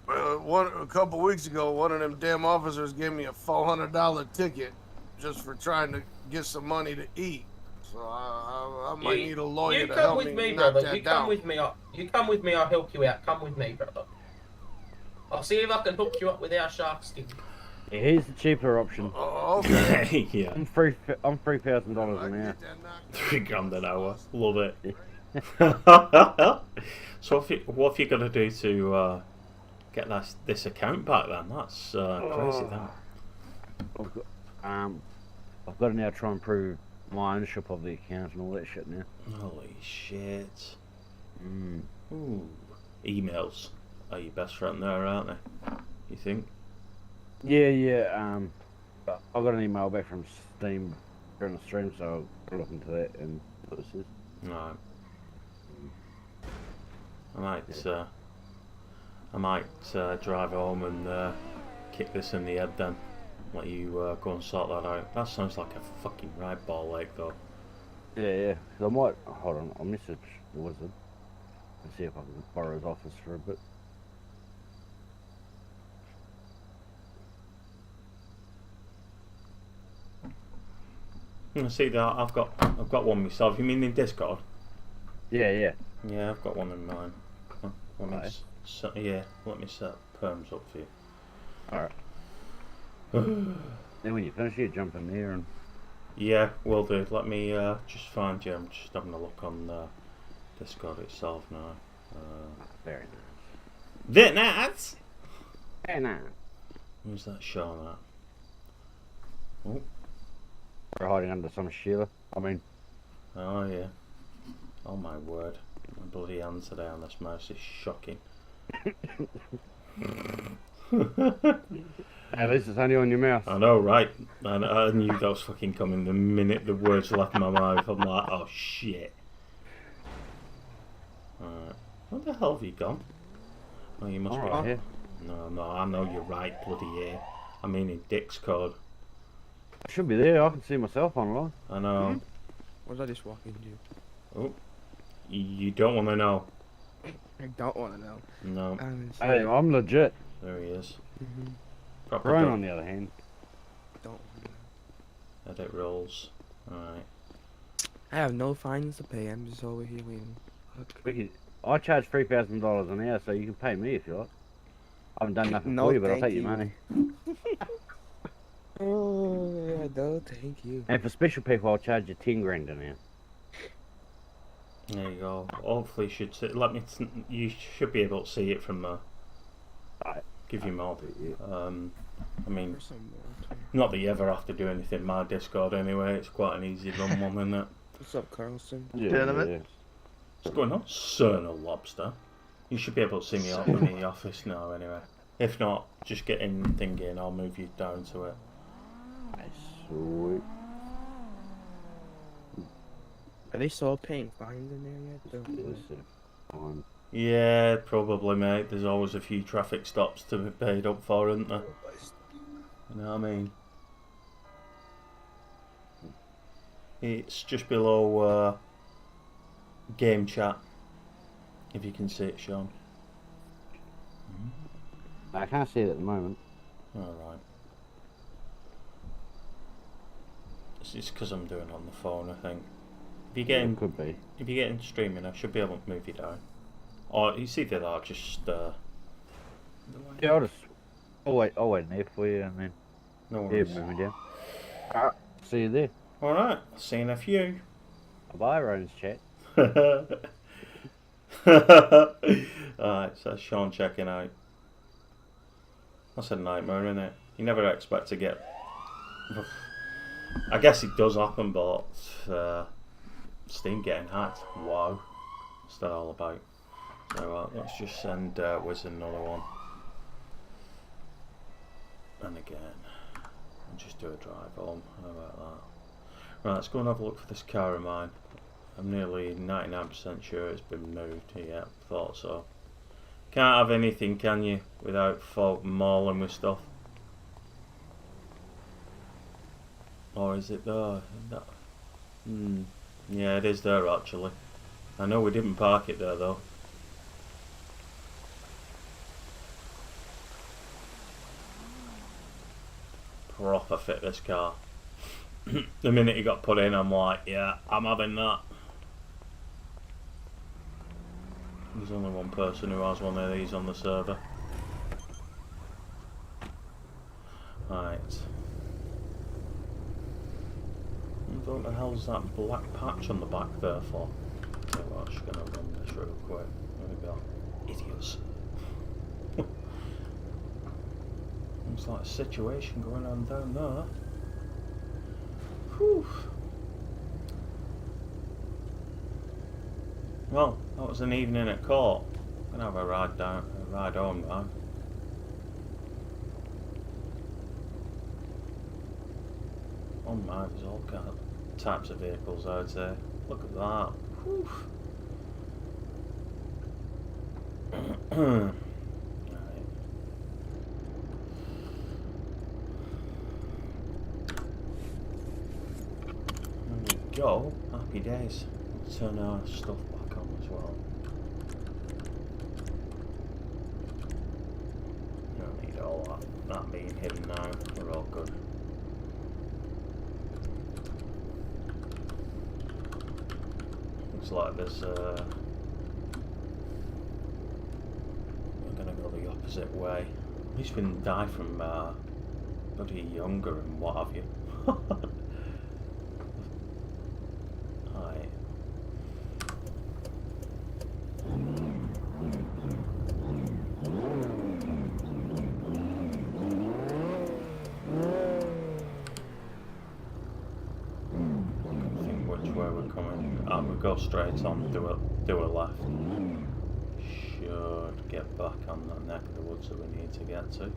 A couple weeks ago, one of them damn officers gave me a $400 ticket just for trying to get some money to eat. So I might need a lawyer You to come help with me me, knock brother. that You down. come with me. You come with me. I'll help you out. Come with me, brother. I'll see if I can hook you up with our shark skin. Yeah, here's the cheaper option. Oh, okay. Yeah. I'm $3,000 an hour. 3 grand an hour. Love it. So what have you got to do to get this account back then? That's crazy, that. I've got to now try and prove my ownership of the account and all that shit now. Holy shit. Ooh. Emails are your best friend there, aren't they? You think? Yeah. I got an email back from Steam during the stream, so I'll look into that and what this is. Right. I might drive home and kick this in the head then. Let you go and sort that out. That sounds like a fucking right ball ache though. Yeah. I might hold on. I'll message the wizard and see if I can borrow his office for a bit. See that I've got one myself. You mean in Discord? Yeah. Yeah, I've got one in mine. Let me set perms up for you. Alright. Then when you finish, you jump in there and. Yeah, will do. Let me just find you. I'm just having a look on Discord itself now. Very nice. Very nice. Very nice. Who's that Sean at? Oh. We're hiding under some Sheila. Oh yeah. Oh my word. My bloody hands today on this mouse is shocking. At least it's only on your mouth. I know, right? I knew that was fucking coming the minute the words left my mouth. I'm like, oh shit. Alright. Where the hell have you gone? Oh, you must be right here. No, I know you're right, bloody yeah. I mean in Dick's code. I should be there. I can see myself online. I know. What was I just walking into? Oh. You don't want to know. I don't want to know. No. Hey, I'm legit. There he is. Brian, on the other hand. Don't. Edit rolls. Alright. I have no fines to pay. I'm just over here waiting. I charge $3,000 an hour, so you can pay me if you like. I haven't done nothing No, for you, but I'll thank take your money. Oh, yeah, no, thank you. And for special people, I'll charge you 10 grand an hour. There you go. Hopefully, you should be able to see it from there. Give you more. I mean, not that you ever have to do anything in my Discord anyway. It's quite an easy run one, isn't it? What's up, Carlson? Yeah. What's going on, Cernal Lobster? You should be able to see me up in the office now, anyway. If not, just get in thingy and I'll move you down to it. Sweet. Are they still paying fines in there yet? Yeah, probably, mate. There's always a few traffic stops to be paid up for, isn't there? You know what I mean? It's just below game chat, if you can see it, Sean. I can't see it at the moment. Alright. It's because I'm doing it on the phone, I think. If you get in, could be. If you get in streaming, I should be able to move you down. Or you see that I'll just yeah, I'll wait there for you and then no worries. Yeah, move me down. Alright, see you there. Alright, see you in a few. Bye, Rowan's chat. Alright, so Sean checking out. That's a nightmare, isn't it? You never expect to get... I guess it does happen, but Steam getting hacked. Wow. What's that all about? So let's just send Wiz another one. And again. And just do a drive home. How about that? Right, let's go and have a look for this car of mine. I'm nearly 99% sure it's been moved. Yeah, thought so. Can't have anything, can you, without folk mauling with stuff? Or is it there? Yeah, it is there actually. I know we didn't park it there though. Proper fit this car. The minute it got put in, I'm like, yeah, I'm having that. There's only one person who has one of these on the server. Right. What the hell's that black patch on the back there for? I'm just gonna run this real quick. There we go. Idiots. Looks like a situation going on down there. Whew. Well, that was an evening at court. I'm gonna have a ride home now. Oh my, there's all kind of types of vehicles out there. Look at that. Whew. Right. There we go. Happy days. Let's turn our stuff back on as well. Don't need all that being hidden now. We're all good. Looks like there's we're gonna go the opposite way. At least we didn't die from bloody younger and what have you. Right. Where we're coming. We'll go straight on, do a left. Should get back on that neck of the woods that we need to get to.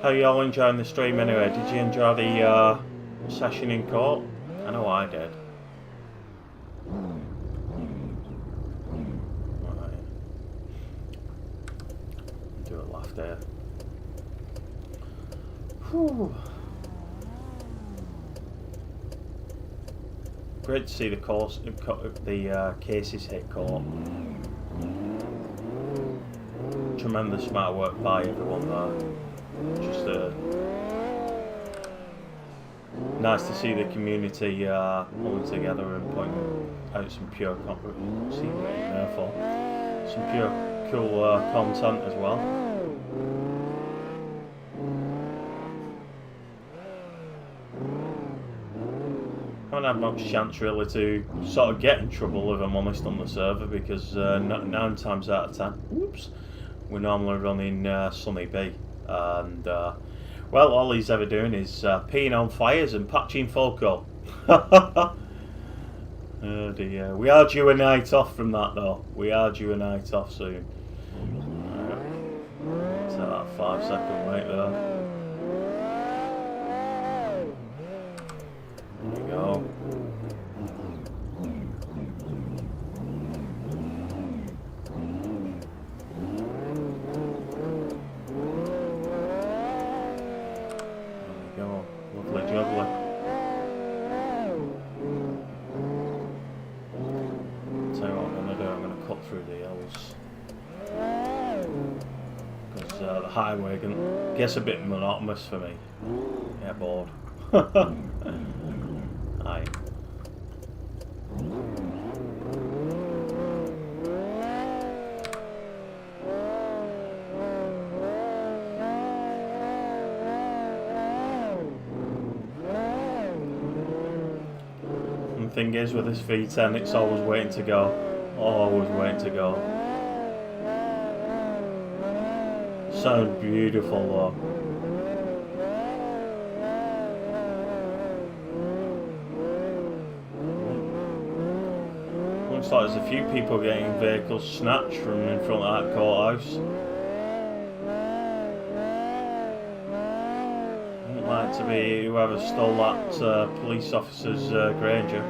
How y'all enjoying the stream anyway? Did you enjoy the session in court? I know I did. Right. Do a left there. Whew. Great to see the cases hit court. Tremendous amount of work by everyone there. Just nice to see the community pulling together and putting out some pure cool content as well. I haven't had much chance really to sort of get in trouble, if I'm honest, on the server, because 9 times out of 10, whoops, we're normally running Sunny B, and well, all he's ever doing is peeing on fires and patching Foco. Oh dear, we are due a night off from that though. We are due a night off soon. Take that 5-second wait there. There we go. Lovely jubbly. Tell you what I'm going to do, I'm going to cut through the hills. Because the highway gets a bit monotonous for me. Get bored. Aye. And the thing is with this V10, it's always waiting to go. Always waiting to go. Sounds beautiful though. Looks like there's a few people getting vehicles snatched from in front of that courthouse. Wouldn't like to be whoever stole that police officer's Granger.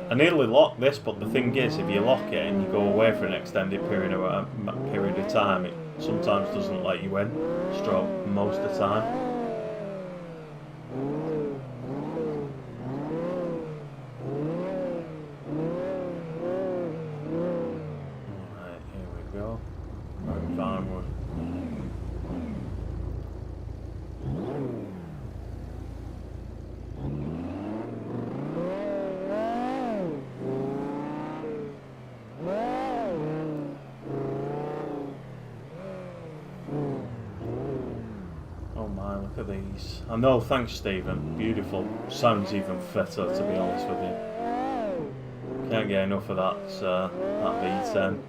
I nearly locked this, but the thing is, if you lock it and you go away for an extended period of time, it sometimes doesn't let you in, stroke most of the time. Nice. I know, thanks Stephen. Beautiful. Sounds even fitter, to be honest with you. Can't get enough of that V10.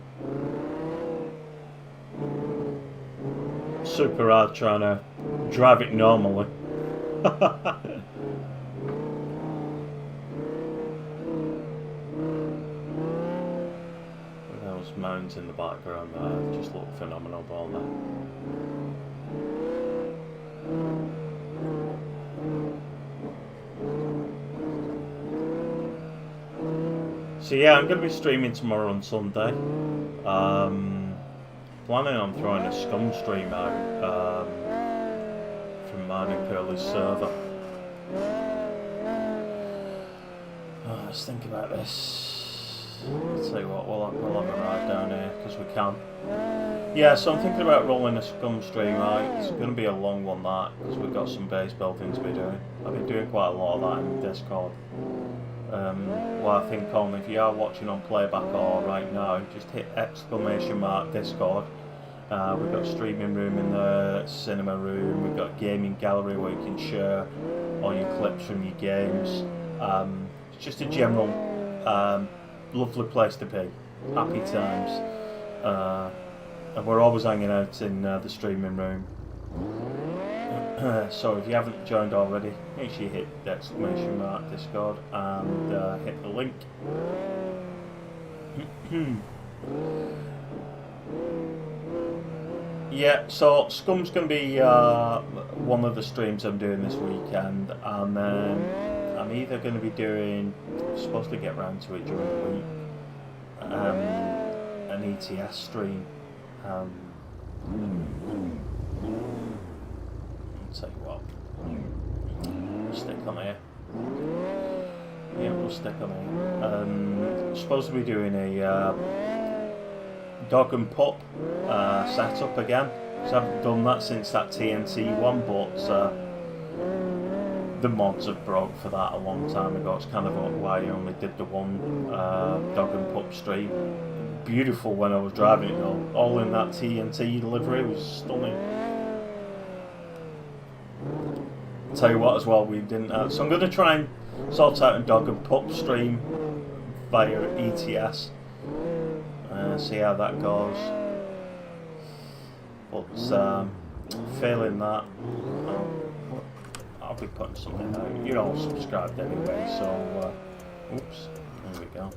Super hard trying to drive it normally. Those mounds in the background there just look phenomenal, don't they? So yeah, I'm going to be streaming tomorrow on Sunday. Planning on throwing a scum stream out from mine and Curly's server. Let's think about this. I'll tell you what, we'll have a ride down here because we can. Yeah, so I'm thinking about rolling a scum stream out. It's going to be a long one, that, because we've got some base building to be doing. I've been doing quite a lot of that in Discord. Well, I think, Colin, if you are watching on playback or right now, just hit !Discord. We've got a streaming room in the cinema room. We've got a gaming gallery where you can share all your clips from your games. It's just a general lovely place to be. Happy times. And we're always hanging out in the streaming room. So if you haven't joined already, make sure you hit !Discord and hit the link. Yeah, so Scum's going to be one of the streams I'm doing this weekend, and then I'm either going to be doing, I'm supposed to get round to it during the week, an ETS stream. I'll tell you what, we'll stick on here. Yeah, we'll stick on here. I'm supposed to be doing a dog and pup setup again, because I haven't done that since that TNT one, but the mods have broke for that a long time ago. It's kind of why I only did the one dog and pup stream. Beautiful when I was driving it though, all in that TNT delivery, was stunning. I'll tell you what as well, we didn't so I'm going to try and sort out a dog and pup stream via ETS. See how that goes. But failing that, I'll be putting something out. You're all subscribed anyway, so oops, there we go.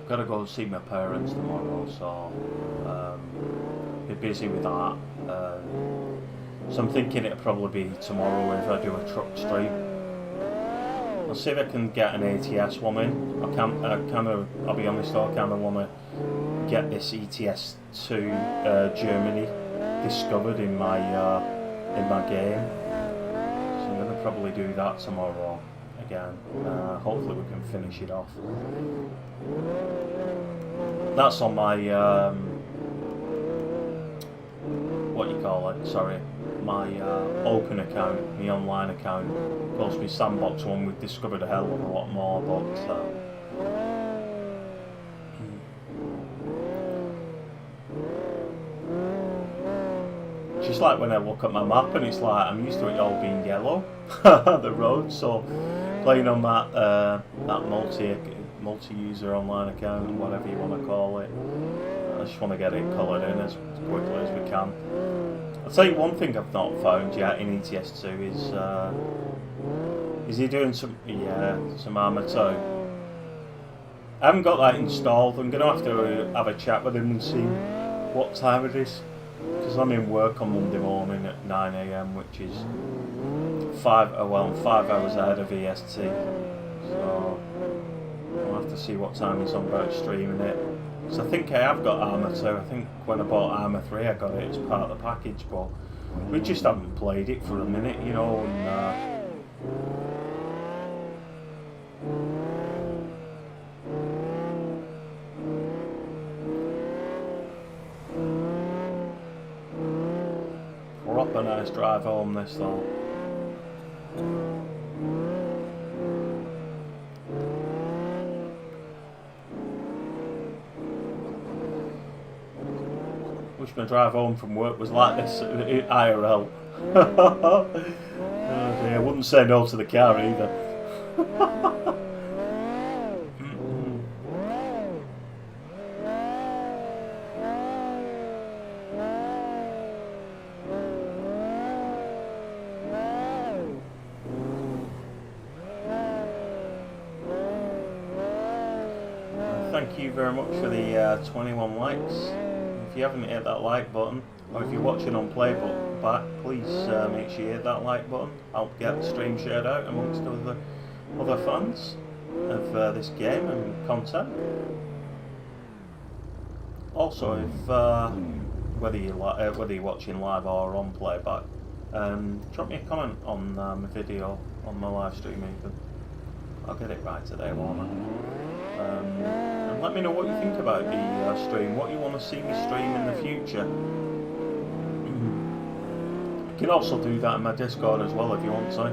Gotta go see my parents tomorrow, so be busy with that. So I'm thinking it'll probably be tomorrow if I do a truck stream. I'll see if I can get an ATS one in. I'll be honest though, I kind of want to get this ETS to Germany discovered in my game. So I'm going to probably do that tomorrow again. Hopefully we can finish it off. That's on my what you call it? Sorry. My open account, my online account. Of course, my sandbox one, we've discovered a hell of a lot more, but just like when I look at my map and it's like I'm used to it all being yellow, the road. So playing on that that multi-user online account, whatever you want to call it, I just want to get it coloured in as quickly as we can. I'll tell you one thing I've not found yet in ETS2 is he doing some armour too. I haven't got that installed. I'm going to have a chat with him and see what time it is, because I'm in work on Monday morning at 9 AM, which is 5 hours ahead of EST. So I'll have to see what time he's on about streaming it. So I think I have got Armour 2. I think when I bought Armour 3 I got it as part of the package, but we just haven't played it for a minute, you know, and proper nice drive home this though. Wish my drive home from work was like this IRL. Oh dear, I wouldn't say no to the car either. Thank you very much for the 21 likes. If you haven't hit that like button, or if you're watching on playback, please make sure you hit that like button. Help get the stream shared out amongst other fans of this game and content. Also, if whether you're watching live or on playback, drop me a comment on my video on my live stream even. I'll get it right today, won't I? And let me know what you think about the stream, what you want to see me stream in the future. You can also do that in my Discord as well if you want to.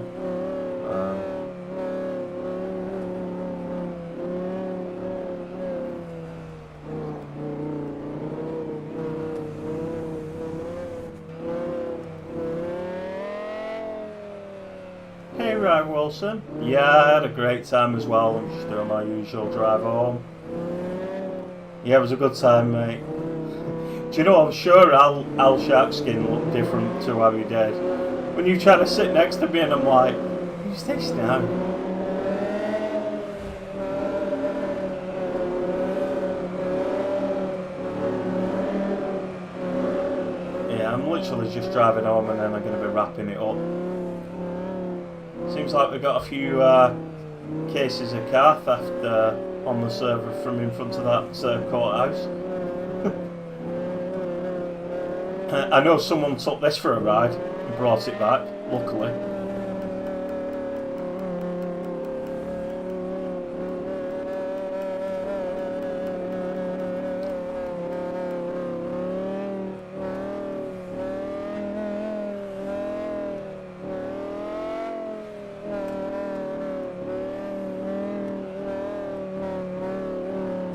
Hey Ryan Wilson. Yeah, I had a great time as well. I'm just doing my usual drive home. Yeah, it was a good time, mate. Do you know, I'm sure Al Sharkskin looked different to how he did. When you try to sit next to me and I'm like, who's this now? Yeah, I'm literally just driving home and then I'm going to be wrapping it up. Seems like we've got a few cases of car theft on the server from in front of that courthouse. I know someone took this for a ride and brought it back, luckily.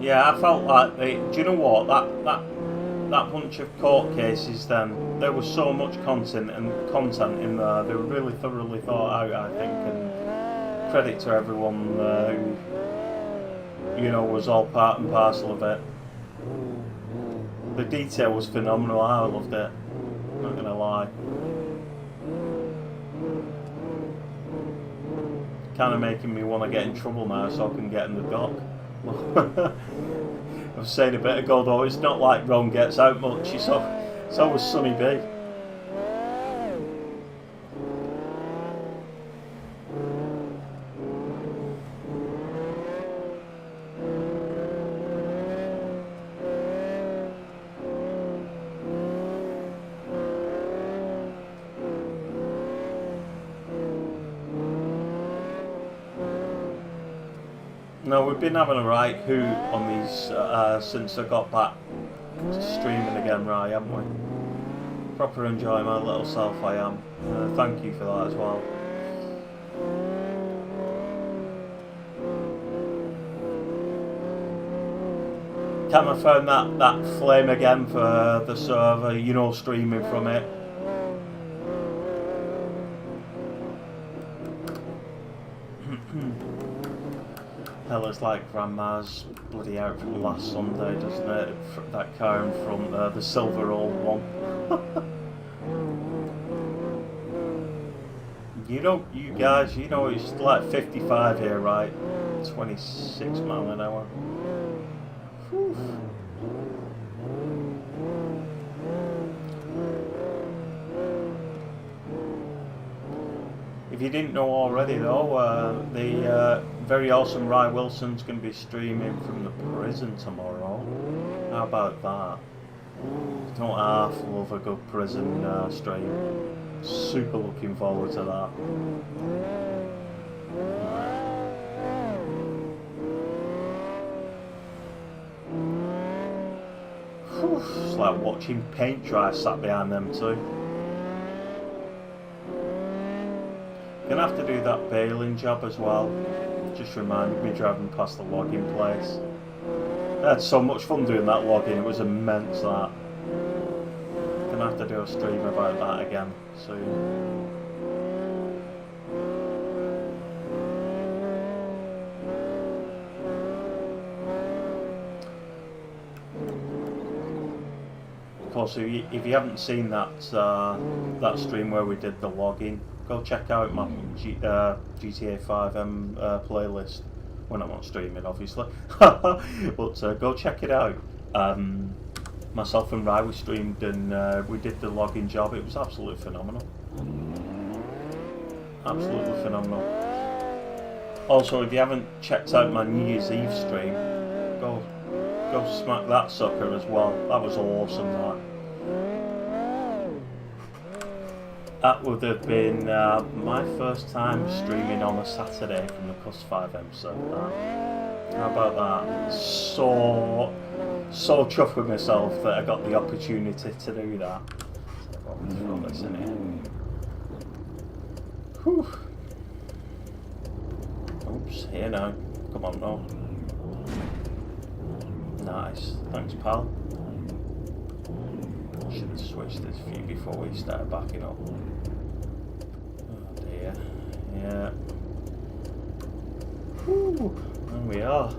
Yeah, I felt like do you know what, that bunch of court cases then, there was so much content in there, they were really thoroughly thought out, I think, and credit to everyone who, you know, was all part and parcel of it. The detail was phenomenal, I loved it, I'm not gonna lie. Kind of making me want to get in trouble now so I can get in the dock. I was saying a bit ago though, it's not like Ron gets out much, so was Sonny B. No, we've been having a right hoot on these since I got back to streaming again, right, haven't we? Proper enjoying my little self, I am. Thank you for that as well. Can I find that flame again for the server, you know, streaming from it? Hell, it's like Grandma's bloody outfit last Sunday, doesn't it? That car in front there, the silver old one. You know, you guys, you know it's like 55 here, right? 26 miles an hour. Whew. If you didn't know already though, the very awesome Rye Wilson's going to be streaming from the prison tomorrow. How about that? Don't half love a good prison stream. Super looking forward to that. Whew, it's like watching paint dry sat behind them two. Gonna have to do that bailing job as well. Just reminded me driving past the logging place. I had so much fun doing that logging, it was immense that. gonna have to do a stream about that again soon. Of course, if you haven't seen that that stream where we did the logging, go check out my GTA5M playlist. When I'm not streaming, obviously, but go check it out. Myself and Rai, we streamed and we did the logging job. It was absolutely phenomenal. Absolutely phenomenal. Also, if you haven't checked out my New Year's Eve stream, go smack that sucker as well. That was awesome. That would have been my first time streaming on a Saturday from the Kuffs FiveM Server. How about that? So chuffed with myself that I got the opportunity to do that. So I'll throw this in here. Whew. Oops, here now. Come on now. Nice. Thanks, pal. Should have switched this view before we started backing up. Oh dear. Yeah. Whew. There we are.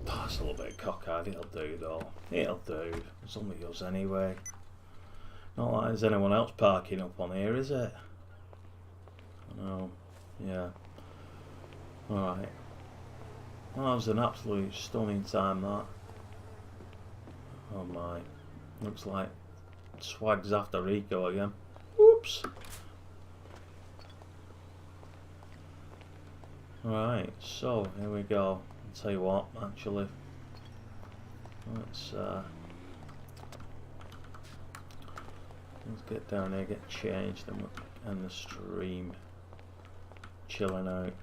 That's a little bit cockeyed. It'll do though. It'll do. It's only us anyway. Not like there's anyone else parking up on here, is it? No. Yeah. Alright. Well, that was an absolute stunning time, that. Oh my. Looks like Swag's after Rico again. Whoops. Alright, so here we go. I'll tell you what, actually. Let's get down here, get changed, and we'll end the stream. Chilling out.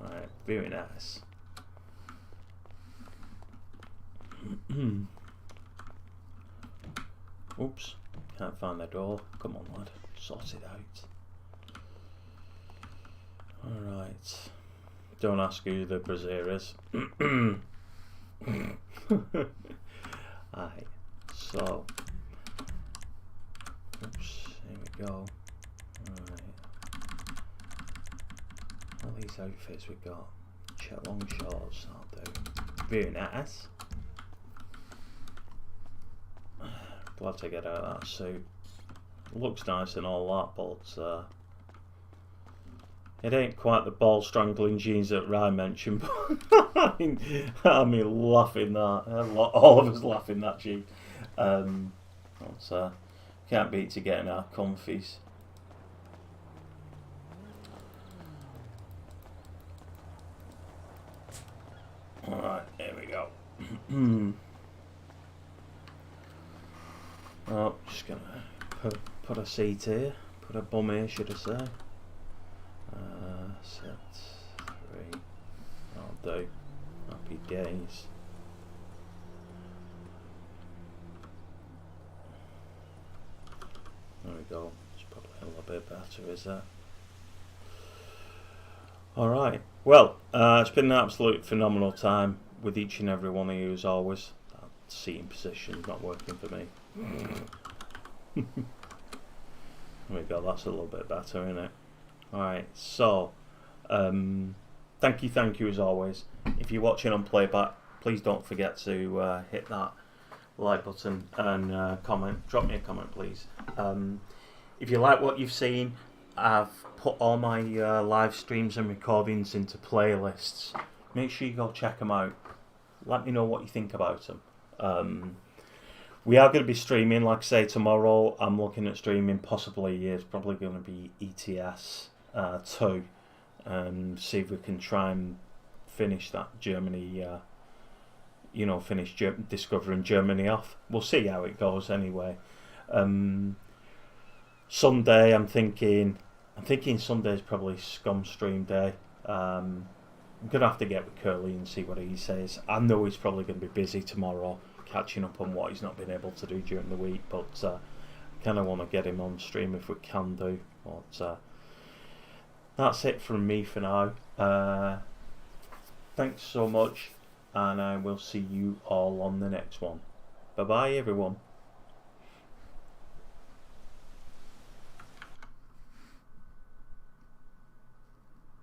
Alright, very nice. Oops, can't find the door. Come on, lad, sort it out. Alright, don't ask who the brazier is. Alright, so. Oops, here we go. Alright. All these outfits we got. Check long shorts, I'll do. Very nice. Glad to get out of that suit. Looks nice and all that, but it ain't quite the ball strangling jeans that Ryan mentioned. But I mean, laughing that. All of us laughing that cheek. Can't beat to getting our comfies. Alright, here we go. Oh, just gonna put a seat here, put a bum here, should I say. Set 3. I'll do. Happy days. There we go. It's probably a little bit better, is that? Alright. Well, it's been an absolute phenomenal time with each and every one of you as always. That seating position's not working for me. There we go, that's a little bit better, isn't it? Alright, so thank you as always. If you're watching on playback, please don't forget to hit that like button and comment. Drop me a comment, please. If you like what you've seen, I've put all my live streams and recordings into playlists. Make sure you go check them out. Let me know what you think about them. We are going to be streaming, like I say, tomorrow. I'm looking at streaming possibly, it's probably going to be ETS 2. See if we can try and finish that Germany, finish discovering Germany off. We'll see how it goes anyway. Sunday, I'm thinking Sunday's probably scum stream day. I'm going to have to get with Curly and see what he says. I know he's probably going to be busy tomorrow, catching up on what he's not been able to do during the week, but I kind of want to get him on stream if we can do. But that's it from me for now. Thanks so much, and I will see you all on the next one. Bye bye, everyone.